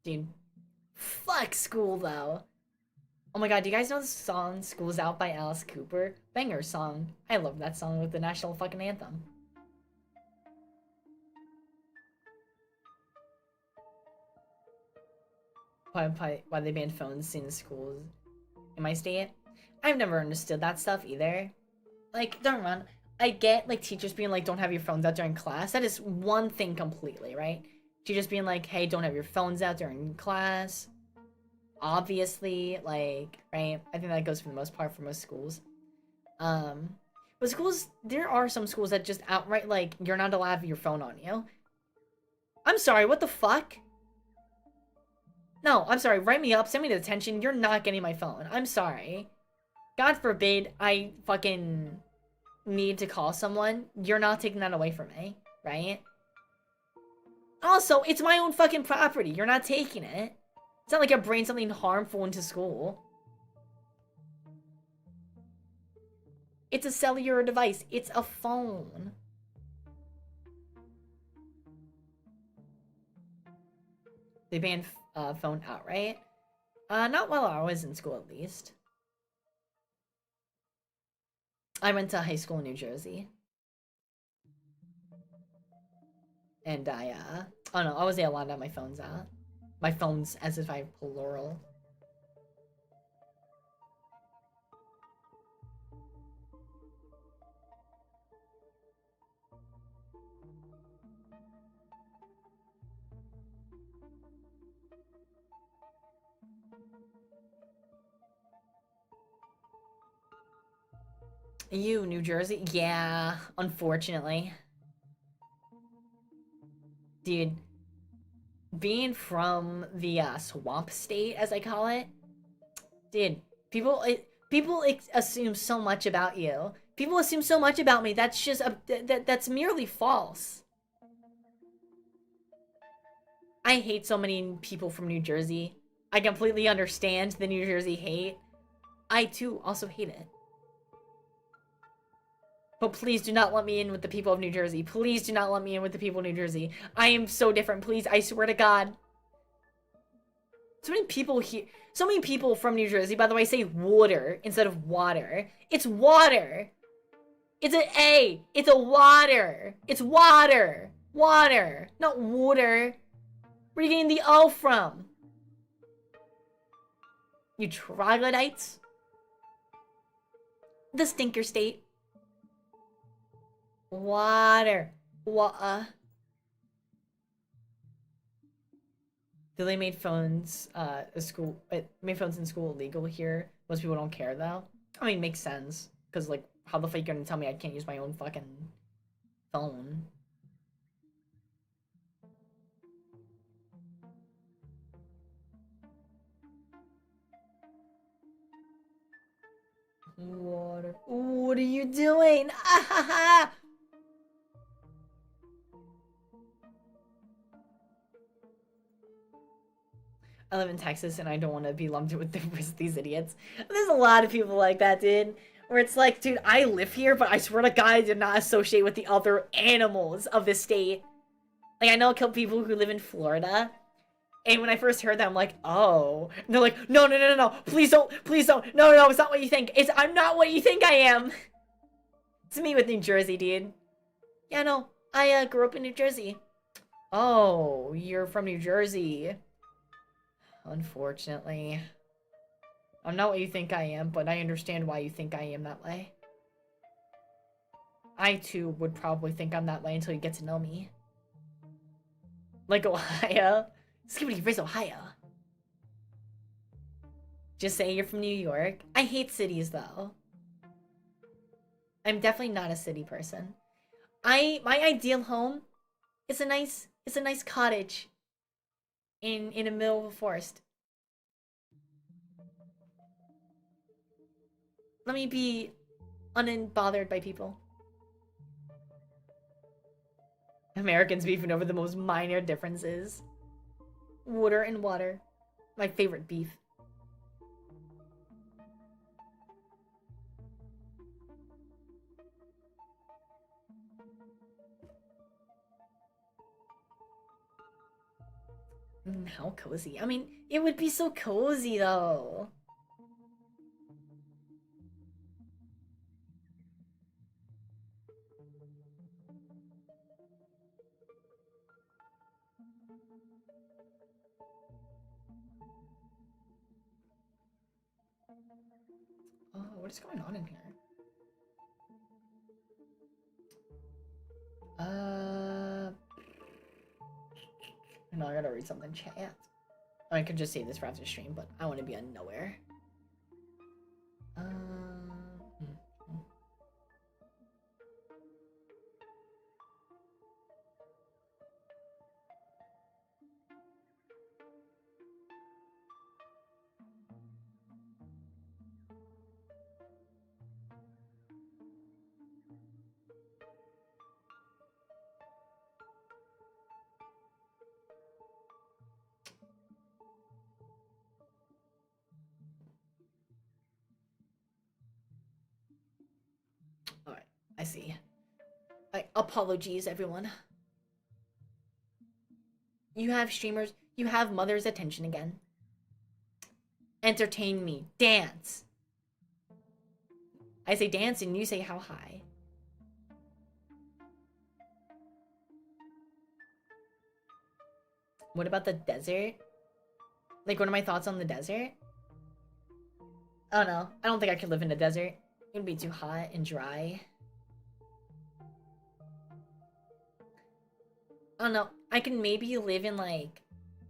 Dude, fuck school though. Oh my god, do you guys know the song School's Out by Alice Cooper? Banger song. I love that song with the national fucking anthem. Why they banned phones in schools in my state? I've never understood that stuff either. Like, don't run. I get like teachers being like, don't have your phones out during class. That is one thing completely, right? Teachers being like, hey, don't have your phones out during class. Obviously, like, right? I think that goes for the most part for most schools. Um, but schools, there are some schools that just outright like, you're not allowed to have your phone on you. I'm sorry, what the fuck? No, I'm sorry, write me up, send me to detention, you're not getting my phone. I'm sorry. God forbid I fucking need to call someone, you're not taking that away from me, right? Also, it's my own fucking property. You're not taking it. It's not like I bring something harmful into school. It's a cellular device. It's a phone. They banned phone outright. Not while I was in school, at least. I went to high school in New Jersey. And I don't know, I was allowed to have my phones out. My phones, as if I plural. You, New Jersey? Yeah, unfortunately. Dude, being from the swamp state, as I call it, dude, people assume so much about you. People assume so much about me. That's just that's merely false. I hate so many people from New Jersey. I completely understand the New Jersey hate. I too also hate it. But please do not let me in with the people of New Jersey. Please do not let me in with the people of New Jersey. I am so different. Please, I swear to God. So many people here. So many people from New Jersey, by the way, say water instead of water. It's water. It's an A. It's a water. It's water. Water. Not water. Where are you getting the O from? You troglodytes? The stinker state. Water. They made phones made phones in school illegal here. Most people don't care though. I mean, makes sense because like, how the fuck are you gonna tell me I can't use my own fucking phone? What? water. What are you doing? Ah, ha, ha. I live in Texas and I don't want to be lumped with these idiots. There's a lot of people like that, dude. Where it's like, dude, I live here, but I swear to God, I did not associate with the other animals of the state. Like, I know I kill people who live in Florida. And when I first heard that, I'm like, oh. And they're like, no, no, no, no, no. Please don't. Please don't. No, no, it's not what you think. I'm not what you think I am. It's me with New Jersey, dude. Yeah, no. I grew up in New Jersey. Oh, you're from New Jersey. Unfortunately. I'm not what you think I am, but I understand why you think I am that way. I, too, would probably think I'm that way until you get to know me. Like Ohio. Skibbity Riz, Ohio. Just say you're from New York. I hate cities, though. I'm definitely not a city person. My ideal home is a nice cottage in the middle of a forest. Let me be unbothered by people. Americans beefing over the most minor differences. Water and water. My favorite beef. How cozy. I mean, it would be so cozy, though. Oh, what is going on in here? No, I gotta read something in chat. I could just say this for after stream, but I want to be on nowhere. Alright, I see. Apologies, everyone. You have streamers. You have mother's attention again. Entertain me. Dance. I say dance and you say how high. What about the desert? Like, what are my thoughts on the desert? Oh no, I don't think I could live in the desert. It would be too hot and dry. I don't know. I can maybe live in like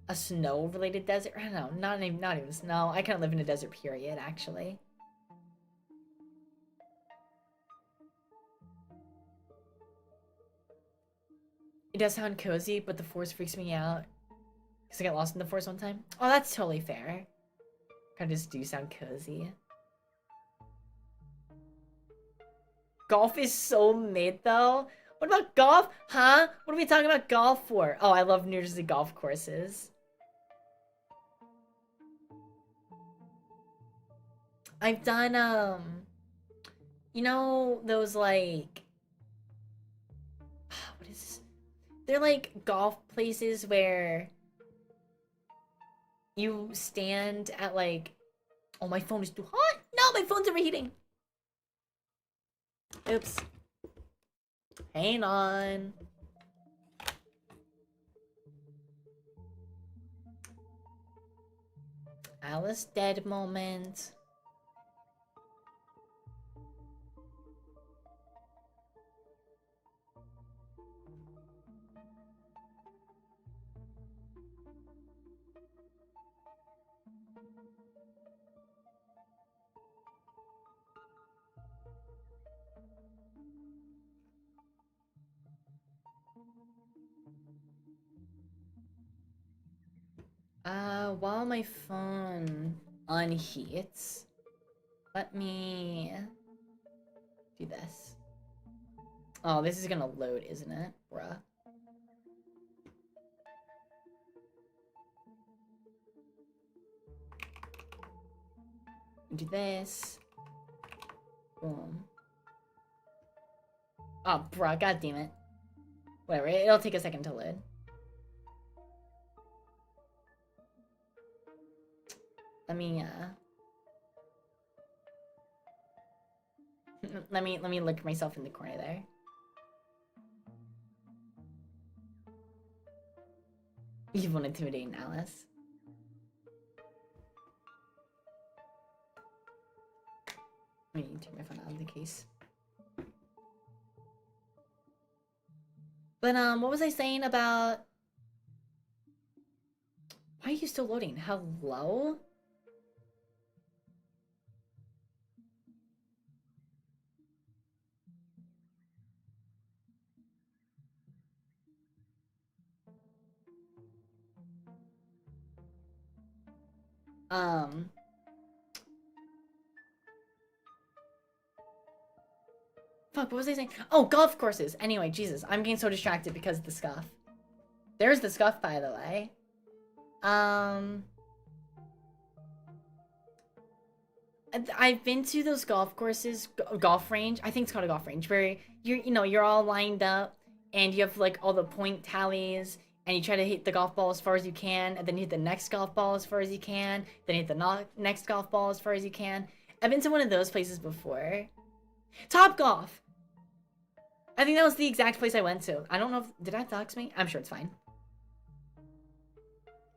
a snow-related desert. I don't know. Not even snow. I can't live in a desert. Period. Actually. It does sound cozy, but the forest freaks me out because I got lost in the forest one time. Oh, that's totally fair. Kind of just do sound cozy. Golf is so mid though. What about golf? Huh? What are we talking about golf for? Oh, I love New Jersey golf courses. I've done, you know, those like, what is this? They're like golf places where you stand at like, oh, my phone is too hot. No, my phone's overheating. Oops. Hang on. Alice dead moment. While my phone unheats, let me Do this. Oh, this is gonna load, isn't it? Bruh. Do this. Boom. Oh, bruh, god damn it. Whatever, it'll take a second to load. Let me look myself in the corner there. Evil and intimidating Alice. I need to turn my phone out of the case. But what was I saying about? Why are you still loading? Hello? Fuck, what was I saying? Oh, golf courses. Anyway, Jesus, I'm getting so distracted because of the Scuff. There's the Scuff, by the way. I've been to those golf courses, golf range. I think it's called a golf range, where you're all lined up and you have like all the point tallies and you try to hit the golf ball as far as you can, and then you hit the next golf ball as far as you can, then you hit the next golf ball as far as you can. I've been to one of those places before. Top Golf. I think that was the exact place I went to. I don't know if... Did I dox me? I'm sure it's fine.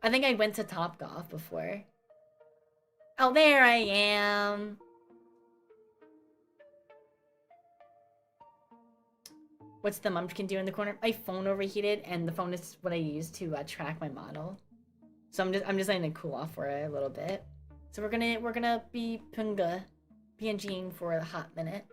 I think I went to Top Golf before. Oh, there I am. What's the Munchkin do in the corner? My phone overheated, and the phone is what I use to track my model. So I'm just letting it cool off for a little bit. So we're gonna be PNGing for a hot minute.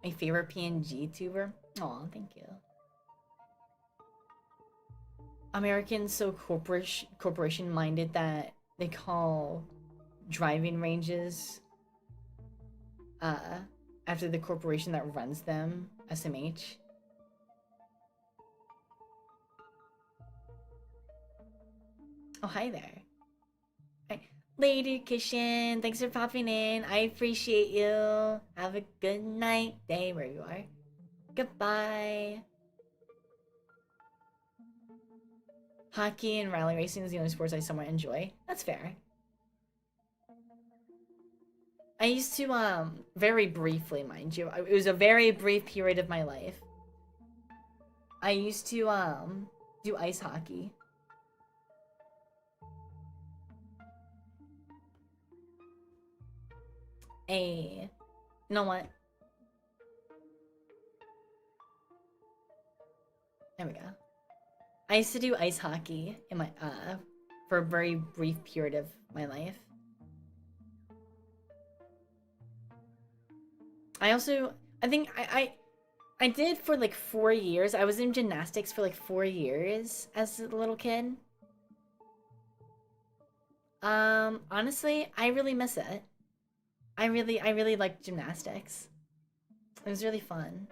My favorite PNG tuber? Aw, thank you. Americans so corporation minded that they call driving ranges after the corporation that runs them, SMH. Oh, hi there. Hi. Lady Kishin, thanks for popping in. I appreciate you. Have a good night, day, where you are. Goodbye. Hockey and rally racing is the only sports I somewhat enjoy. That's fair. I used to, very briefly, mind you. It was a very brief period of my life. I used to, do ice hockey. You know what? There we go. I used to do ice hockey in my, for a very brief period of my life. I think I did for like 4 years. I was in gymnastics for like 4 years as a little kid. Honestly, I really miss it. I really liked gymnastics. It was really fun.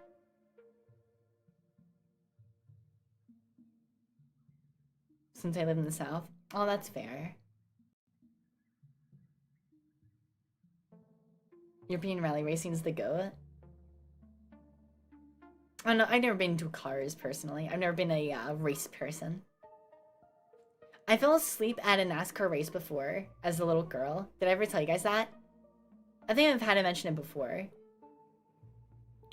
Since I live in the South. Oh, that's fair. European rally racing is the goat. Oh no, I've never been into cars personally. I've never been a race person. I fell asleep at a NASCAR race before as a little girl. Did I ever tell you guys that? I think I've had to mention it before.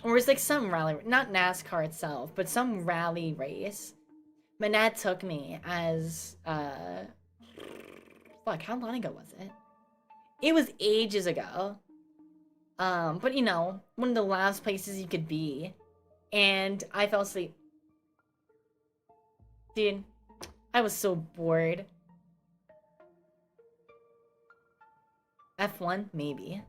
Or it's like some rally, not NASCAR itself, but some rally race. My dad took me as, fuck, how long ago was it? It was ages ago. But you know, one of the last places you could be. And I fell asleep. Dude, I was so bored. F1? Maybe.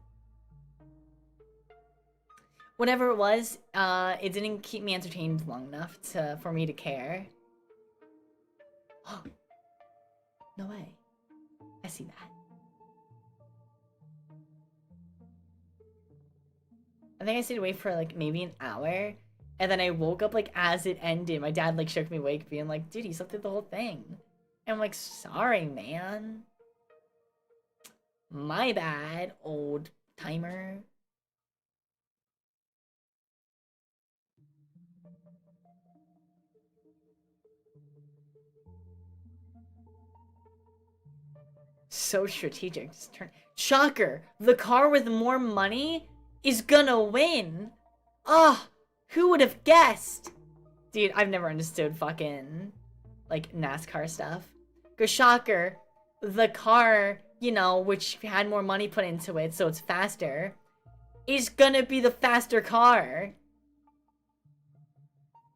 whatever it was, it didn't keep me entertained long enough for me to care. No way. I see that. I think I stayed awake for like maybe an hour, and then I woke up like as it ended. My dad like shook me awake, being like, "Dude, he slept through the whole thing." And I'm like, "Sorry, man. My bad, old timer." So strategic. Just turn. Shocker! The car with more money is gonna win. Oh, who would have guessed? Dude, I've never understood fucking like NASCAR stuff. Cause shocker, the car, you know, which had more money put into it, so it's faster, is gonna be the faster car.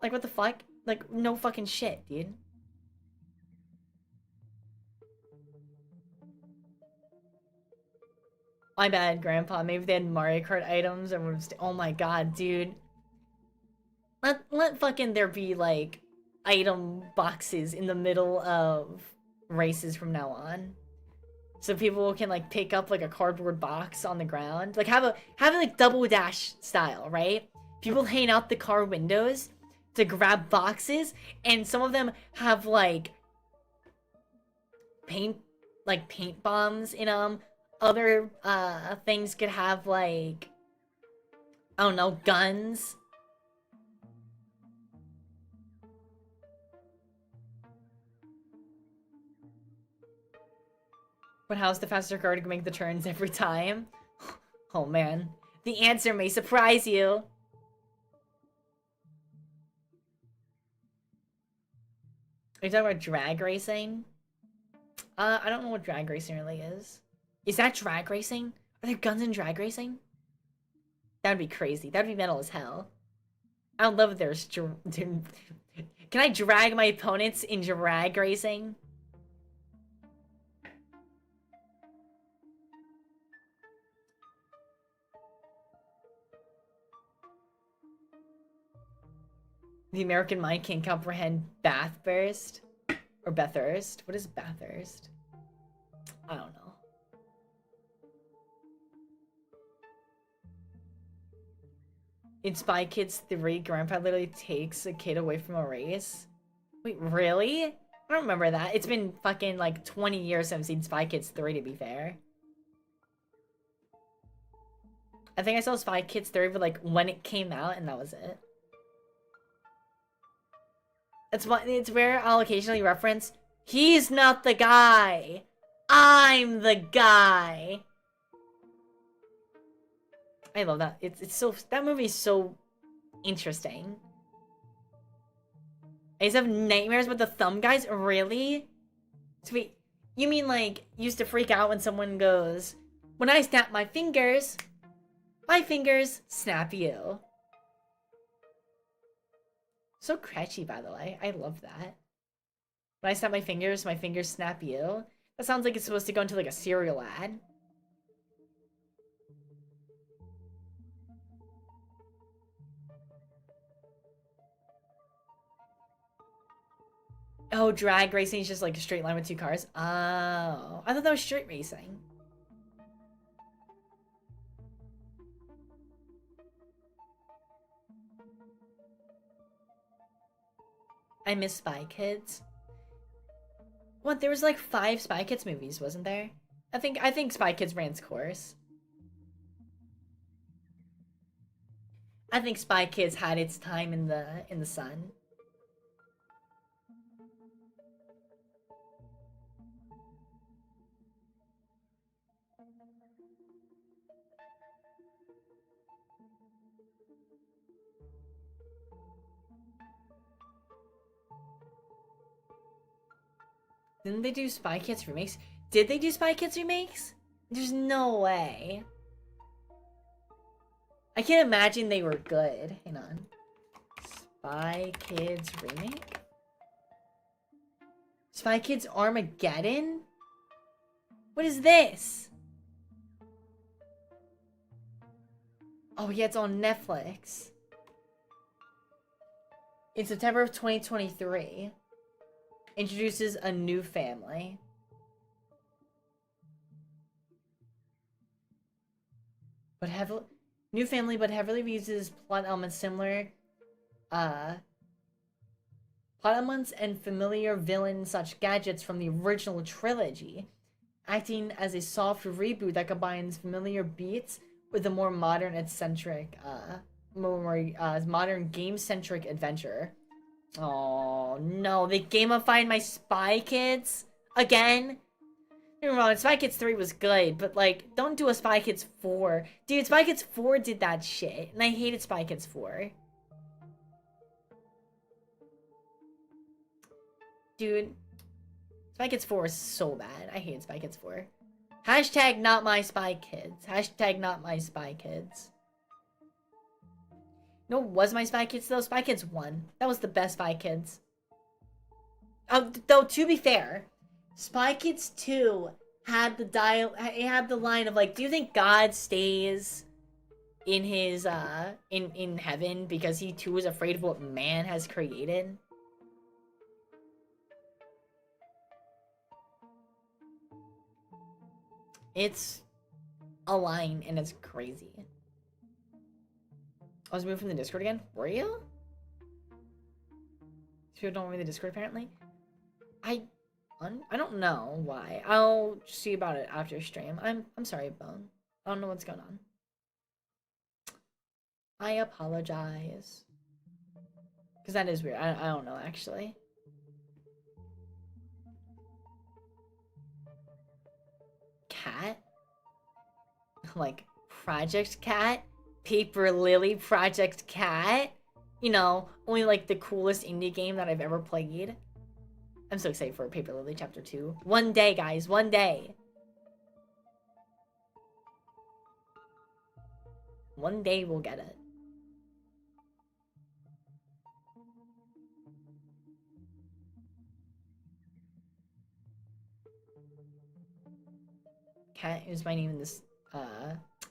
Like, what the fuck? Like, no fucking shit, dude. My bad, Grandpa. Maybe they had Mario Kart items and we're oh my god, dude. Let fucking there be, like, item boxes in the middle of races from now on. So people can, like, pick up, like, a cardboard box on the ground. Like, have it, like, double dash style, right? People hang out the car windows to grab boxes, and some of them have, like, paint bombs in them. Other, things could have, like, I don't know, guns. But how's the faster car to make the turns every time? Oh man. The answer may surprise you. Are you talking about drag racing? I don't know what drag racing really is. Is that drag racing? Are there guns in drag racing? That would be crazy. That would be metal as hell. I would love if there's... Can I drag my opponents in drag racing? The American mind can't comprehend Bathurst? Or Bathurst? What is Bathurst? I don't know. In Spy Kids 3, Grandpa literally takes a kid away from a race. Wait, really? I don't remember that. It's been fucking like 20 years since I've seen Spy Kids 3, to be fair. I think I saw Spy Kids 3, but like when it came out, and that was it. It's where I'll occasionally reference, he's not the guy. I'm the guy. I love that. It's so, that movie is so interesting. I used to have nightmares with the thumb guys? Really? Sweet. You mean like, used to freak out when someone goes, when I snap my fingers snap you. So catchy, by the way. I love that. When I snap my fingers snap you. That sounds like it's supposed to go into like a cereal ad. Oh, drag racing is just like a straight line with two cars? Oh. I thought that was street racing. I miss Spy Kids. What, there was like 5 Spy Kids movies, wasn't there? I think Spy Kids ran its course. I think Spy Kids had its time in the sun. Didn't they do Spy Kids remakes? Did they do Spy Kids remakes? There's no way. I can't imagine they were good. Hang on. Spy Kids remake? Spy Kids Armageddon? What is this? Oh yeah, it's on Netflix. In September of 2023. Introduces a new family. But heavily... New family, but heavily uses plot elements similar... plot elements and familiar villains such gadgets from the original trilogy, acting as a soft reboot that combines familiar beats with a more modern eccentric, modern game-centric adventure. Oh no, they gamified my Spy Kids again. Don't get me wrong, Spy Kids 3 was good, but like, don't do a Spy Kids 4. Dude, Spy Kids 4 did that shit, and I hated Spy Kids 4. Dude, Spy Kids 4 is so bad. I hate Spy Kids 4. Hashtag not my Spy Kids. Hashtag not my Spy Kids. No, was my Spy Kids though? Spy Kids 1. That was the best Spy Kids. Though to be fair, Spy Kids 2 had the line of like, do you think God stays in his in heaven because he too is afraid of what man has created? It's a line and it's crazy. I was moved from the Discord again. Were you? People don't read the Discord apparently. I don't know why. I'll see about it after stream. I'm sorry, Bone. I don't know what's going on. I apologize. Because that is weird. I don't know actually. Cat? Like Project Cat? Paper Lily Project Cat? You know, only like the coolest indie game that I've ever played. I'm so excited for Paper Lily Chapter 2. One day, guys, one day. One day we'll get it. Cat is my name in this,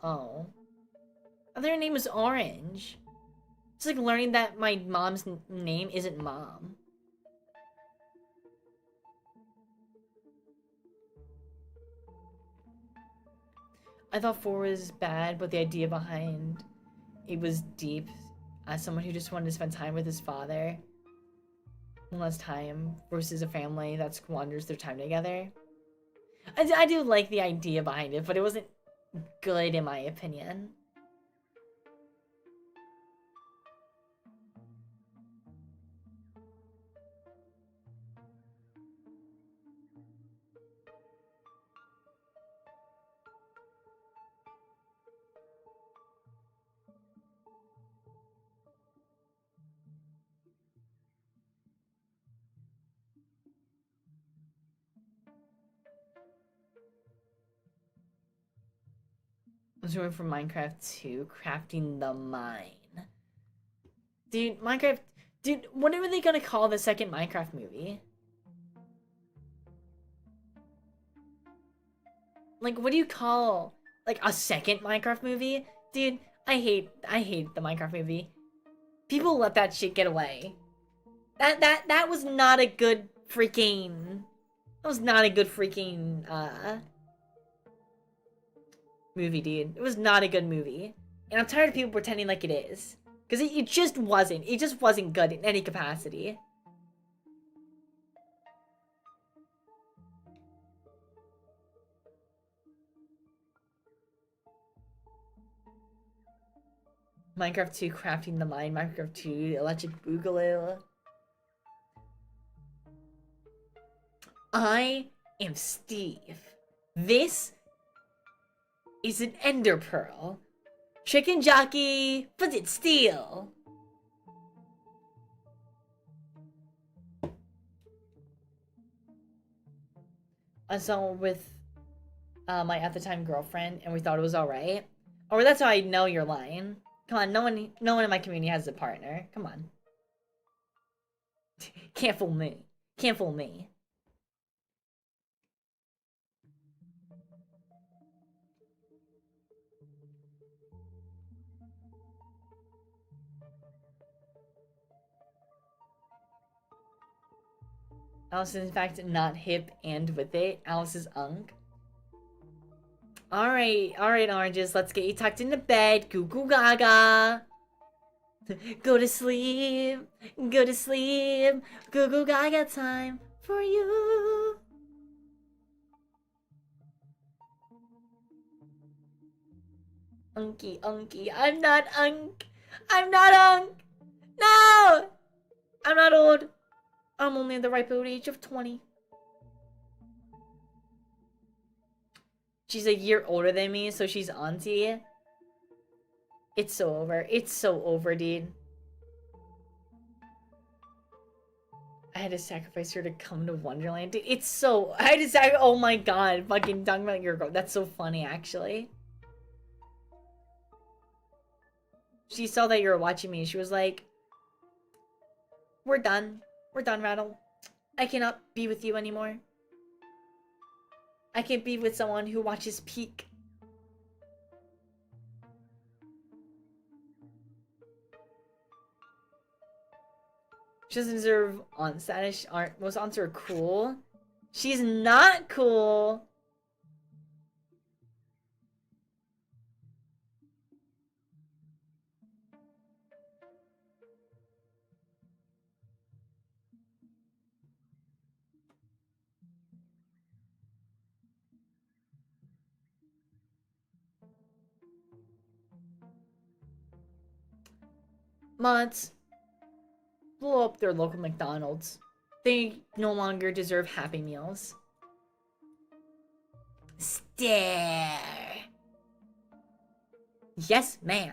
oh. Their name is Orange. It's like learning that my mom's name isn't Mom. I thought 4 was bad, but the idea behind it was deep. As someone who just wanted to spend time with his father. One less time versus a family that squanders their time together. I do like the idea behind it, but it wasn't good in my opinion. I was going from Minecraft to crafting the mine. Dude, Minecraft... Dude, what are they gonna call the second Minecraft movie? Like, what do you call... like, a second Minecraft movie? Dude, I hate the Minecraft movie. People let that shit get away. That was not a good freaking... That was not a good freaking, movie, dude. It was not a good movie. And I'm tired of people pretending like it is. Because it just wasn't. It just wasn't good in any capacity. Minecraft 2 crafting the mine. Minecraft 2 electric boogaloo. I am Steve. This is an ender pearl. Chicken jockey, but it's steel. I saw with my at the time girlfriend, and we thought it was alright. Or that's how I know you're lying. Come on, no one in my community has a partner. Come on. Can't fool me. Can't fool me. Alice is in fact not hip and with it. Alice is unk. Alright, oranges, let's get you tucked into bed. Goo goo gaga. Go to sleep. Go to sleep. Goo goo gaga time for you. Unky, unky. I'm not unk. I'm not unk. No! I'm not old. I'm only at the ripe old age of 20. She's a year older than me, so she's auntie. It's so over. It's so over, dude. I had to sacrifice her to come to Wonderland. Dude, it's so... I had to sacrifice... Oh my god. Fucking talking about your girl. That's so funny, actually. She saw that you were watching me. She was like... We're done. We're done, Rattle. I cannot be with you anymore. I can't be with someone who watches Peak. She doesn't deserve aunt status. Most aunts are cool. She's not cool. Mods, blow up their local McDonald's. They no longer deserve Happy Meals. Stare. Yes, ma'am.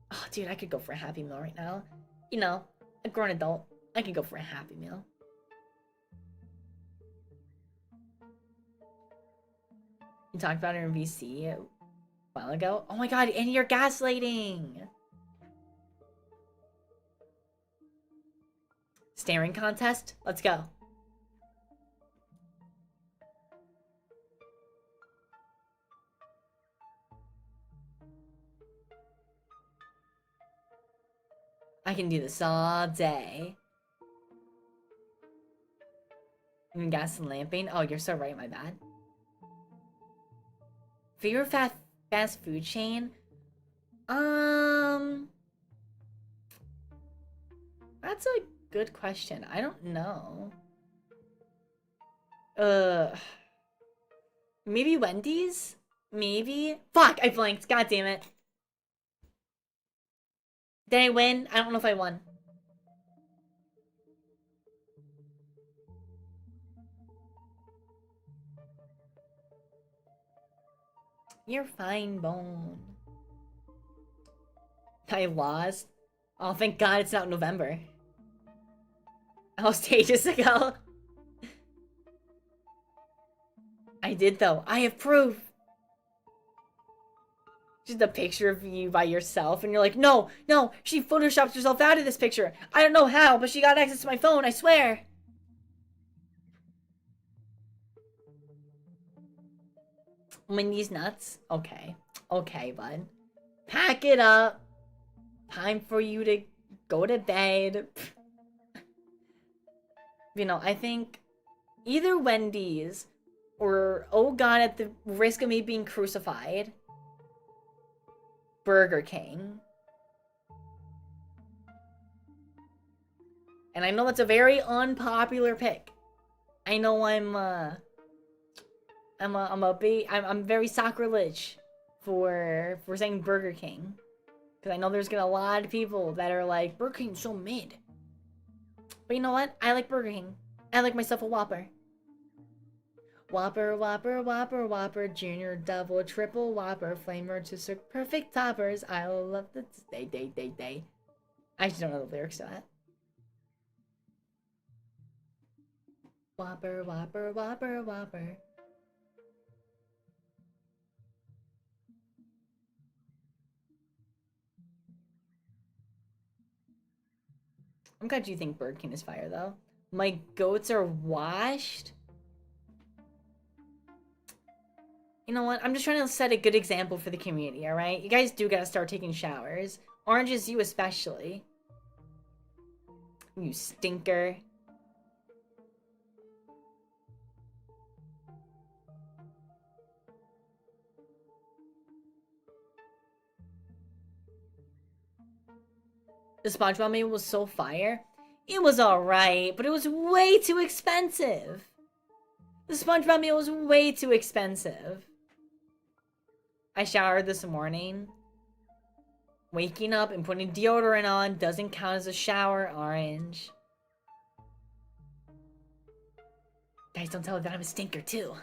Oh, dude, I could go for a Happy Meal right now. You know, a grown adult. I could go for a Happy Meal. You talked about her in VC a while ago. Oh my god, and you're gaslighting! Staring contest? Let's go. I can do this all day. Even gas and lamping? Oh, you're so right, my bad. Favorite fast food chain? That's a good question. I don't know. Maybe Wendy's? Maybe? Fuck, I blanked. God damn it. Did I win? I don't know if I won. You're fine, Bone. I lost? Oh, thank God it's not November. I lost ages ago. I did, though. I have proof. Just a picture of you by yourself, and you're like, no, no, she photoshopped herself out of this picture. I don't know how, but she got access to my phone, I swear. Wendy's nuts? Okay. Okay, bud. Pack it up. Time for you to go to bed. You know, I think either Wendy's or, oh god, at the risk of me being crucified, Burger King. And I know that's a very unpopular pick. I know I'm very sacrilege for saying Burger King. Because I know there's gonna a lot of people that are like, Burger King's so mid. But you know what? I like Burger King. I like myself a Whopper. Whopper, Whopper, Whopper, Whopper, Junior, Double, Triple, Whopper, Flamer to serve perfect toppers. I love the day. I just don't know the lyrics to that. Whopper, Whopper, Whopper, Whopper. I'm glad you think Burger King is fire, though. My goats are washed? You know what? I'm just trying to set a good example for the community, alright? You guys do gotta start taking showers. Oranges, you especially. You stinker. The SpongeBob meal was so fire. It was alright, but it was way too expensive. The SpongeBob meal was way too expensive. I showered this morning. Waking up and putting deodorant on doesn't count as a shower, Orange. Guys, don't tell her that I'm a stinker, too.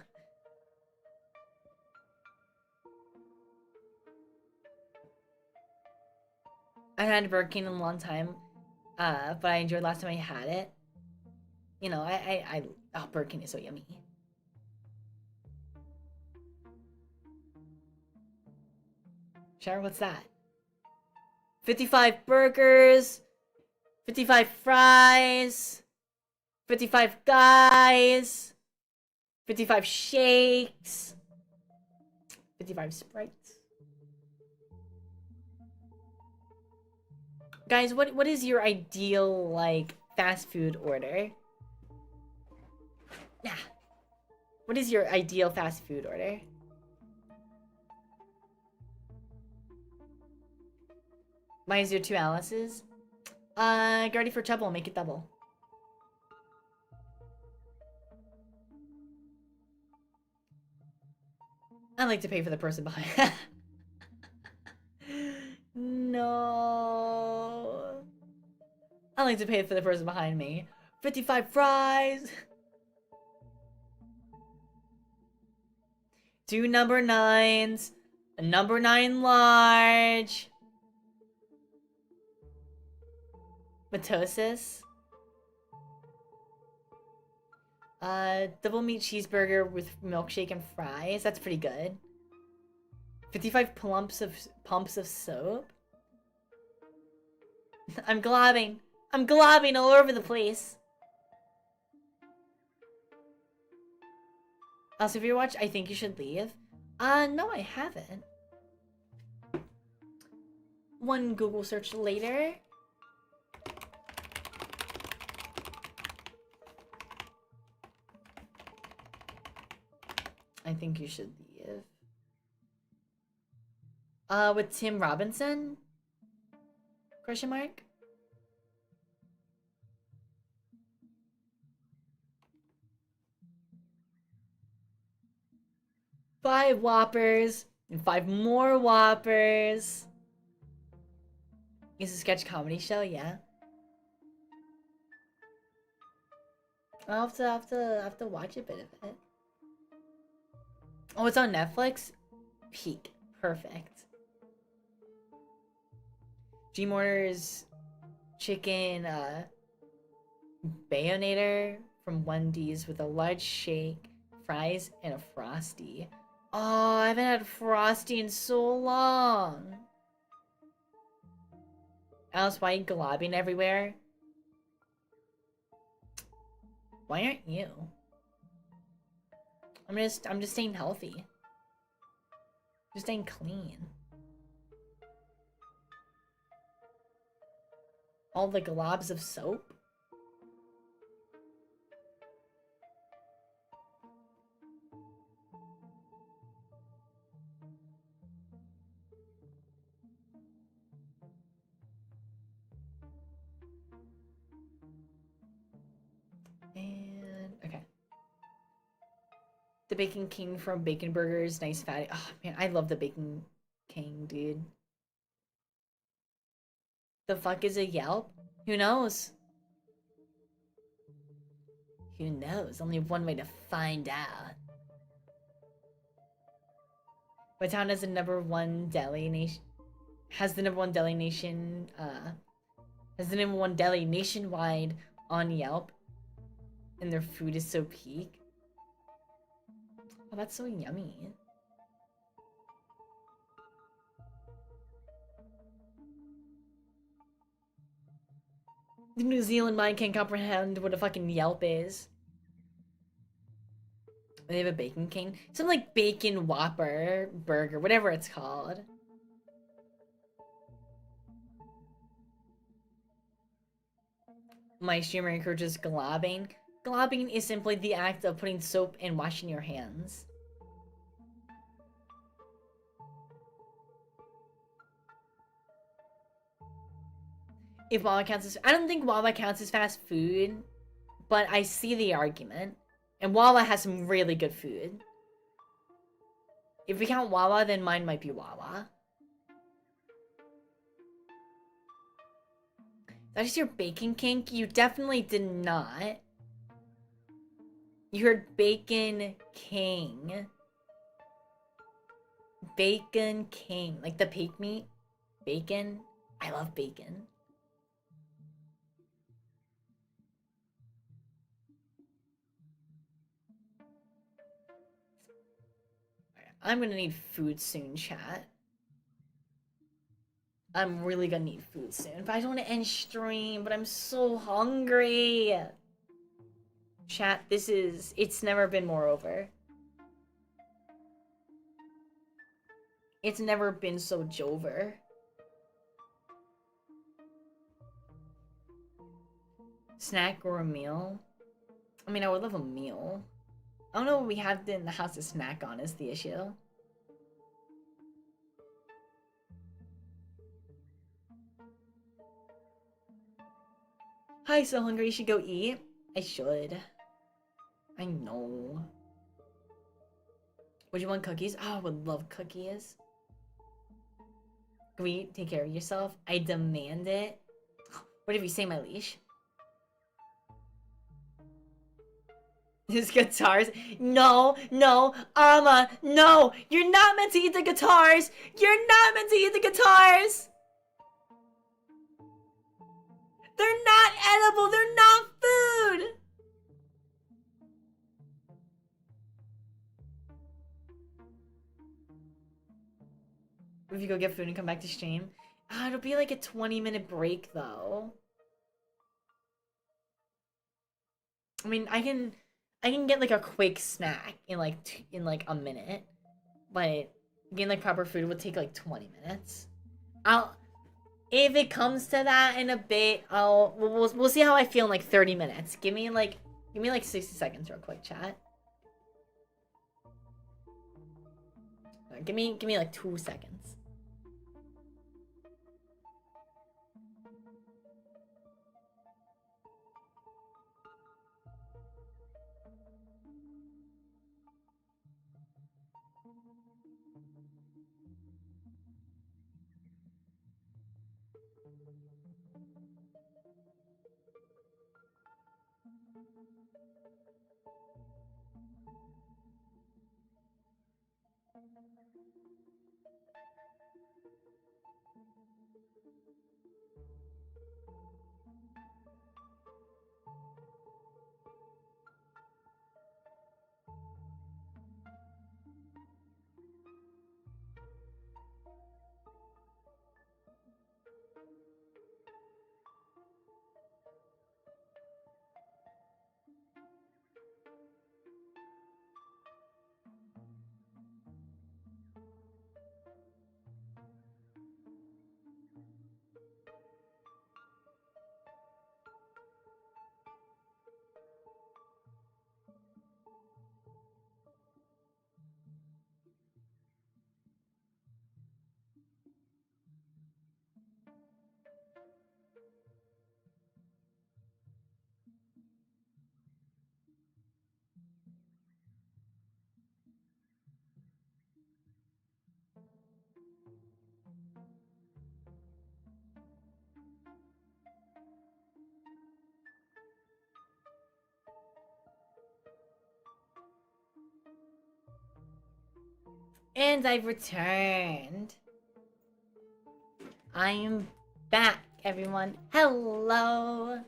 I hadn't had Burger King in a long time, but I enjoyed last time I had it. You know, oh, Burger King is so yummy. Shower, what's that? 55 burgers, 55 fries, 55 guys, 55 shakes, 55 Sprites. Guys, what is your ideal, like, fast food order? Yeah. What is your ideal fast food order? Mine is your 2 Alice's. Get ready for trouble, make it double. I like to pay for the person behind. No. I like to pay for the person behind me. 55 fries. 2 number 9s. A number 9 large. Mitosis. Double meat cheeseburger with milkshake and fries. That's pretty good. 55 pumps of soap. I'm globbing. I'm globbing all over the place. Also, if you're watching, I think you should leave. No, I haven't. One Google search later. I think you should leave. With Tim Robinson? Question mark? Five Whoppers and 5 more Whoppers. It's a sketch comedy show, yeah. I'll have to watch a bit of it. Oh, it's on Netflix? Peak. Perfect. G-Mortar's chicken bayonator from Wendy's with a large shake, fries, and a Frosty. Oh, I haven't had Frosty in so long. Alice, why are you globbing everywhere? Why aren't you? I'm just staying healthy. Just staying clean. All the globs of soap? And okay. The Bacon King from Bacon Burgers, nice fatty. Oh man, I love the Bacon King, dude. The fuck is a Yelp? Who knows? Who knows? Only one way to find out. My town has the number one deli nation. Has the number one deli nation. Has the number one deli nationwide on Yelp, and their food is so peak. Oh, that's so yummy. The New Zealand mind can't comprehend what a fucking Yelp is. They have a Bacon King? Some like Bacon Whopper burger, whatever it's called. My streamer encourages globbing. Globbing is simply the act of putting soap and washing your hands. If Wawa counts as... I don't think Wawa counts as fast food, but I see the argument. And Wawa has some really good food. If we count Wawa, then mine might be Wawa. That is your bacon kink? You definitely did not. You heard Bacon King. Bacon King. Like the pig meat? Bacon? I love bacon. I'm gonna need food soon, chat. I'm really gonna need food soon. But I don't want to end stream, but I'm so hungry. Chat, this is... It's never been more over. It's never been so jover. Snack or a meal? I mean, I would love a meal. I don't know what we have in the house to snack on is the issue. Hi, so hungry, you should go eat. I should. I know. Would you want cookies? Oh, I would love cookies. Greet, take care of yourself. I demand it. What if you say my leash? His guitars? No, no, Amma, no! You're not meant to eat the guitars! You're not meant to eat the guitars! They're not edible! They're not food! If you go get food and come back to stream? Ah, it'll be like a 20-minute break, though. I mean, I can get like a quick snack in like a minute, but getting like proper food would take like 20 minutes. If it comes to that in a bit, we'll see how I feel in like 30 minutes. Give me like 60 seconds real quick, chat. Give me like 2 seconds. And I've returned. I am back, everyone. Hello.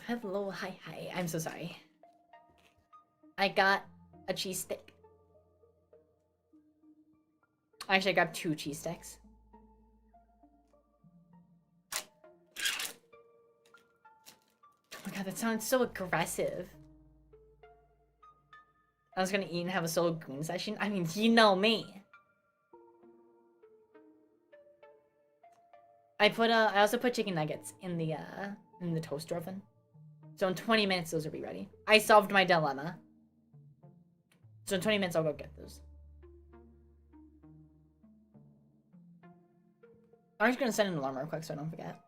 Hello, hi. I'm so sorry. I got a cheese stick. Actually, I grabbed 2 cheese sticks. Oh my god, that sounds so aggressive. I was gonna eat and have a solo goon session. I mean, you know me. I also put chicken nuggets in the toaster oven. So in 20 minutes, those will be ready. I solved my dilemma. So in 20 minutes, I'll go get those. I'm just gonna send an alarm real quick so I don't forget.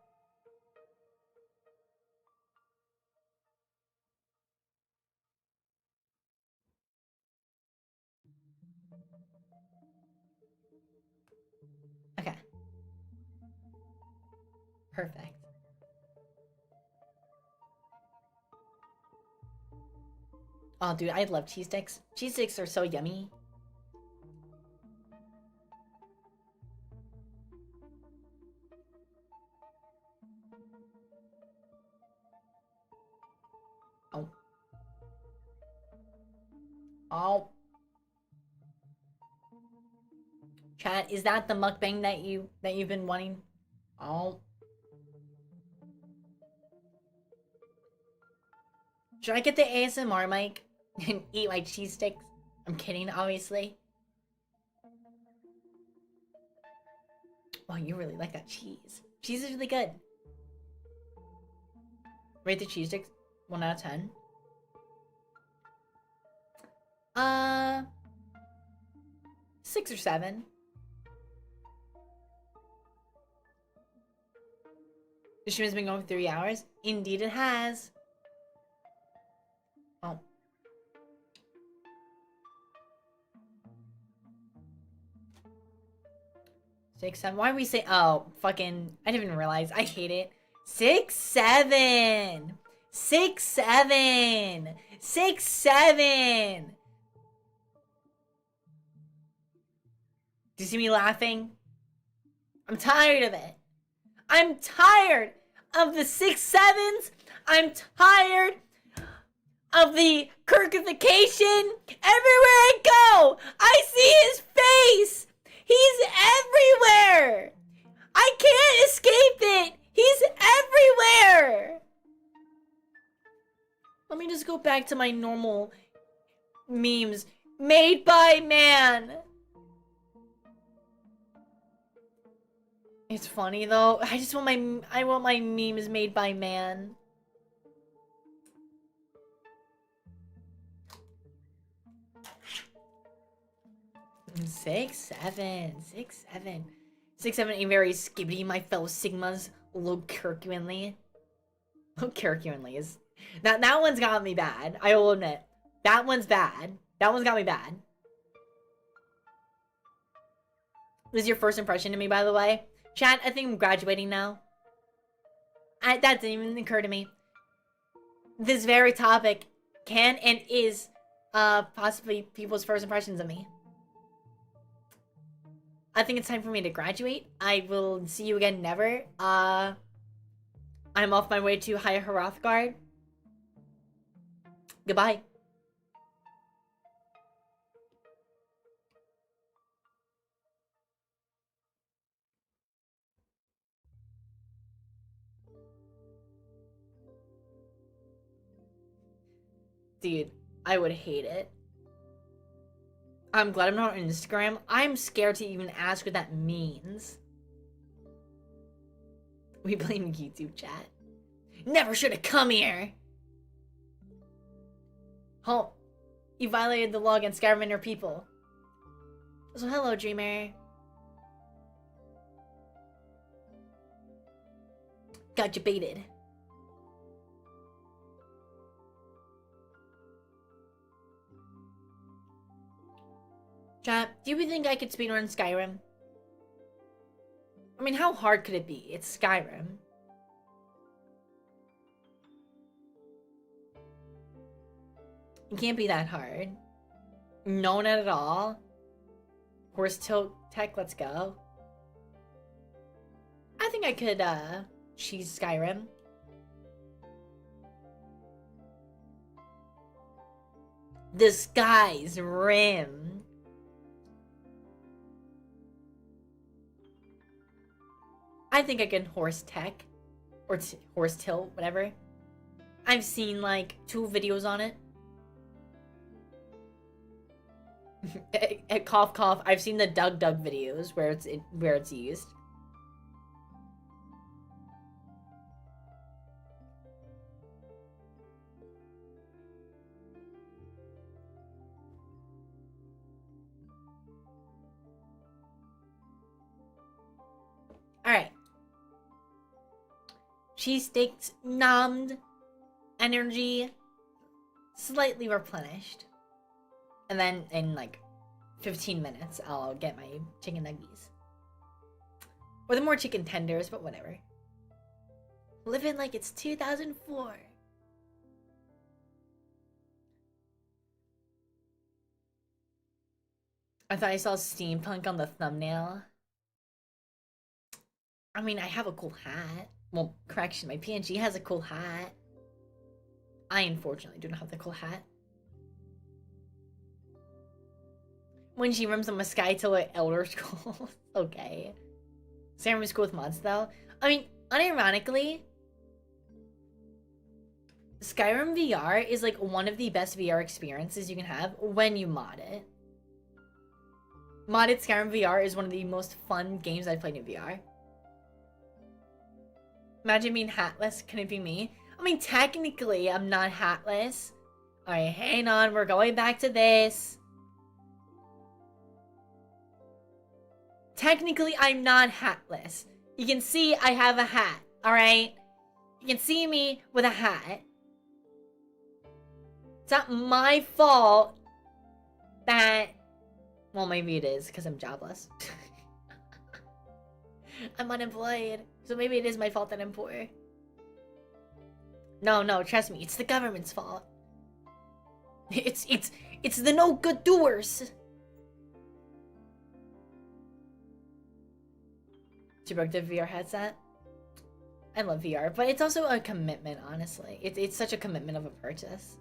Okay. Perfect. Oh, dude, I love cheese sticks. Cheese sticks are so yummy. Oh. Oh. Chat, is that the mukbang that you've been wanting? Oh. Should I get the ASMR mic and eat my cheese sticks? I'm kidding, obviously. Oh, you really like that cheese. Cheese is really good. Rate the cheese sticks 1 out of 10. 6 or 7. The stream has been going for 3 hours. Indeed, it has. Oh. 6, 7. Why are we say? Oh, fucking! I didn't even realize. I hate it. 6, 7. 6, 7. 6, 7. Do you see me laughing? I'm tired of it. I'm tired of the 6, 7s. I'm tired of the Kirkification. Everywhere I go, I see his face. He's everywhere. I can't escape it. He's everywhere. Let me just go back to my normal memes made by man. It's funny though. I want my memes made by man. Six, seven. 6, 7, a very skibbity, my fellow Sigmas. Locurcuinly. Locurcuinly is... That one's got me bad. I will admit. That one's bad. That one's got me bad. This is your first impression to me, by the way. Chat, I think I'm graduating now. That didn't even occur to me. This very topic can and is possibly people's first impressions of me. I think it's time for me to graduate. I will see you again never. I'm off my way to High Hrothgar. Goodbye. Dude, I would hate it. I'm glad I'm not on Instagram. I'm scared to even ask what that means. We blame YouTube chat. Never should have come here. Oh, you violated the law against Skyrim and your people. So hello, Dreamer. Got you baited. Chat, do you think I could speedrun Skyrim? I mean, how hard could it be? It's Skyrim. It can't be that hard. No, not at all. Horse tilt tech, let's go. I think I could, cheese Skyrim. The sky's rim. I think I can horse tech. Or horse tilt, whatever. I've seen, like, 2 videos on it. Cough cough. I've seen the Doug videos where it's used. Alright. Cheese steaks, numbed, energy, slightly replenished. And then in like 15 minutes, I'll get my chicken nuggies. Or the more chicken tenders, but whatever. Living like it's 2004. I thought I saw steampunk on the thumbnail. I mean, I have a cool hat. Well, correction, my PNG has a cool hat. I unfortunately do not have the cool hat. When she runs on a Sky till like Elder Scrolls. Okay. Skyrim is cool with mods though. I mean, unironically, Skyrim VR is like one of the best VR experiences you can have when you mod it. Modded Skyrim VR is one of the most fun games I've played in VR. Imagine being hatless. Can it be me? I mean, technically, I'm not hatless. Alright, hang on. We're going back to this. Technically, I'm not hatless. You can see I have a hat. Alright? You can see me with a hat. It's not my fault that... Well, maybe it is, because I'm jobless. I'm unemployed. So maybe it is my fault that I'm poor. No, trust me. It's the government's fault. It's the no good doers. She broke the VR headset. I love VR, but it's also a commitment, honestly. It's such a commitment of a purchase.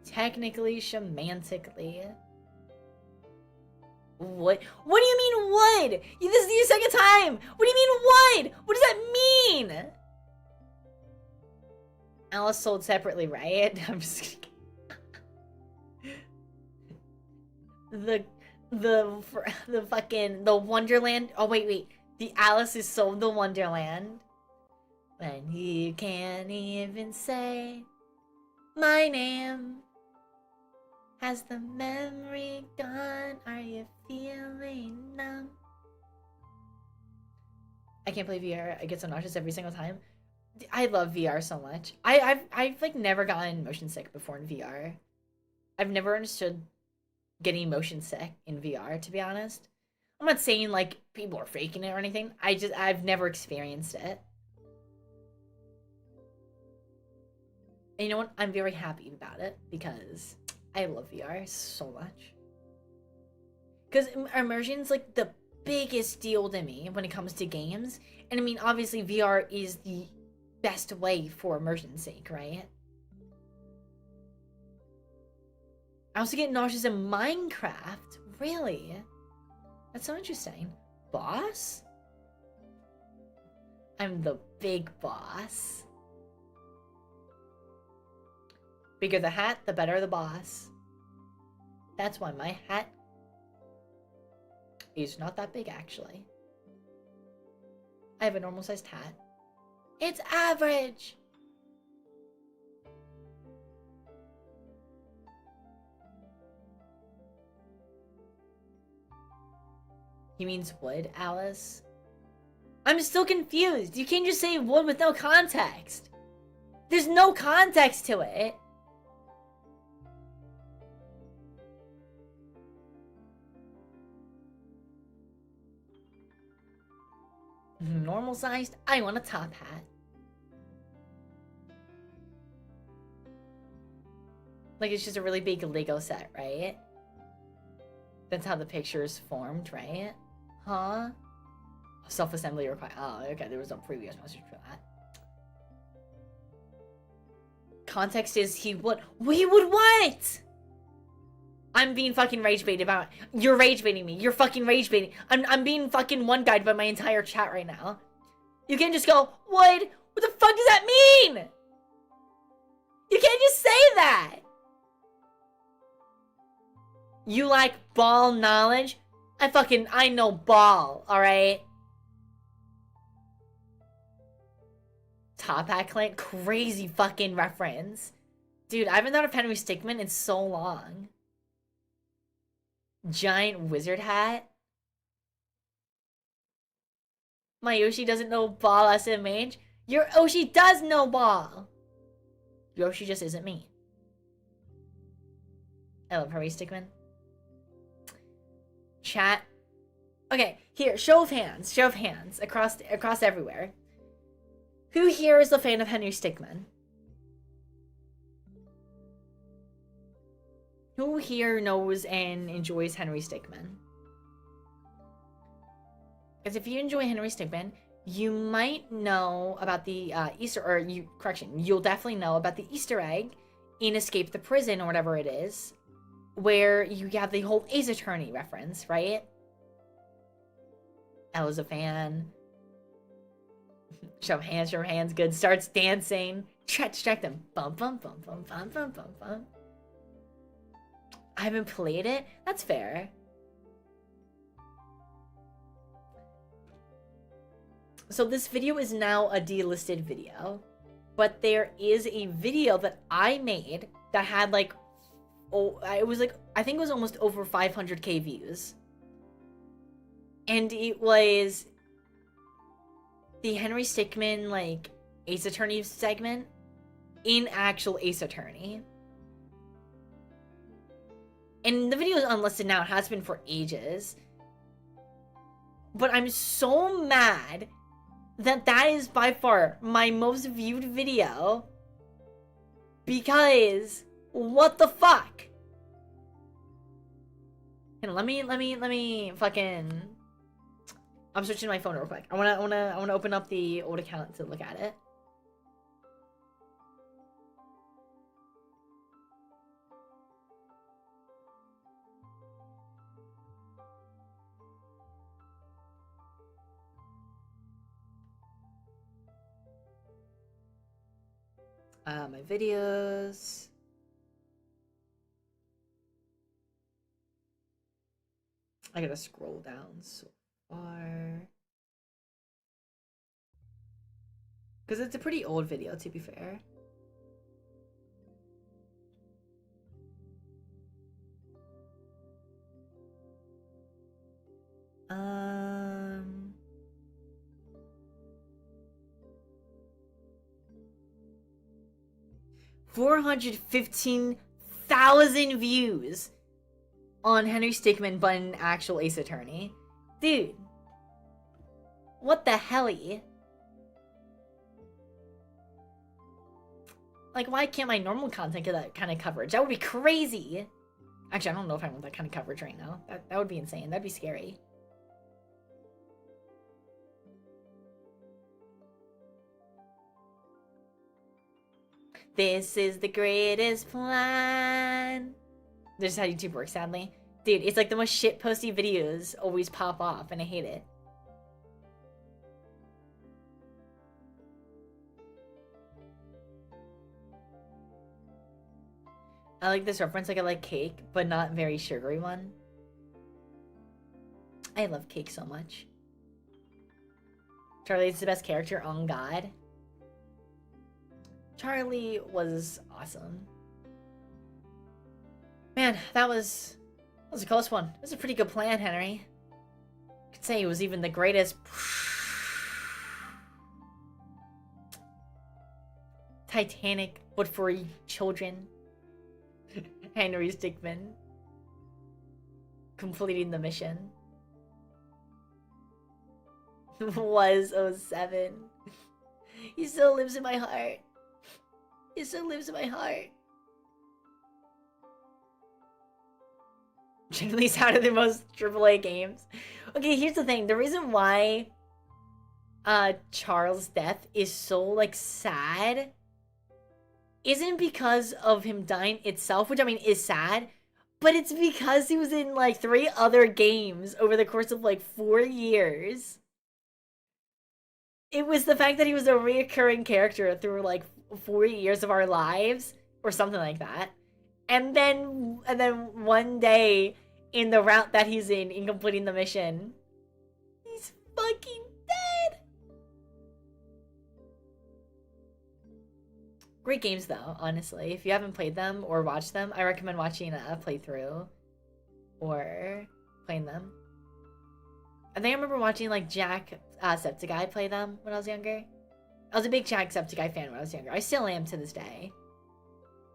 Technically, semantically. What? What do you mean, what? This is your second time! What do you mean, what? What does that mean? Alice sold separately, right? I'm just kidding. The fucking, the Wonderland. Oh, wait. The Alice is sold the Wonderland. When you can't even say my name. Has the memory gone? Are you feeling numb? I can't play VR. I get so nauseous every single time. I love VR so much. I've like never gotten motion sick before in VR. I've never understood getting motion sick in VR, to be honest. I'm not saying like people are faking it or anything. I've never experienced it. And you know what? I'm very happy about it because I love VR so much. Because immersion's like the biggest deal to me when it comes to games. And I mean, obviously VR is the best way for immersion's sake, right? I also get nauseous in Minecraft. Really? That's so interesting. Boss? I'm the big boss. Bigger the hat, the better the boss. That's why my hat is not that big, actually. I have a normal-sized hat. It's average! He means wood, Alice? I'm still confused. You can't just say wood with no context. There's no context to it. Normal sized? I want a top hat. Like it's just a really big Lego set, right? That's how the picture is formed, right? Huh? Self-assembly required. Oh, okay, there was no previous message for that. Context is he would what? I'm being fucking rage baited about it. You're rage baiting me. You're fucking rage baiting. I'm being fucking one-guyed by my entire chat right now. You can't just go, would? What the fuck does that mean? You can't just say that. You like ball knowledge? I know ball, alright? Top Hat Clan, crazy fucking reference. Dude, I haven't thought of Henry Stickmin in so long. Giant wizard hat? My Yoshi doesn't know ball SMH. Your Yoshi does know ball. Yoshi just isn't me. I love Harry Stickmin. Chat. Okay, here, show of hands across everywhere. Who here is a fan of Henry Stickmin? Who here knows and enjoys Henry Stickmin? Because if you enjoy Henry Stickmin, you might know about the you'll definitely know about the Easter egg in Escape the Prison or whatever it is, where you have the whole Ace Attorney reference, right? Ella's a fan. Show hands, good. Starts dancing. Try to distract them. Bum, bum, bum, bum, bum, bum, bum, bum. I haven't played it? That's fair. So this video is now a delisted video, but there is a video that I made that had like, I think it was almost over 500k views. And it was the Henry Stickmin, like, Ace Attorney segment in actual Ace Attorney. And the video is unlisted now. It has been for ages. But I'm so mad that that is by far my most viewed video. Because, what the fuck? And let me fucking... I'm switching my phone real quick. I wanna open up the old account to look at it. My videos. I gotta scroll down so far. Because it's a pretty old video, to be fair. Um... 415,000 views on Henry Stickmin, but an actual Ace Attorney. Dude. What the helly? Like, why can't my normal content get that kind of coverage? That would be crazy. Actually, I don't know if I want that kind of coverage right now. That would be insane. That'd be scary. This is the greatest plan. This is how YouTube works, sadly. Dude, it's like the most shitposty videos always pop off, and I hate it. I like this reference, like I like cake, but not very sugary one. I love cake so much. Charlie is the best character on God. Charlie was awesome. Man, that was a close one. It was a pretty good plan, Henry. I could say he was even the greatest. Titanic, but for children. Henry Stickmin. Completing the mission. Was 07. He still lives in my heart. He still lives in my heart. Generally sounded the most AAA games. Okay, here's the thing. The reason why Charles' death is so, like, sad isn't because of him dying itself, which, I mean, is sad, but it's because he was in, like, 3 other games over the course of, like, 4 years. It was the fact that he was a reoccurring character through, like, 4 years of our lives, or something like that. And then one day, in the route that he's in completing the mission, he's fucking dead! Great games, though, honestly. If you haven't played them or watched them, I recommend watching a playthrough or playing them. I think I remember watching like Jacksepticeye play them when I was younger. I was a big Jacksepticeye fan when I was younger. I still am to this day.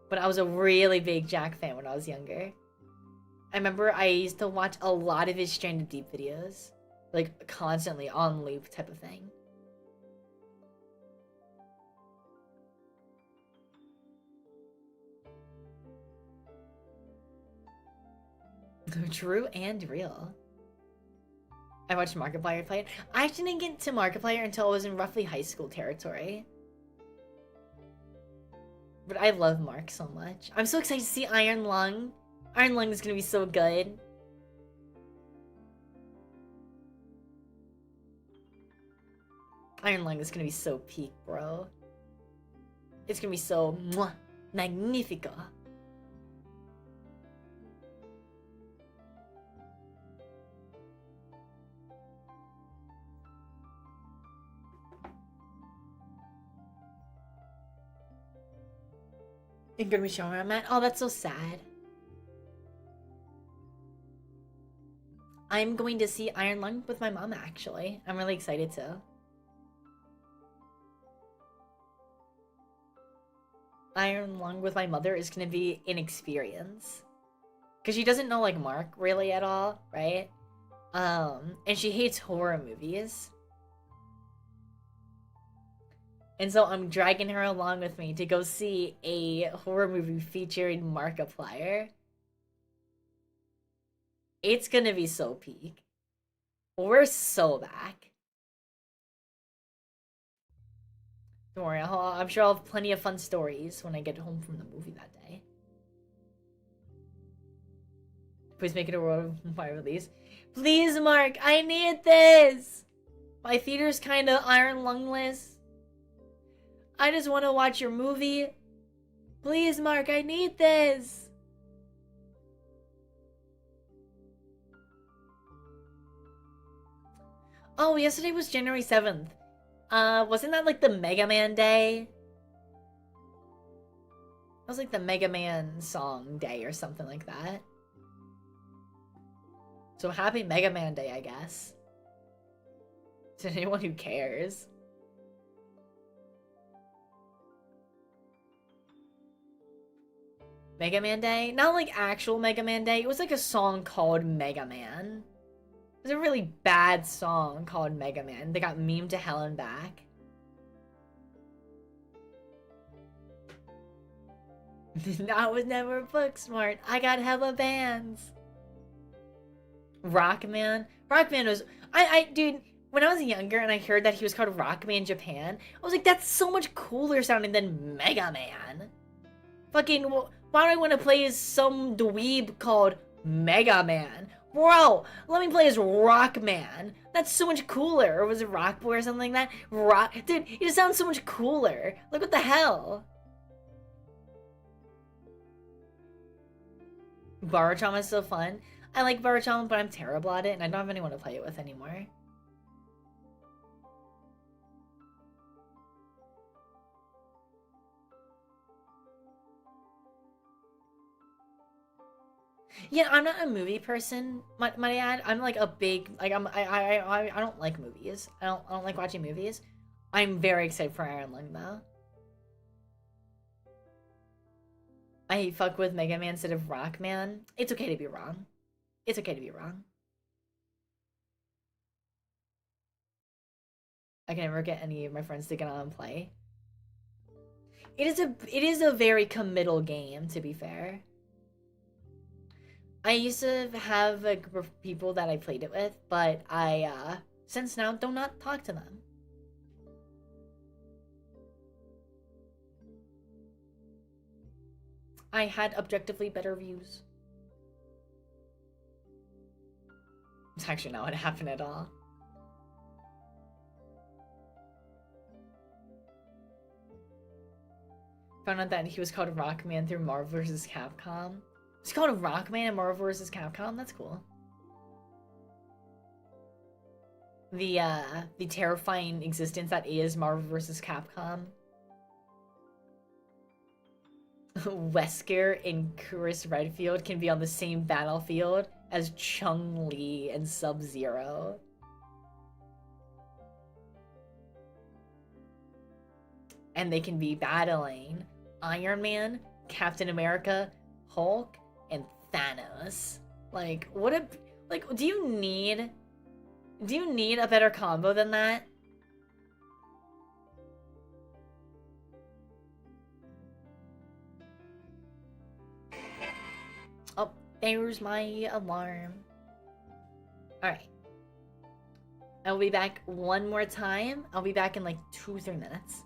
But I was a really big Jack fan when I was younger. I remember I used to watch a lot of his Stranded Deep videos. Like, constantly on loop type of thing. True and real. I watched Markiplier play it. I actually didn't get to Markiplier until I was in roughly high school territory. But I love Mark so much. I'm so excited to see Iron Lung. Iron Lung is gonna be so good. Iron Lung is gonna be so peak, bro. It's gonna be so magnifico. You're gonna be showing where I'm at? Oh, that's so sad. I'm going to see Iron Lung with my mom, actually. I'm really excited to. Iron Lung with my mother is gonna be an experience. Because she doesn't know, like, Mark really at all, right? And she hates horror movies. And so I'm dragging her along with me to go see a horror movie featuring Markiplier. It's gonna be so peak. We're so back. Don't worry, I'm sure I'll have plenty of fun stories when I get home from the movie that day. Please make it a worldwide release. Please, Mark, I need this! My theater's kinda Iron Lungless. I just want to watch your movie. Please, Mark, I need this. Oh, yesterday was January 7th. Wasn't that like the Mega Man day? That was like the Mega Man song day or something like that. So happy Mega Man Day, I guess. To anyone who cares. Mega Man Day? Not like actual Mega Man Day. It was like a song called Mega Man. It was a really bad song called Mega Man. They got memed to hell and back. I was never book smart. I got hella bands. Rockman? Rockman was... Dude, when I was younger and I heard that he was called Rockman Japan, I was like, that's so much cooler sounding than Mega Man. Fucking... Why do I want to play as some dweeb called Mega Man? Bro, let me play as Rockman. That's so much cooler. Or was it Rock Boy or something like that? Dude, it just sounds so much cooler. Like, what the hell? VRChat is so fun. I like VRChat, but I'm terrible at it, and I don't have anyone to play it with anymore. Yeah, I'm not a movie person, might I add. I'm like a big, like, I don't like movies. I don't like watching movies. I'm very excited for Iron Lung though. I fuck with Mega Man instead of Rockman. It's okay to be wrong. It's okay to be wrong. I can never get any of my friends to get on and play. It is a very committal game, to be fair. I used to have a group of people that I played it with, but I, since now, do not talk to them. I had objectively better views. It's actually not what happened at all. Found out that he was called Rockman through Marvel vs. Capcom. It's called Rockman and Marvel vs. Capcom? That's cool. The terrifying existence that is Marvel vs. Capcom. Wesker and Chris Redfield can be on the same battlefield as Chun-Li and Sub-Zero. and they can be battling Iron Man, Captain America, Hulk, and Thanos. Like, what a... Like, do you need a better combo than that? Oh, there's my alarm. Alright. I'll be back one more time. I'll be back in like 2-3 minutes.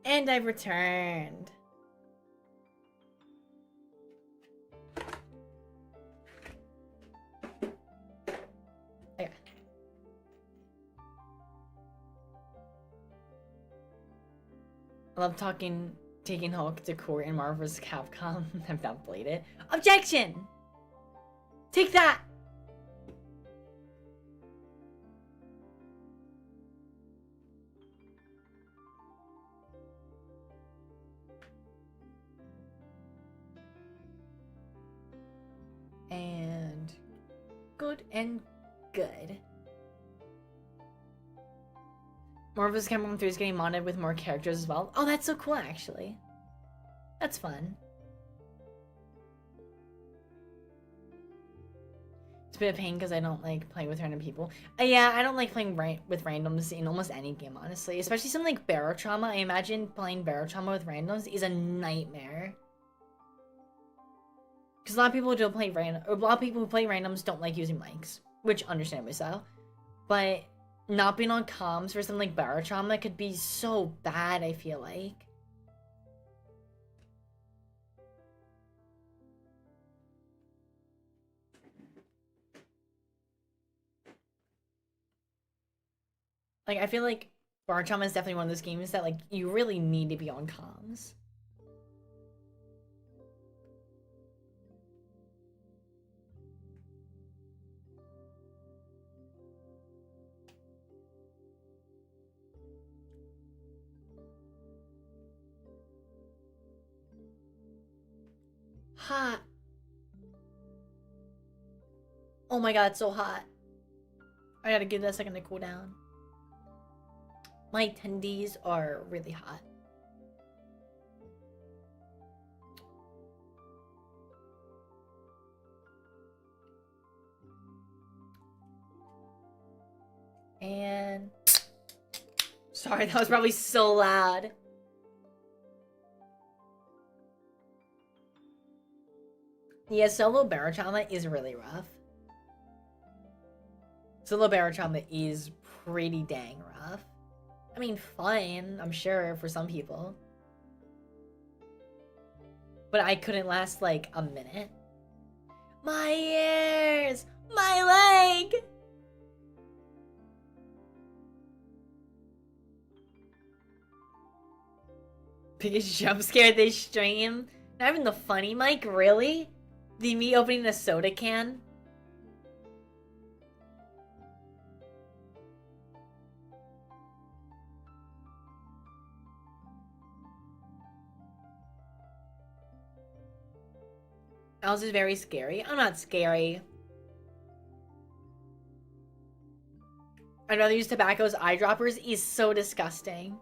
And I've returned. Okay. I love taking Hulk to court in Marvel vs. Capcom. I've not played it. Objection! Take that! And good and good. Marvel vs. Capcom 3 is getting modded with more characters as well. Oh, that's so cool, actually. That's fun. It's a bit of pain because I don't like playing with random people. Yeah, I don't like playing with randoms in almost any game, honestly. Especially something like Barotrauma. I imagine playing Barotrauma with randoms is a nightmare. Because a lot of people don't play a lot of people who play randoms don't like using mics, which understandably so. But not being on comms for something like Barotrauma could be so bad, I feel like. Like, I feel like Barotrauma is definitely one of those games that, like, you really need to be on comms. Hot. Oh my god, it's so hot. I gotta give that a second to cool down. My attendees are really hot. And... Sorry, that was probably so loud. Yeah, solo Barotrauma is really rough. Solo Barotrauma is pretty dang rough. I mean, fun, I'm sure, for some people. But I couldn't last, like, a minute. My ears! My leg! Biggest jump scare this stream? Not even the funny mic, really? Me opening a soda can? Owls is very scary. I'm not scary. I'd rather use tobacco's eyedroppers. Is so disgusting.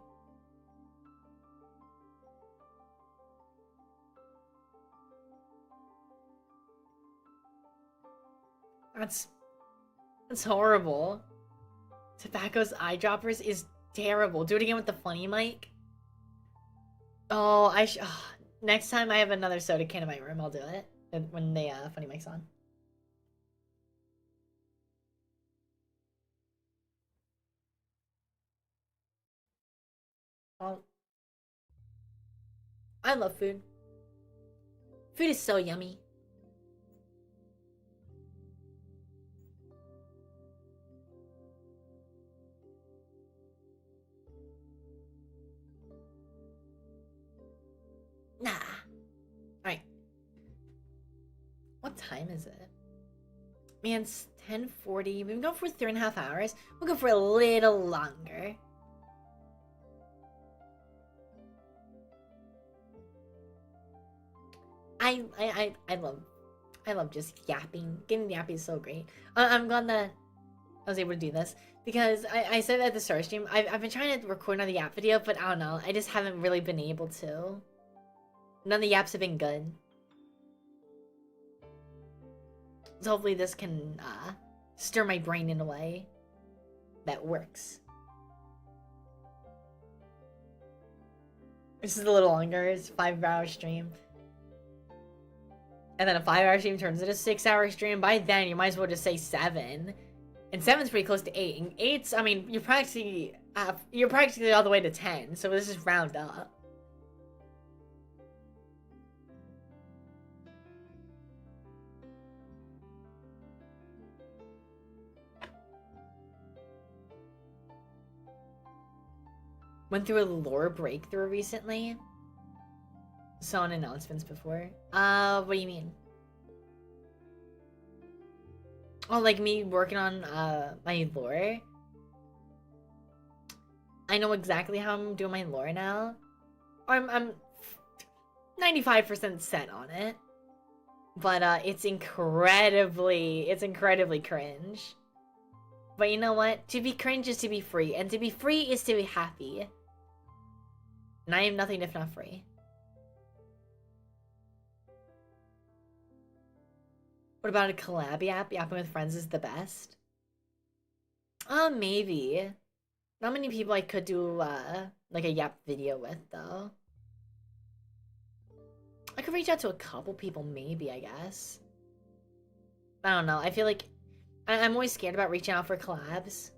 That's horrible. Tobacco's eyedroppers is terrible. Do it again with the funny mic. Oh, next time I have another soda can in my room, I'll do it when the funny mic's on. Oh, I love food. Food is so yummy. Nah. Alright. What time is it? Man, it's 10:40. We've been going for 3.5 hours. We'll go for a little longer. I love just yapping. Getting yapping is so great. I'm glad that I was able to do this because I said at the start stream I've been trying to record another yap video, but I don't know. I just haven't really been able to. None of the yaps have been good. So hopefully this can stir my brain in a way that works. This is a little longer. It's a 5-hour stream. And then a 5-hour stream turns into a 6-hour stream. By then, you might as well just say 7. And 7's pretty close to 8. And 8's, I mean, you're practically all the way to 10. So let's just round up. Went through a lore breakthrough recently. Saw an announcements before. What do you mean? Oh, like me working on my lore? I know exactly how I'm doing my lore now. I'm 95% set on it. But it's incredibly cringe. But you know what? To be cringe is to be free, and to be free is to be happy. And I am nothing if not free. What about a collab yap? Yapping with friends is the best. Maybe. Not many people I could do like a yap video with though. I could reach out to a couple people maybe, I guess. I don't know. I feel like I'm always scared about reaching out for collabs.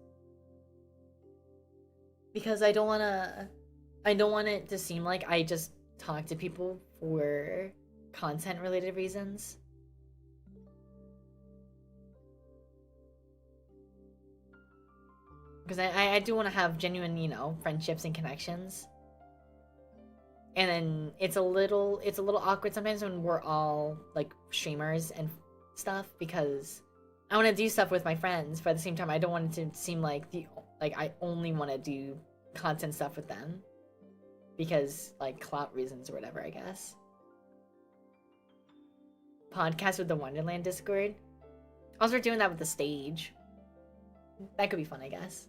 Because I don't want it to seem like I just talk to people for content related reasons. Because I do want to have genuine, you know, friendships and connections. And then it's a little awkward sometimes when we're all like streamers and stuff, because I want to do stuff with my friends, but at the same time I don't want it to seem like I only want to do content stuff with them because like clout reasons or whatever, I guess. Podcast with the Wonderland Discord. I'll start doing that with the stage. That could be fun, I guess.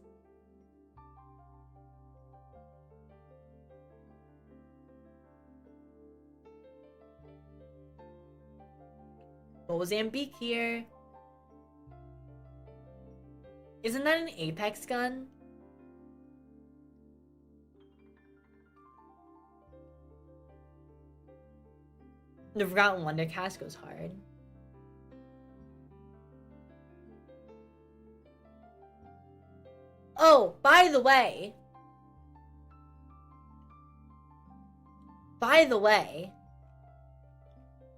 Mozambique here. Isn't that an Apex gun? The Forgotten Wonder cast goes hard. Oh, by the way.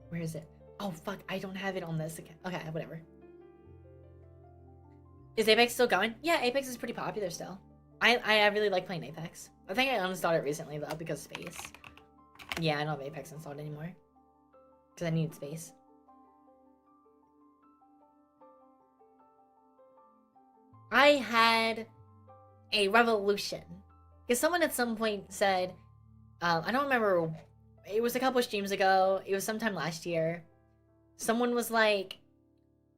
Where is it? Oh, fuck. I don't have it on this account. Okay, whatever. Is Apex still going? Yeah, Apex is pretty popular still. I really like playing Apex. I think I uninstalled it recently, though, because space. Yeah, I don't have Apex installed anymore. Because I need space. I had a revolution. Because someone at some point said, I don't remember, it was a couple streams ago, it was sometime last year, someone was like,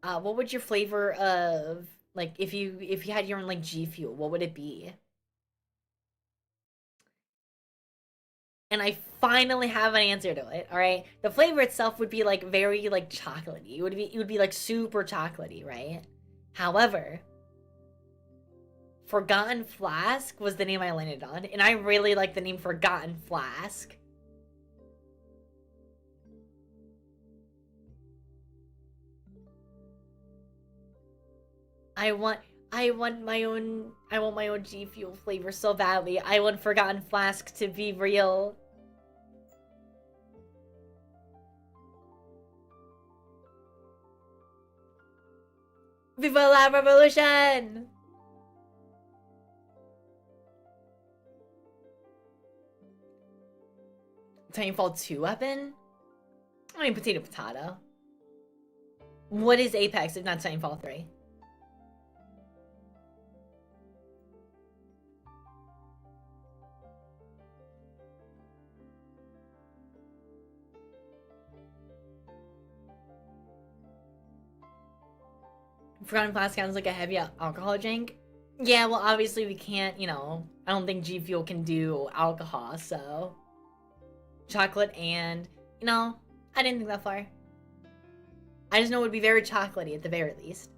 what would your flavor of, like, if you had your own like G Fuel, what would it be? And I finally have an answer to it. All right, the flavor itself would be like very like chocolatey. It would be like super chocolatey, right? However, Forgotten Flask was the name I landed on, and I really like the name Forgotten Flask. I want I want my own G Fuel flavor so badly. I want Forgotten Flask to be real. Viva la revolution! Titanfall 2 weapon? I mean, potato. What is Apex if not Titanfall 3? Forgotten Flask sounds like a heavy alcohol drink. Yeah, well, obviously we can't, you know, I don't think G Fuel can do alcohol, so. Chocolate and, you know, I didn't think that far. I just know it would be very chocolatey at the very least.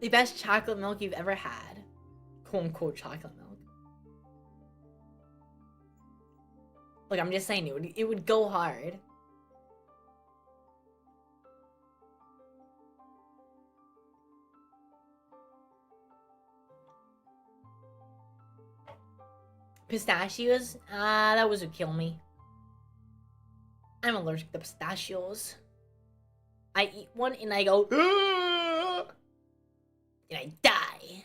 The best chocolate milk you've ever had. Quote unquote chocolate milk. Like, I'm just saying, it would go hard. Pistachios? That would kill me. I'm allergic to pistachios. I eat one and I go, and I die.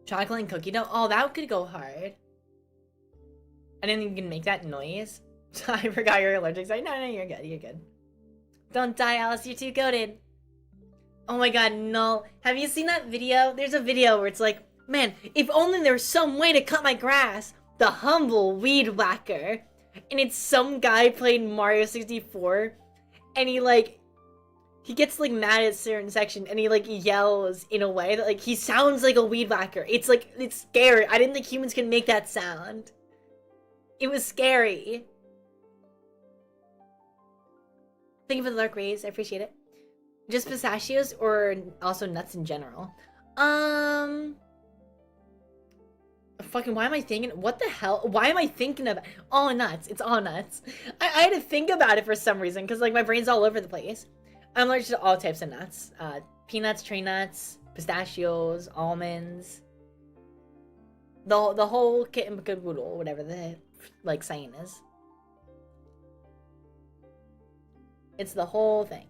Chocolate and cookie dough? Oh, that could go hard. I didn't think you can make that noise. I forgot you're allergic. Sorry, no, you're good. You're good. Don't die, Alice. You're too goated. Oh my god, no. Have you seen that video? There's a video where it's like, man, if only there was some way to cut my grass. The humble weed whacker. And it's some guy playing Mario 64. And he gets like mad at a certain section and he like yells in a way that like he sounds like a weed whacker. It's like, it's scary. I didn't think humans could make that sound. It was scary. Thank you for the dark rays. I appreciate it. Just pistachios or also nuts in general? Fucking, why am I thinking? What the hell? Why am I thinking of all nuts? It's all nuts. I had to think about it for some reason because like my brain's all over the place. I'm allergic to all types of nuts. Peanuts, tree nuts, pistachios, almonds. The whole kit and caboodle, whatever the like saying is. It's the whole thing.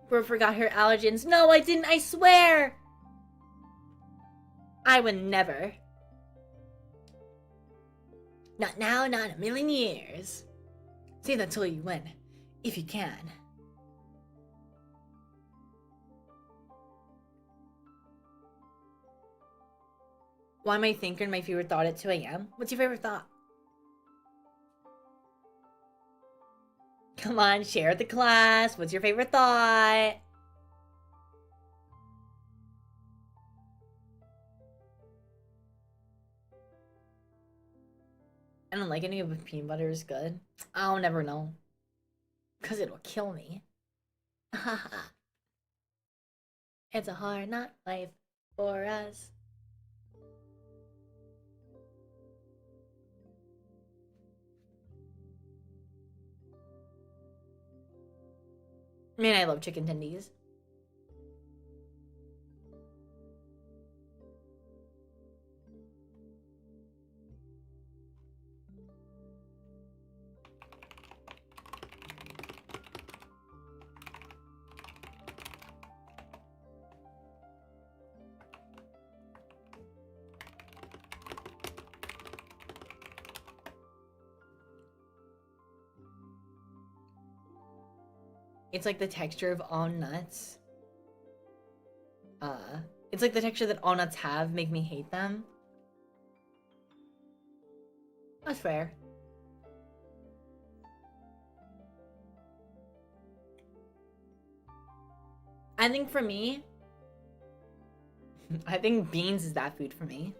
Bro forgot her allergens. No, I didn't, I swear! I would never. Not now, not in a million years. Save that till you win. If you can. Why am I thinking my favorite thought at 2 a.m.? What's your favorite thought? Come on, share with the class. What's your favorite thought? I don't like any of the peanut butter is good. I'll never know. Because it'll kill me. It's a hard knock life for us. Man, I love chicken tendies. It's like the texture of all nuts. It's like the texture that all nuts have make me hate them. That's fair. I think for me, I think beans is that food for me.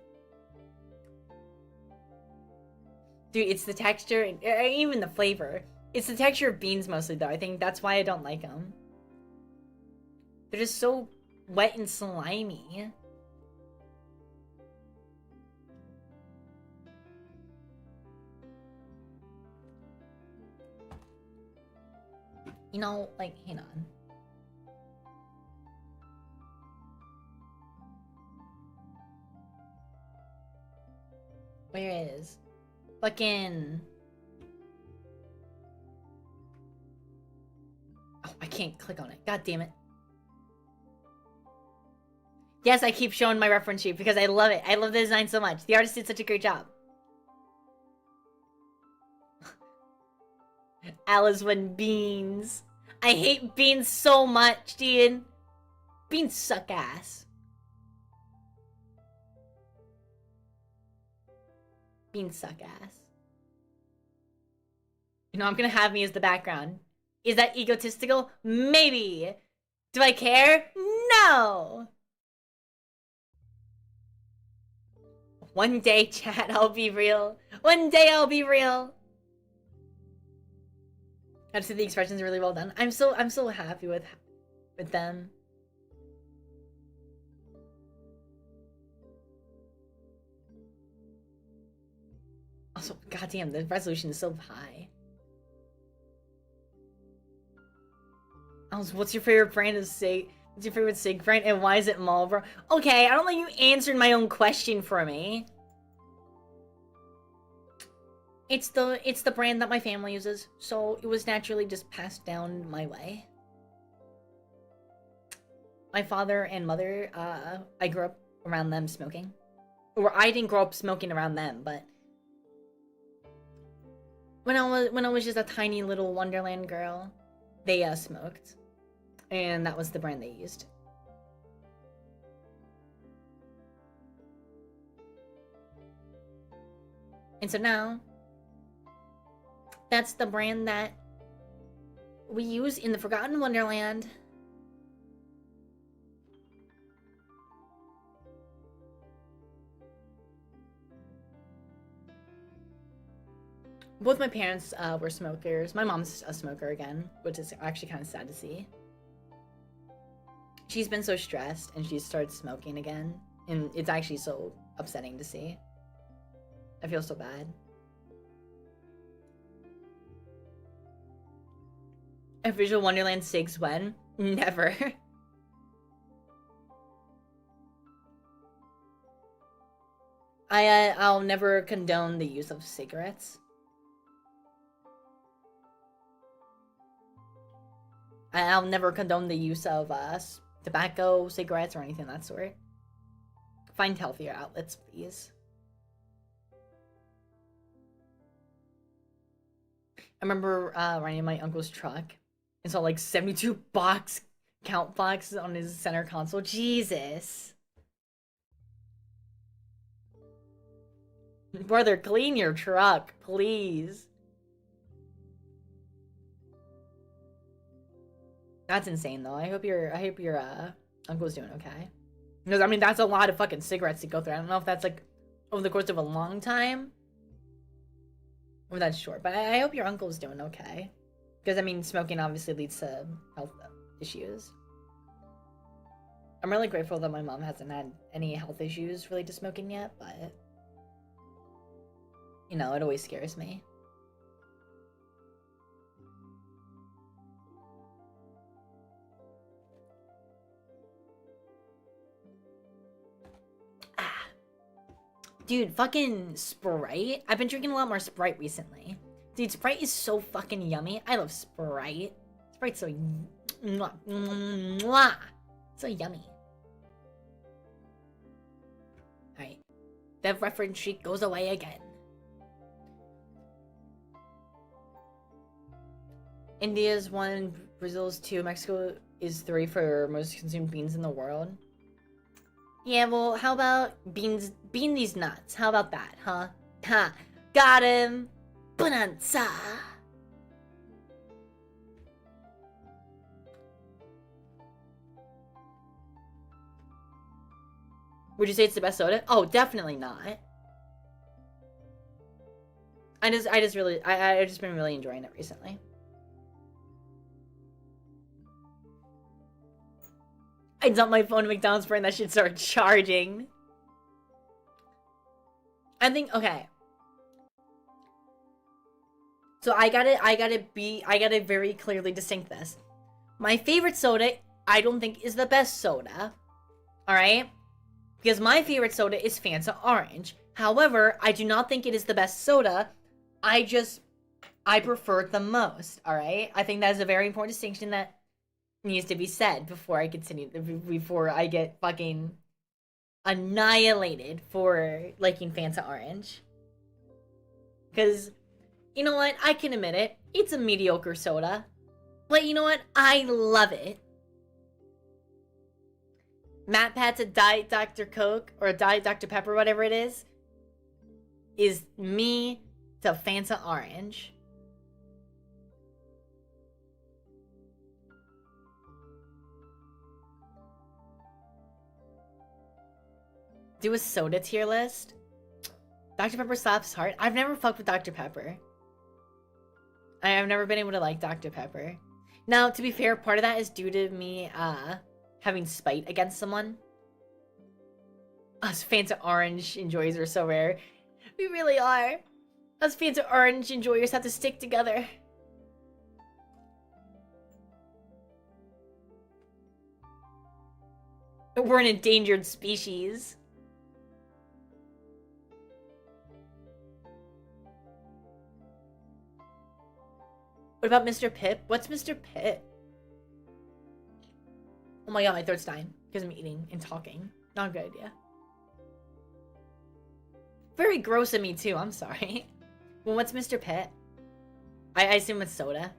Dude, it's the texture, even the flavor. It's the texture of beans mostly, though. I think that's why I don't like them. They're just so wet and slimy. You know, like, hang on. Where is? Fucking... Oh, I can't click on it. God damn it. Yes, I keep showing my reference sheet because I love it. I love the design so much. The artist did such a great job. Alice when beans. I hate beans so much, dude. Beans suck ass. Beans suck ass. You know, I'm gonna have me as the background. Is that egotistical? Maybe. Do I care? No. One day, chat, I'll be real. One day I'll be real. I've seen the expressions really well done. I'm so happy with them. Also, goddamn, the resolution is so high. Also, what's your favorite brand of Sig? What's your favorite Sig brand, and why is it Marlboro? Okay, I don't think you answered my own question for me. It's the brand that my family uses, so it was naturally just passed down my way. My father and mother, I grew up around them smoking. Or I didn't grow up smoking around them, but when I was just a tiny little Wonderland girl, they smoked. And that was the brand they used. And so now, that's the brand that we use in the Forgotten Wonderland. Both my parents were smokers. My mom's a smoker again, which is actually kind of sad to see. She's been so stressed and she started smoking again, and it's actually so upsetting to see. I feel so bad. A Visual Wonderland Sigs when? Never. I'll never condone the use of cigarettes. I'll never condone the use of tobacco, cigarettes, or anything of that sort. Find healthier outlets, please. I remember running my uncle's truck and saw like 72 box count boxes on his center console. Jesus. Brother, clean your truck, please. That's insane, though. I hope your uncle's doing okay. Because I mean, that's a lot of fucking cigarettes to go through. I don't know if that's like over the course of a long time, or that's short. But I hope your uncle's doing okay. Because I mean, smoking obviously leads to health issues. I'm really grateful that my mom hasn't had any health issues related to smoking yet, but you know, it always scares me. Dude, fucking Sprite. I've been drinking a lot more Sprite recently. Dude, Sprite is so fucking yummy. I love Sprite. Sprite's so mwah, mwah, so yummy. Alright. The reference sheet goes away again. India's one Brazil's 2, Mexico is 3 for most consumed beans in the world. Yeah, well, how about bean these nuts? How about that, huh? Ha! Got him! Bonanza! Would you say it's the best soda? Oh, definitely not. I just been really enjoying it recently. I dumped my phone to McDonald's for and that should start charging. I think, okay. So I gotta very clearly distinct this. My favorite soda, I don't think is the best soda. Alright? Because my favorite soda is Fanta Orange. However, I do not think it is the best soda. I prefer it the most, alright? I think that is a very important distinction that needs to be said before I continue, before I get fucking annihilated for liking Fanta Orange. Because, you know what? I can admit it. It's a mediocre soda. But you know what? I love it. Matt Pat's a Diet Dr. Coke, or a Diet Dr. Pepper, whatever it is me to Fanta Orange. Do a soda tier list? Dr. Pepper slaps hard. I've never fucked with Dr. Pepper. I've never been able to like Dr. Pepper. Now, to be fair, part of that is due to me, having spite against someone. Us Fanta Orange enjoyers are so rare. We really are. Us Fanta Orange enjoyers have to stick together. We're an endangered species. What about Mr. Pip? What's Mr. Pip? Oh my god, my throat's dying because I'm eating and talking. Not a good idea. Very gross of me too, I'm sorry. Well, what's Mr. Pitt? I assume it's soda.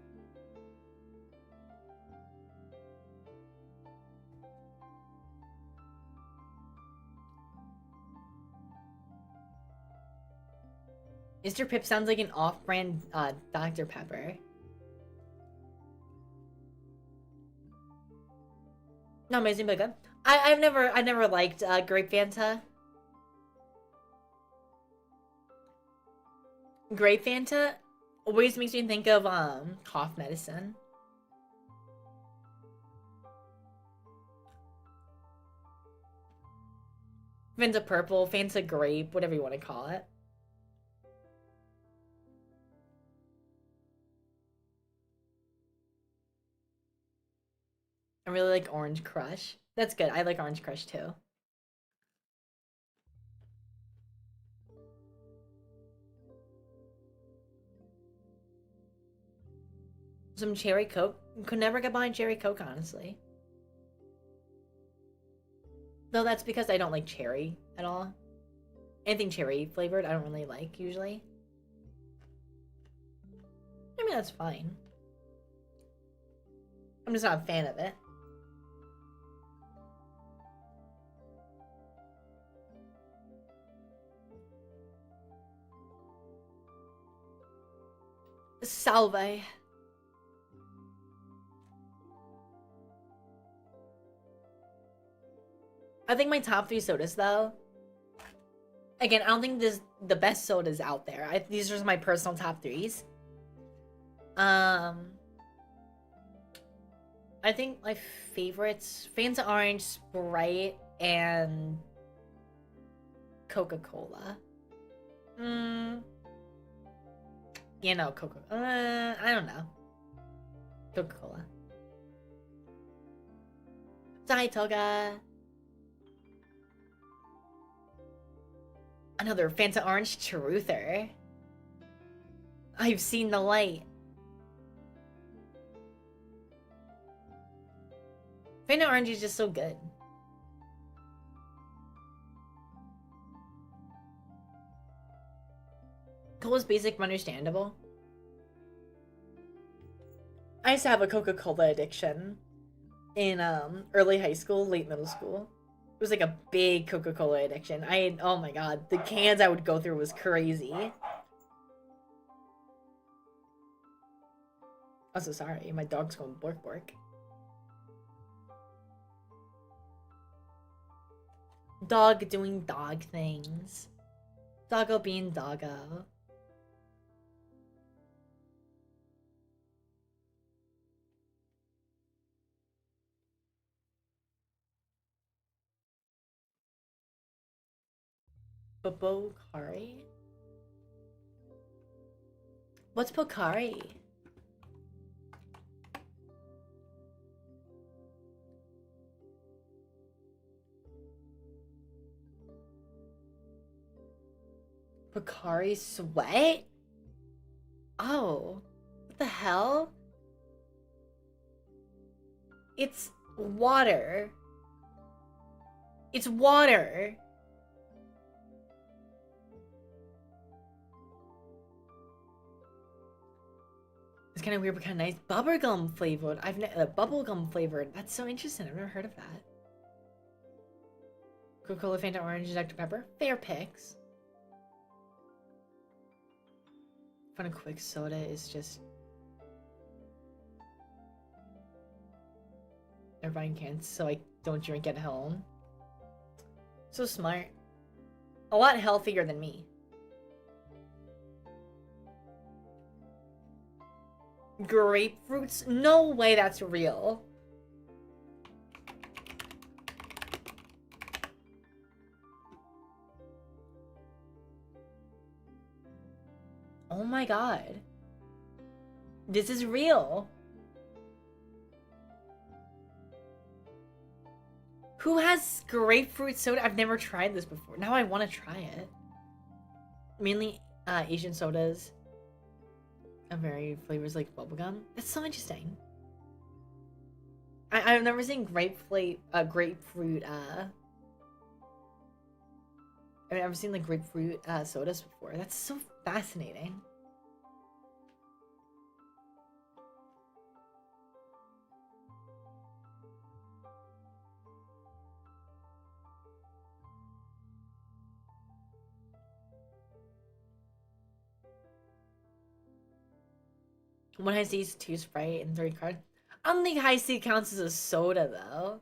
Mr. Pip sounds like an off-brand Dr. Pepper. No, amazing, but good. I've never liked grape Fanta. Grape Fanta always makes me think of cough medicine. Fanta purple, Fanta grape, whatever you want to call it. I really like Orange Crush. That's good. I like Orange Crush too. Some cherry Coke. Could never get behind cherry Coke, honestly. Though that's because I don't like cherry at all. Anything cherry flavored, I don't really like usually. I mean, that's fine. I'm just not a fan of it. Salve. I think my top 3 sodas, though. Again, I don't think there's the best sodas out there. These are my personal top 3s. I think my favorites: Fanta Orange, Sprite, and Coca-Cola. You know, I don't know. Coca-Cola. Diet Toga. Another Fanta Orange truther. I've seen the light. Fanta Orange is just so good. Cola's basic but understandable. I used to have a Coca-Cola addiction in early high school, late middle school. It was like a big Coca-Cola addiction. Oh my god, the cans I would go through was crazy. I'm so sorry, my dog's going bork bork. Dog doing dog things. Doggo being doggo. Bobokari? What's Pokari? Pokari sweat? Oh. What the hell? It's water. It's water. It's kind of weird, but kind of nice. Bubblegum flavored. Bubblegum flavored. That's so interesting. I've never heard of that. Coca-Cola, Fanta Orange, Dr. Pepper. Fair picks. Fun and quick soda is just... They're buying cans so I don't drink at home. So smart. A lot healthier than me. Grapefruits? No way that's real. Oh my god. This is real. Who has grapefruit soda? I've never tried this before. Now I want to try it. Mainly Asian sodas. Very flavors like bubblegum. That's so interesting. I've never seen grapefruit I've never seen like grapefruit sodas before. That's so fascinating. One high C is 2 Sprite and 3 card. I don't think high C counts as a soda though.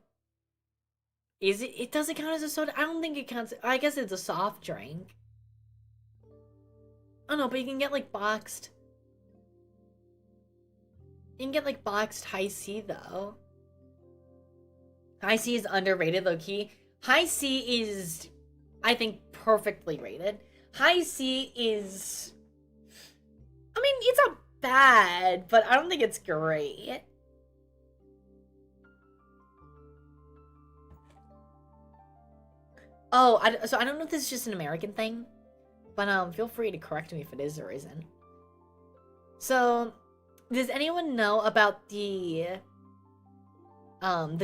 Is it? It doesn't count as a soda? I don't think it counts. I guess it's a soft drink. I don't know, but you can get like boxed. You can get like boxed high C though. High C is underrated, low key. High C is, I think, perfectly rated. High C is, I mean, it's not bad, but I don't think it's great. Oh, so I don't know if this is just an American thing, but feel free to correct me if it is or isn't. So, does anyone know about the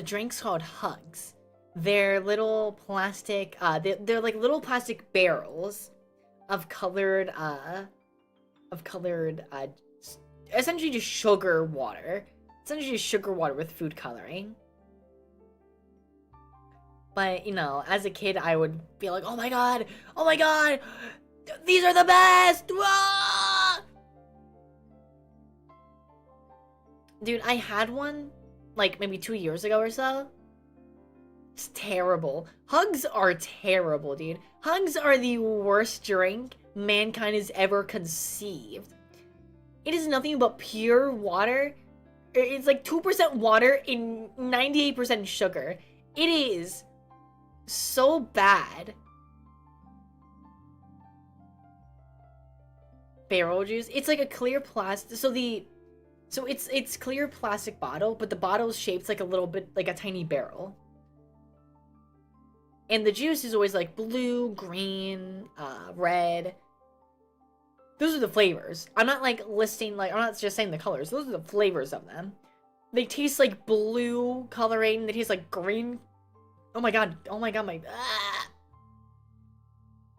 drinks called Hugs? They're little plastic, they're like little plastic barrels of colored, essentially just sugar water. Essentially just sugar water with food coloring. But, you know, as a kid, I would be like, oh my god, these are the best! Ah! Dude, I had one, like, maybe 2 years ago or so. It's terrible. Hugs are terrible, dude. Hugs are the worst drink mankind has ever conceived. It is nothing but pure water. It's like 2% water and 98% sugar. It is so bad. Barrel juice. It's like a clear plastic. So it's clear plastic bottle, but the bottle is shaped like a little bit like a tiny barrel. And the juice is always like blue, green, red. Those are the flavors. I'm not like listing, like, I'm not just saying the colors. Those are the flavors of them. They taste like blue coloring. They taste like green. Oh my god, my,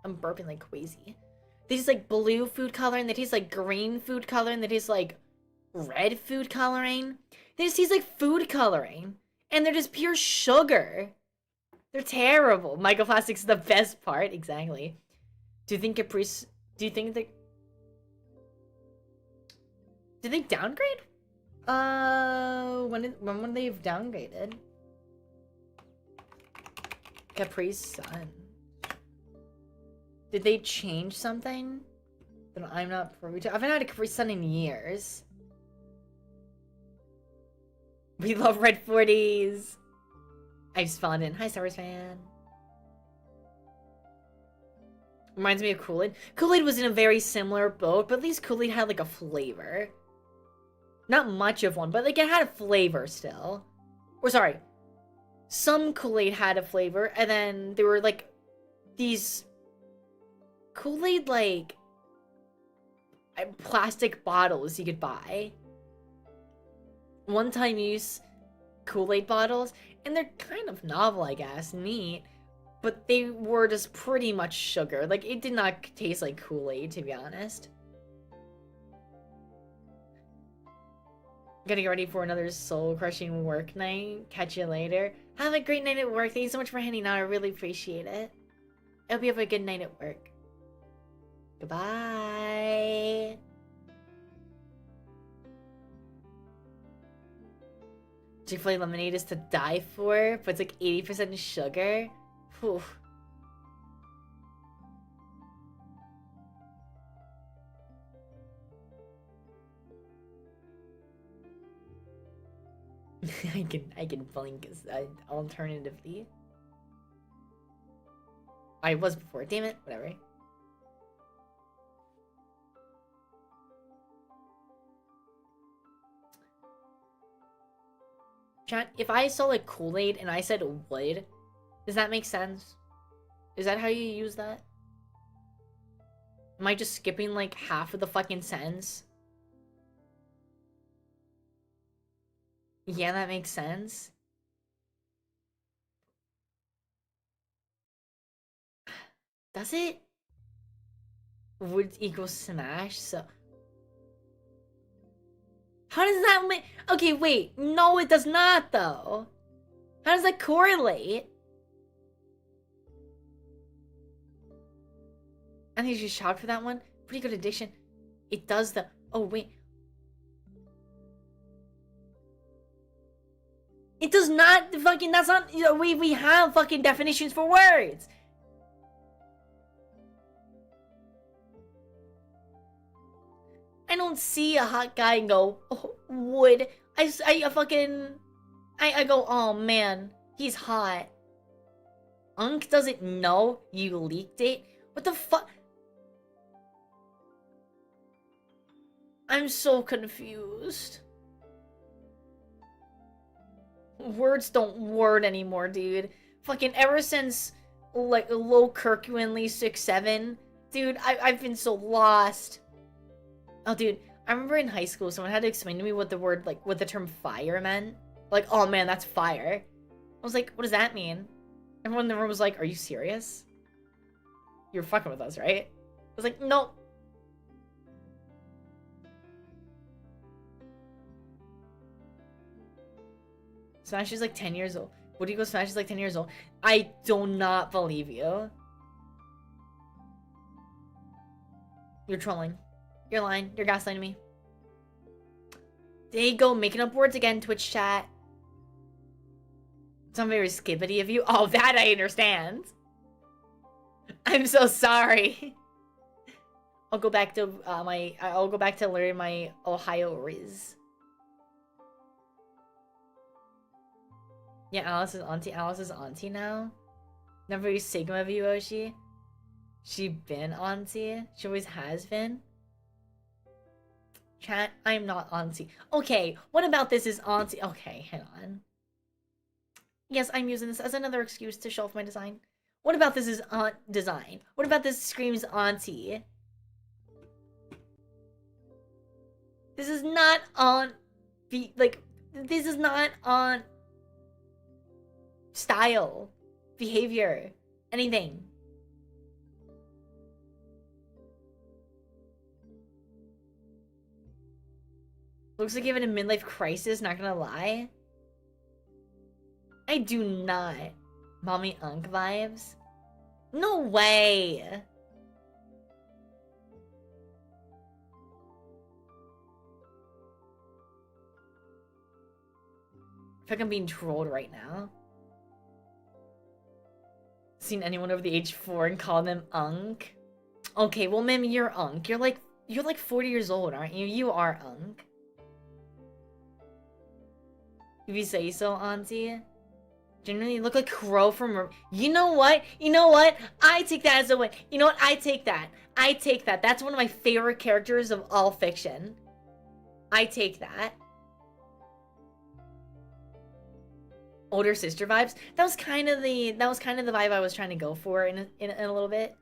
I'm burping like crazy. They taste like blue food coloring. They taste like green food coloring. They taste like red food coloring. They just taste like food coloring. And they're just pure sugar. They're terrible. Microplastics is the best part. Exactly. Do you think Caprice... Do you think they... Did they downgrade? When would they have downgraded? Caprice Sun. Did they change something that I'm not privy to? I haven't had a Capri Sun in years. We love red 40s. I spawned in. Hi, Star Wars fan. Reminds me of Kool-Aid. Kool-Aid was in a very similar boat, but at least Kool-Aid had like a flavor. Not much of one, but like it had a flavor still. Or sorry. Some Kool-Aid had a flavor, and then there were like these Kool-Aid like plastic bottles you could buy. One-time use Kool-Aid bottles, and they're kind of novel, I guess, neat, but they were just pretty much sugar. Like, it did not taste like Kool-Aid, to be honest. Gotta get ready for another soul-crushing work night. Catch you later. Have a great night at work. Thank you so much for hanging out. I really appreciate it. I hope you have a good night at work. Goodbye. Chick-fil-A lemonade is to die for, but it's like 80% sugar. Whew. I can blink as alternatively. I was before. Damn it. Whatever. Chat, if I saw like Kool-Aid and I said wood, does that make sense? Is that how you use that? Am I just skipping like half of the fucking sentence? Yeah, that makes sense. Does it? Wood equals smash, so... How does that make... Okay, wait. No, it does not, though. How does that correlate? I think you should shop for that one. Pretty good addition. It does the... Oh, wait. It does not fucking... That's not... You know, we have fucking definitions for words. I don't see a hot guy and go, oh, wood. I fucking... I go, oh man, he's hot. Unk doesn't know you leaked it? What the fuck? I'm so confused. Words don't word anymore, dude. Fucking ever since, like, Low Kirkwinley 6-7, dude, I've been so lost. Oh, dude, I remember in high school, someone had to explain to me what the word, like, what the term fire meant. Like, oh man, that's fire. I was like, what does that mean? Everyone in the room was like, are you serious? You're fucking with us, right? I was like, no. Smash is like 10 years old. What do you go Smash is like 10 years old? I do not believe you. You're trolling. You're lying. You're gaslighting me. There you go, making up words again, Twitch chat. It's not very skibbity of you. Oh, that I understand. I'm so sorry. I'll go back to I'll go back to learn my Ohio Riz. Yeah, Alice's auntie now. Not very Sigma of you, Oshi. She been auntie. She always has been. Chat, I'm not auntie. Okay, what about this is auntie? Okay, hang on. Yes, I'm using this as another excuse to show off my design. What about this is aunt design? What about this screams auntie? This is not on like this is not on style, behavior, anything. Looks like you have a midlife crisis, not gonna lie. I do not. Mommy Unk vibes? No way! I feel like I'm being trolled right now. Seen anyone over the age 4 and call them Unk? Okay, well, Mim, you're Unk. You're like 40 years old, aren't you? You are Unk. If you say so, Auntie. Generally, you look like Crow from... You know what? You know what? I take that as a win. You know what? I take that. I take that. That's one of my favorite characters of all fiction. I take that. Older sister vibes. That was kind of the vibe I was trying to go for in a little bit.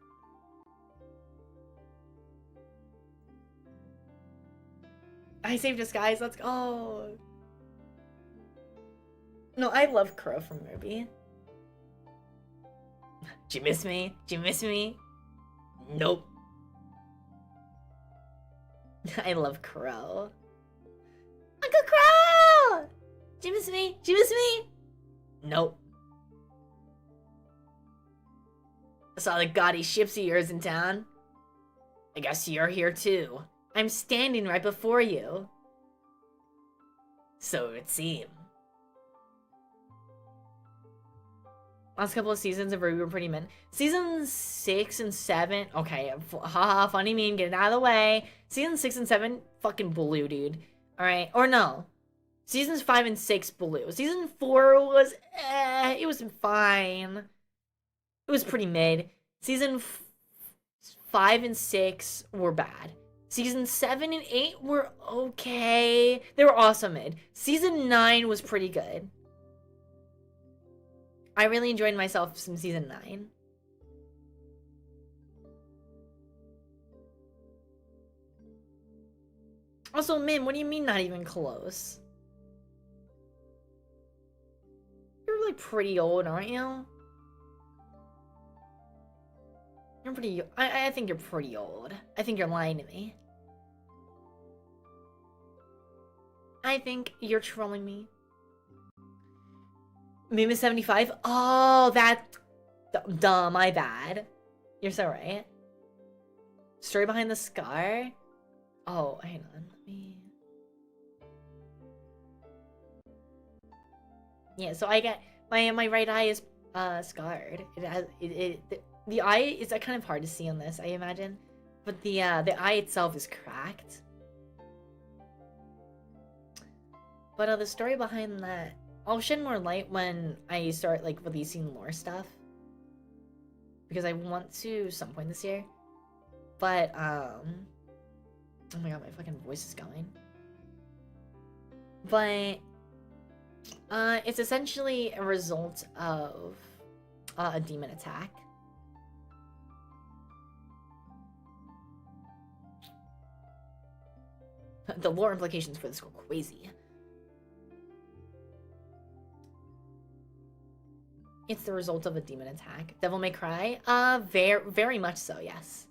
I saved disguise. Let's go. No, I love Crow from Ruby. Did you miss me? Did you miss me? Nope. I love Crow. Uncle Crow! Did you miss me? Did you miss me? Nope. I saw the gaudy ships of yours in town. I guess you're here too. I'm standing right before you. So it seems. Last couple of seasons of Ruby were pretty mid. Season 6 and 7, okay, haha, funny meme, get it out of the way. Season 6 and 7, fucking blue, dude. Alright, or no. Seasons 5 and 6, blue. Season 4 was, it was fine. It was pretty mid. Season 5 and 6 were bad. Season 7 and 8 were okay. They were also mid. Season 9 was pretty good. I really enjoyed myself from season 9. Also, Min, what do you mean not even close? You're like pretty old, aren't you? You're pretty... I think you're pretty old. I think you're lying to me. I think you're trolling me. Meme is 75? Oh, that... Duh, my bad. You're so right. Story behind the scar? Oh, hang on. Let me... Yeah, so I get... My right eye is scarred. It has... The eye is kind of hard to see on this, I imagine. But the eye itself is cracked. But the story behind that... I'll shed more light when I start, like, releasing more stuff. Because I want to some point this year. But, oh my god, my fucking voice is going. But, it's essentially a result of a demon attack. The lore implications for this go crazy. It's the result of a demon attack. Devil May Cry? Very much so, yes.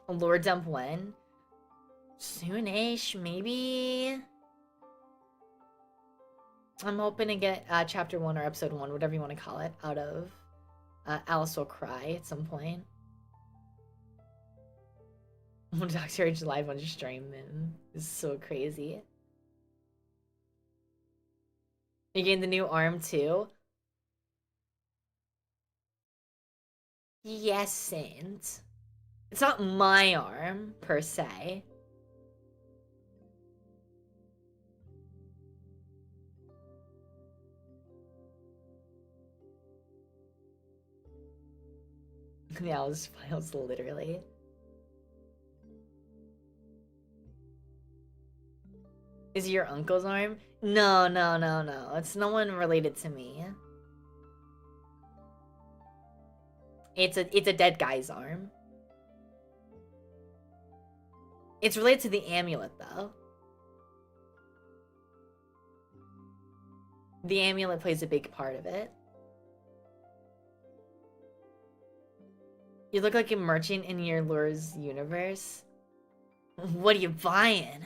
Lore dump when? Soonish, maybe? I'm hoping to get chapter 1 or episode 1, whatever you want to call it, out of Alice Will Cry at some point. When Doctor H live on your stream, man. It's so crazy. You gained the new arm too? Yes-and. It's not my arm, per se. The Alice files, literally. Is it your uncle's arm? No. It's no one related to me. It's a dead guy's arm. It's related to the amulet, though. The amulet plays a big part of it. You look like a merchant in your lure's universe. What are you buying?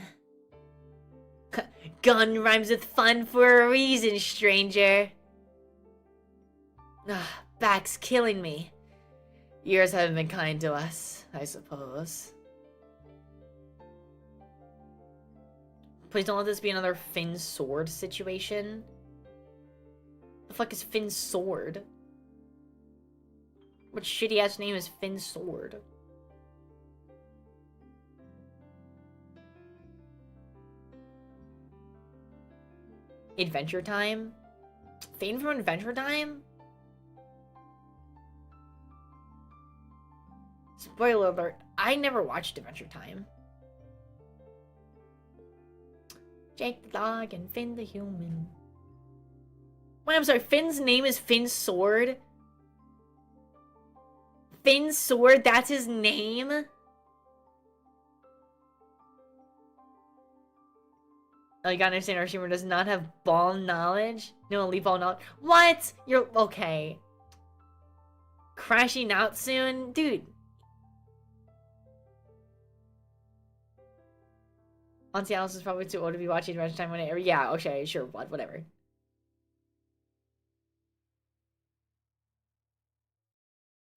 Gun rhymes with fun for a reason, stranger. Back's killing me. Years haven't been kind to us, I suppose. Please don't let this be another Finn's sword situation. The fuck is Finn's sword? What shitty ass name is Finn's sword? Adventure Time? Finn from Adventure Time? Spoiler alert, I never watched Adventure Time. Jake the dog and Finn the human. Wait, I'm sorry, Finn's name is Finn's sword? Finn's sword, that's his name? Oh, you gotta understand, Arshima does not have ball knowledge. No, leave ball knowledge. What? You're okay. Crashing out soon? Dude. Auntie Alice is probably too old to be watching Adventure Time when it... Yeah, okay, sure, whatever.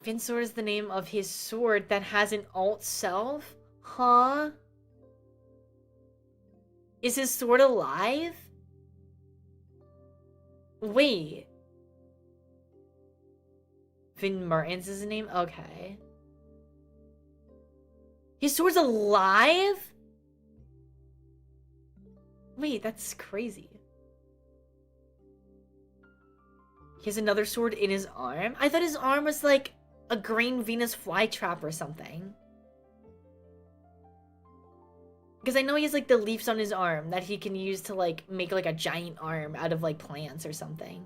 Finn's sword is the name of his sword that has an alt self? Huh? Is his sword alive? Wait. Finn Martin's is his name? Okay. His sword's alive? Wait, that's crazy. He has another sword in his arm? I thought his arm was like a green Venus flytrap or something. Because I know he has like the leaves on his arm that he can use to like make like a giant arm out of like plants or something.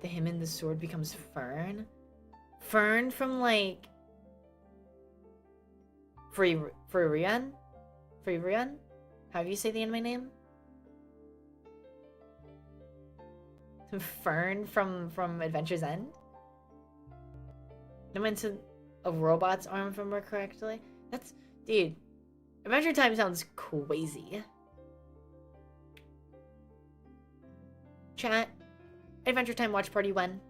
The him and the sword becomes Fern? Fern from like... Furian? Furian? How do you say the anime name? Fern from Adventure's End? I went to a robot's arm, if I remember correctly. That's... Dude. Adventure Time sounds crazy. Chat. Adventure Time watch party when?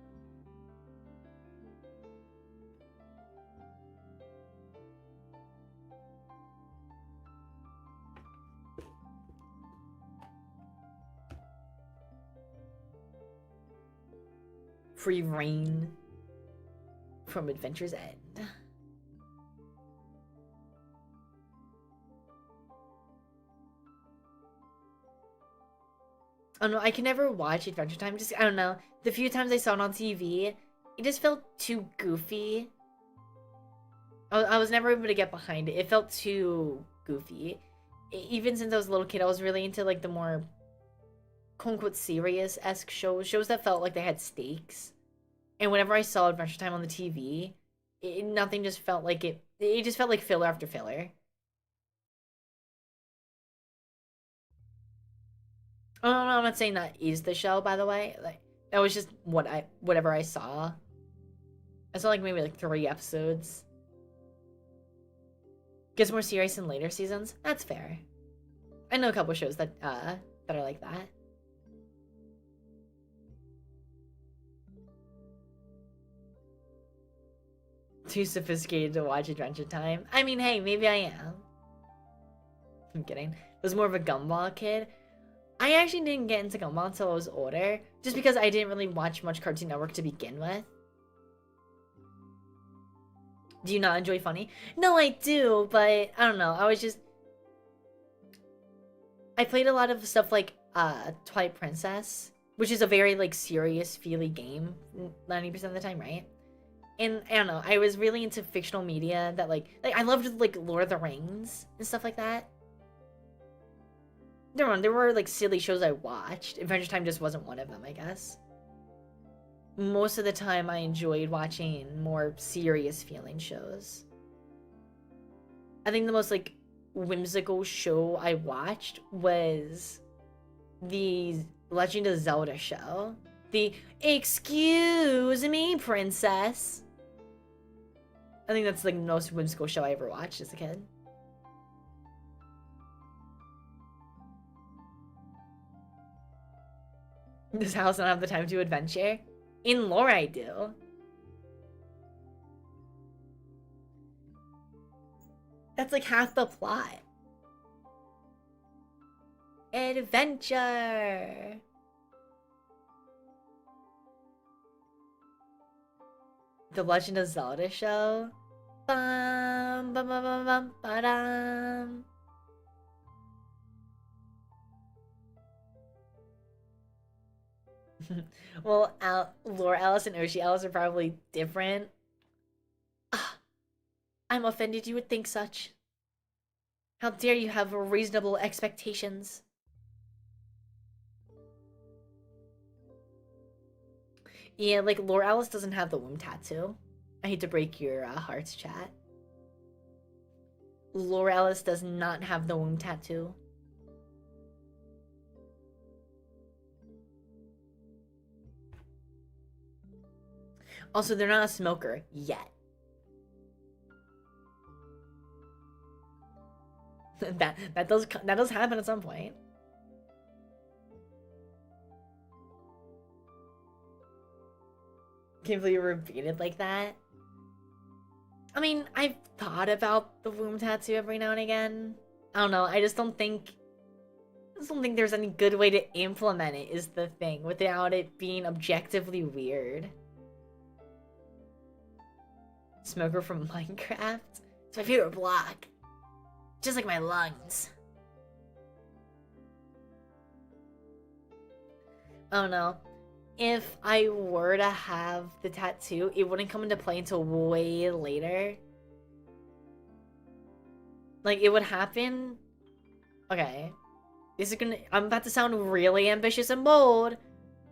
Free reign from Adventure's End. Oh no, I can never watch Adventure Time. Just, I don't know. The few times I saw it on TV, it just felt too goofy. I was never able to get behind it. It felt too goofy. Even since I was a little kid, I was really into like the more quote-unquote serious-esque shows that felt like they had stakes. And whenever I saw Adventure Time on the TV, nothing just felt like it. It just felt like filler after filler. Oh no, I'm not saying that is the show, by the way. Like that was just whatever I saw. I saw like maybe like 3 episodes. Gets more serious in later seasons. That's fair. I know a couple shows that are like that. Too sophisticated to watch Adventure Time. I mean, hey, maybe I am. I'm kidding. I was more of a Gumball kid. I actually didn't get into Gumball until I was older, just because I didn't really watch much Cartoon Network to begin with. Do you not enjoy funny? No, I do, but I don't know. I played a lot of stuff like Twilight Princess, which is a very like serious, feely game 90% of the time, right? And I don't know, I was really into fictional media that like I loved like Lord of the Rings and stuff like that. There were like silly shows I watched. Adventure Time just wasn't one of them, I guess. Most of the time I enjoyed watching more serious feeling shows. I think the most like whimsical show I watched was the Legend of Zelda show. The "Excuse me, princess." I think that's like the most whimsical show I ever watched as a kid. Does House not have the time to adventure? In lore, I do. That's like half the plot. Adventure. The Legend of Zelda show. Bum, bum, bum, bum, bum, ba-dum. Well, Lore Alice and Oshi Alice are probably different. Ah, I'm offended you would think such. How dare you have reasonable expectations? Yeah, like, Lore Alice doesn't have the womb tattoo. I hate to break your hearts, chat. Lore Alice does not have the womb tattoo. Also, they're not a smoker yet. that does happen at some point. Can't believe you repeated like that. I mean, I've thought about the womb tattoo every now and again. I don't know. I just don't think there's any good way to implement it. Is the thing without it being objectively weird. Smoker from Minecraft. It's my favorite block. Just like my lungs. Oh no. If I were to have the tattoo, it wouldn't come into play until way later. Like, it would happen... Okay. This is gonna... I'm about to sound really ambitious and bold,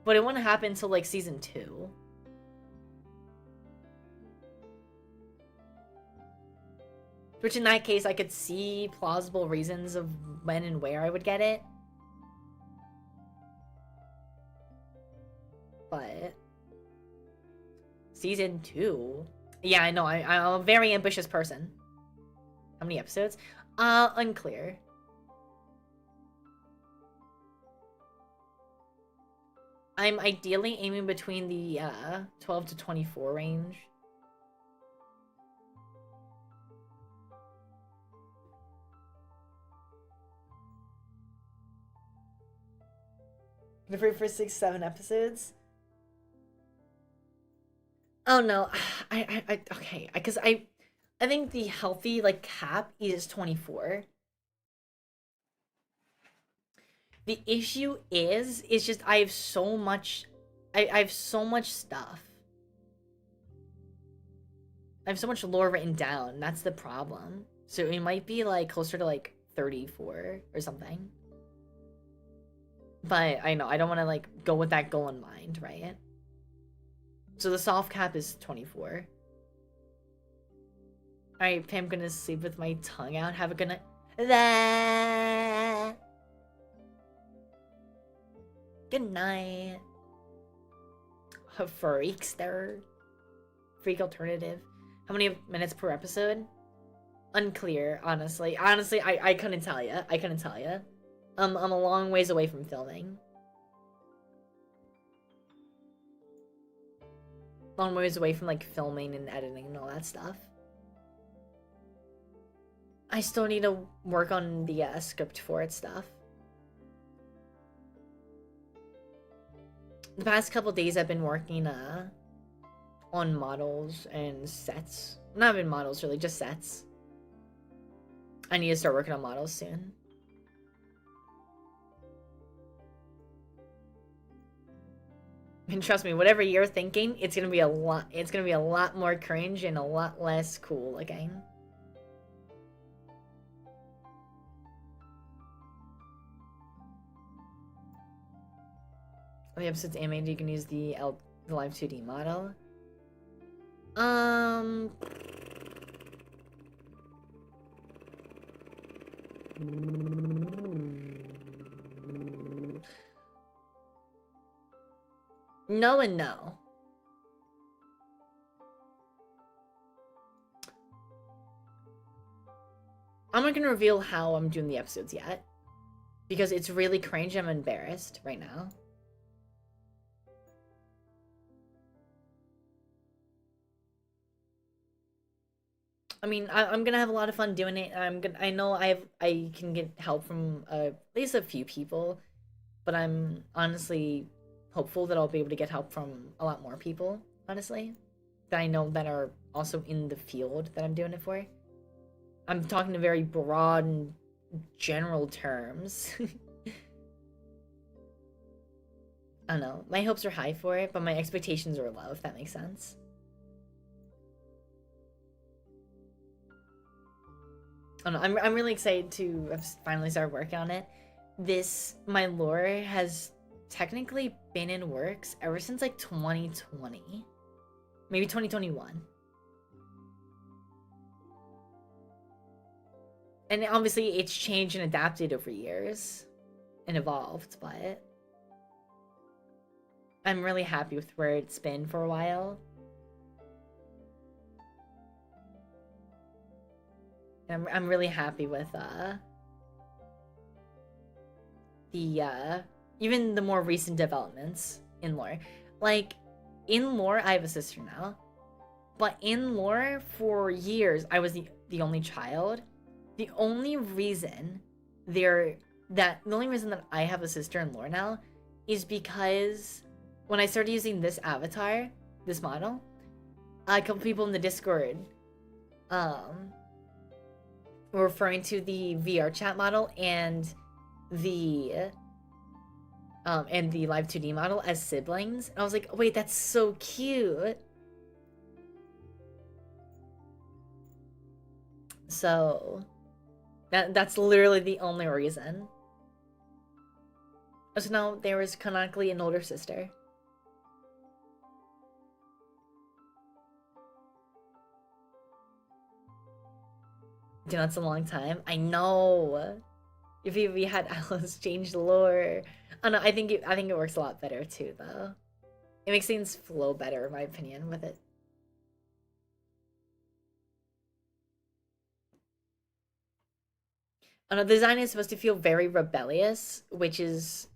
but it wouldn't happen until, like, season 2. Which, in that case, I could see plausible reasons of when and where I would get it. But... Season 2? Yeah, I know. I'm a very ambitious person. How many episodes? Unclear. I'm ideally aiming between the 12 to 24 range. The first 6-7 episodes. Oh no, okay, because I think the healthy like cap is 24. The issue is just I have so much, I have so much stuff. I have so much lore written down. That's the problem. So it might be like closer to like 34 or something. But I know I don't want to like go with that goal in mind, right? So the soft cap is 24. Alright, Pam, gonna sleep with my tongue out. Have a good night. Good night. A freakster. Freak alternative. How many minutes per episode? Unclear, honestly. Honestly, I couldn't tell you. I couldn't tell you. I'm a long ways away from filming. Long ways away from like filming and editing and all that stuff. I still need to work on the script for it stuff. The past couple days I've been working on models and sets. Not even models really, just sets. I need to start working on models soon. And trust me, whatever you're thinking, it's gonna be a lot more cringe and a lot less cool looking. On the episode's animated, you can use the live 2D model. No and no. I'm not gonna reveal how I'm doing the episodes yet. Because it's really cringe. I'm embarrassed right now. I mean, I'm gonna have a lot of fun doing it. I know I can get help from at least a few people, but I'm honestly hopeful that I'll be able to get help from a lot more people. Honestly, that I know that are also in the field that I'm doing it for. I'm talking in very broad and general terms. I don't know. My hopes are high for it, but my expectations are low. If that makes sense. I don't know. I'm really excited to have finally started working on it. My lore has technically been in works ever since like 2020, maybe 2021. And obviously it's changed and adapted over years and evolved, but I'm really happy with where it's been for a while. I'm really happy with even the more recent developments in lore. Like in lore, I have a sister now, but in lore for years I was the only child. The only reason that I have a sister in lore now is because when I started using this avatar, this model, a couple people in the Discord were referring to the VRChat model and the live 2D model as siblings. And I was like, oh, wait, that's so cute. So that's literally the only reason. So now there is canonically an older sister. Dude, that's a long time. I know. If we had Alice change the lore. Oh no, I think it works a lot better too, though. It makes things flow better, in my opinion, with it. Oh no, the design is supposed to feel very rebellious, which is,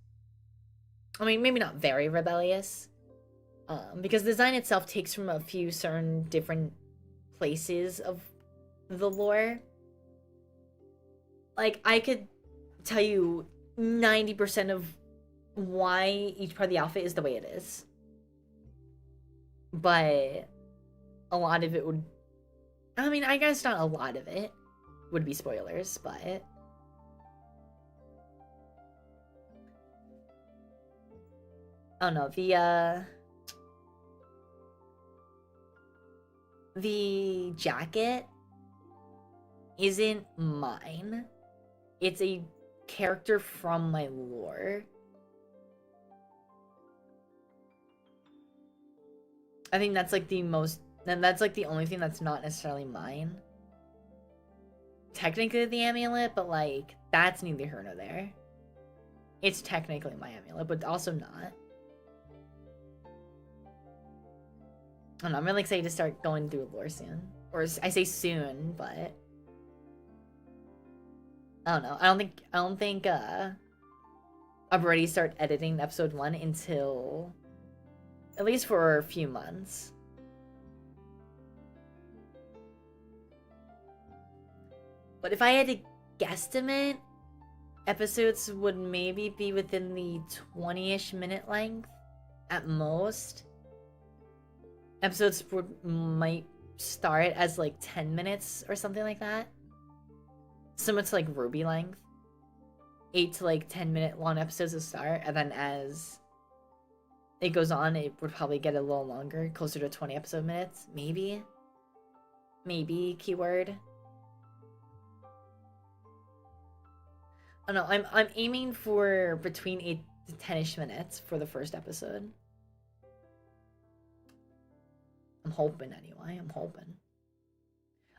I mean, maybe not very rebellious, because the design itself takes from a few certain different places of the lore. Like, I could tell you 90% of why each part of the outfit is the way it is. But a lot of it would... I mean, I guess not a lot of it would be spoilers, but... Oh no, the jacket isn't mine. It's a character from my lore. I think that's like that's like the only thing that's not necessarily mine. Technically the amulet, but like, that's neither here nor there. It's technically my amulet, but also not. I don't know, I'm really excited to start going through lore soon. Or I say soon, but... I don't know. I don't think I'm ready to start editing episode 1 until at least for a few months. But if I had to guesstimate, episodes would maybe be within the 20-ish minute length at most. Episodes might start as like 10 minutes or something like that. Similar to like Ruby length. 8 to like 10-minute long episodes to start, and then as it goes on, it would probably get a little longer, closer to 20 episode minutes, maybe. Maybe, keyword. Oh no, I'm aiming for between 8 to 10-ish minutes for the first episode. I'm hoping anyway, I'm hoping.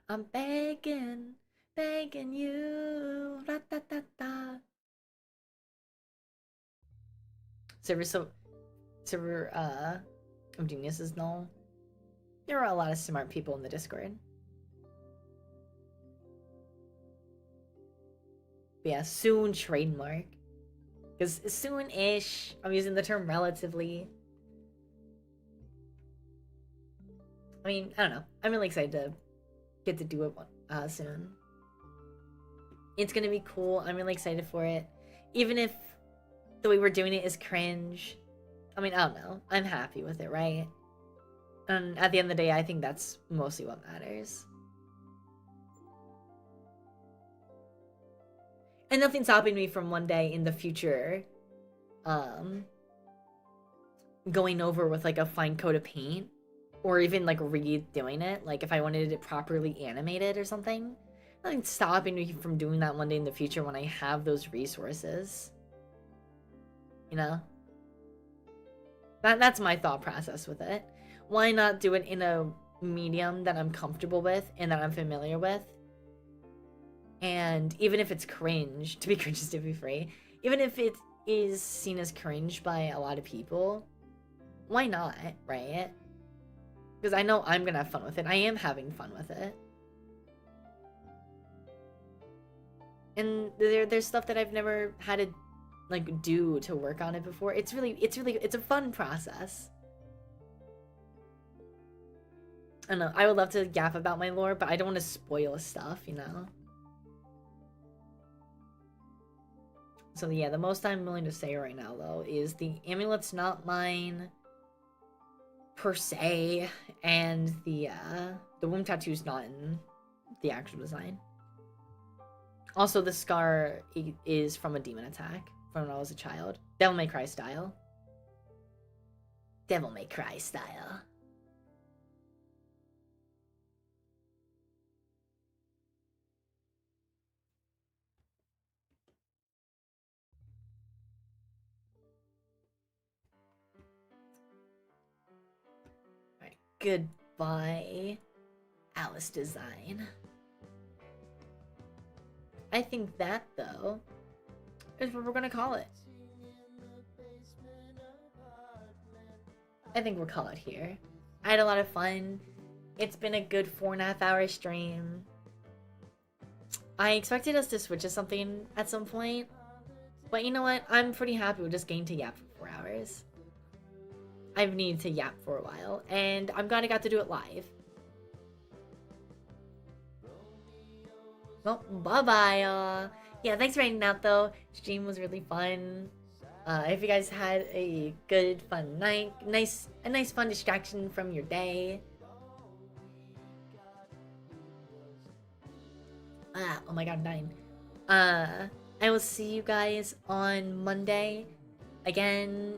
I'm begging you. Da, da, da, da. server of Genius is null. There are a lot of smart people in the Discord. But yeah, soon trademark. Because soon-ish, I'm using the term relatively. I mean, I don't know. I'm really excited to get to do it soon. It's gonna be cool. I'm really excited for it. Even if the way we're doing it is cringe. I mean, I don't know. I'm happy with it, right? And at the end of the day, I think that's mostly what matters. And nothing's stopping me from one day in the future, going over with like a fine coat of paint, or even like redoing it. Like if I wanted it properly animated or something, nothing's stopping me from doing that one day in the future when I have those resources. You know, that's my thought process with it. Why not do it in a medium that I'm comfortable with and that I'm familiar with? And even if it's cringe, to be cringe is to be free, even if it is seen as cringe by a lot of people, why not, right? Because I know I'm gonna have fun with it. I am having fun with it. And there's stuff that I've never had to like do to work on it before. It's a fun process. I don't know, I would love to yap about my lore, but I don't want to spoil stuff, you know? So yeah, the most I'm willing to say right now, though, is the amulet's not mine, per se, and the womb tattoo's not in the actual design. Also, the scar is from a demon attack from when I was a child. Devil May Cry style. Devil May Cry style. Goodbye, Alice design. I think that, though, is what we're gonna call it. I think we'll call it here. I had a lot of fun. It's been a good 4.5 hour stream. I expected us to switch to something at some point, but you know what? I'm pretty happy with just getting to yap for 4 hours. I've needed to yap for a while, and I'm glad I got to do it live. Well, bye-bye, yeah, thanks for hanging out, though. Stream was really fun. If you guys had a good, fun night, a nice, fun distraction from your day. Oh my god, I'm dying. I will see you guys on Monday. Again,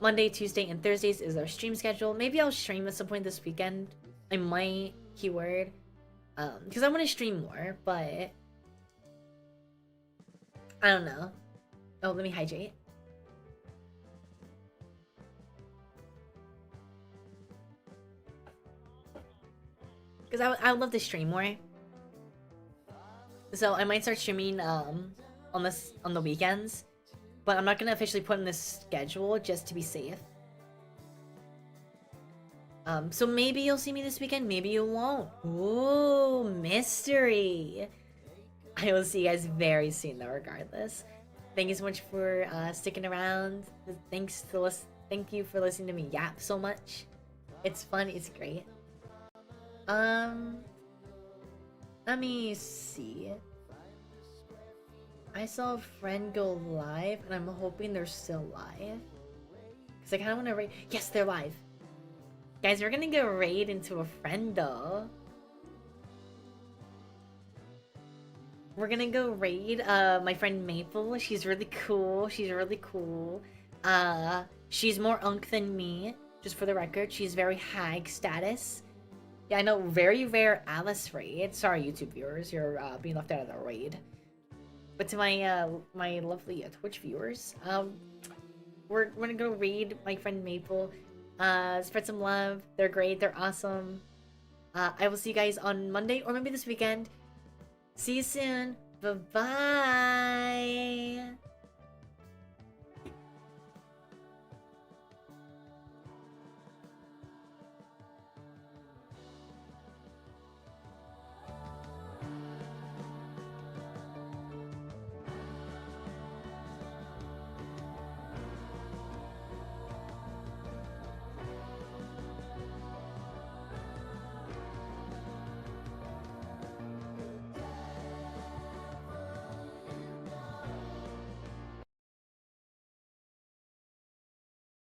Monday, Tuesday, and Thursdays is our stream schedule. Maybe I'll stream at some point this weekend. I might, keyword. Because I want to stream more, but I don't know. Oh, let me hydrate. Because I would love to stream more. So I might start streaming on the weekends. But I'm not going to officially put in this schedule just to be safe. So maybe you'll see me this weekend, maybe you won't. Ooh, mystery. I will see you guys very soon though, regardless. Thank you so much for sticking around. Thank you for listening to me yap so much. It's fun, it's great. Let me see. I saw a friend go live, and I'm hoping they're still live. Because I kind of want to raid. Yes, they're live. Guys, we're going to go raid into a friendo. We're going to go raid my friend Maple. She's really cool. She's more unk than me, just for the record. She's very hag status. Yeah, I know, very rare Alice raid. Sorry, YouTube viewers, you're being left out of the raid. But to my my lovely Twitch viewers, we're gonna go raid my friend Maple, spread some love. They're great, they're awesome. I will see you guys on Monday or maybe this weekend. See you soon. Bye bye.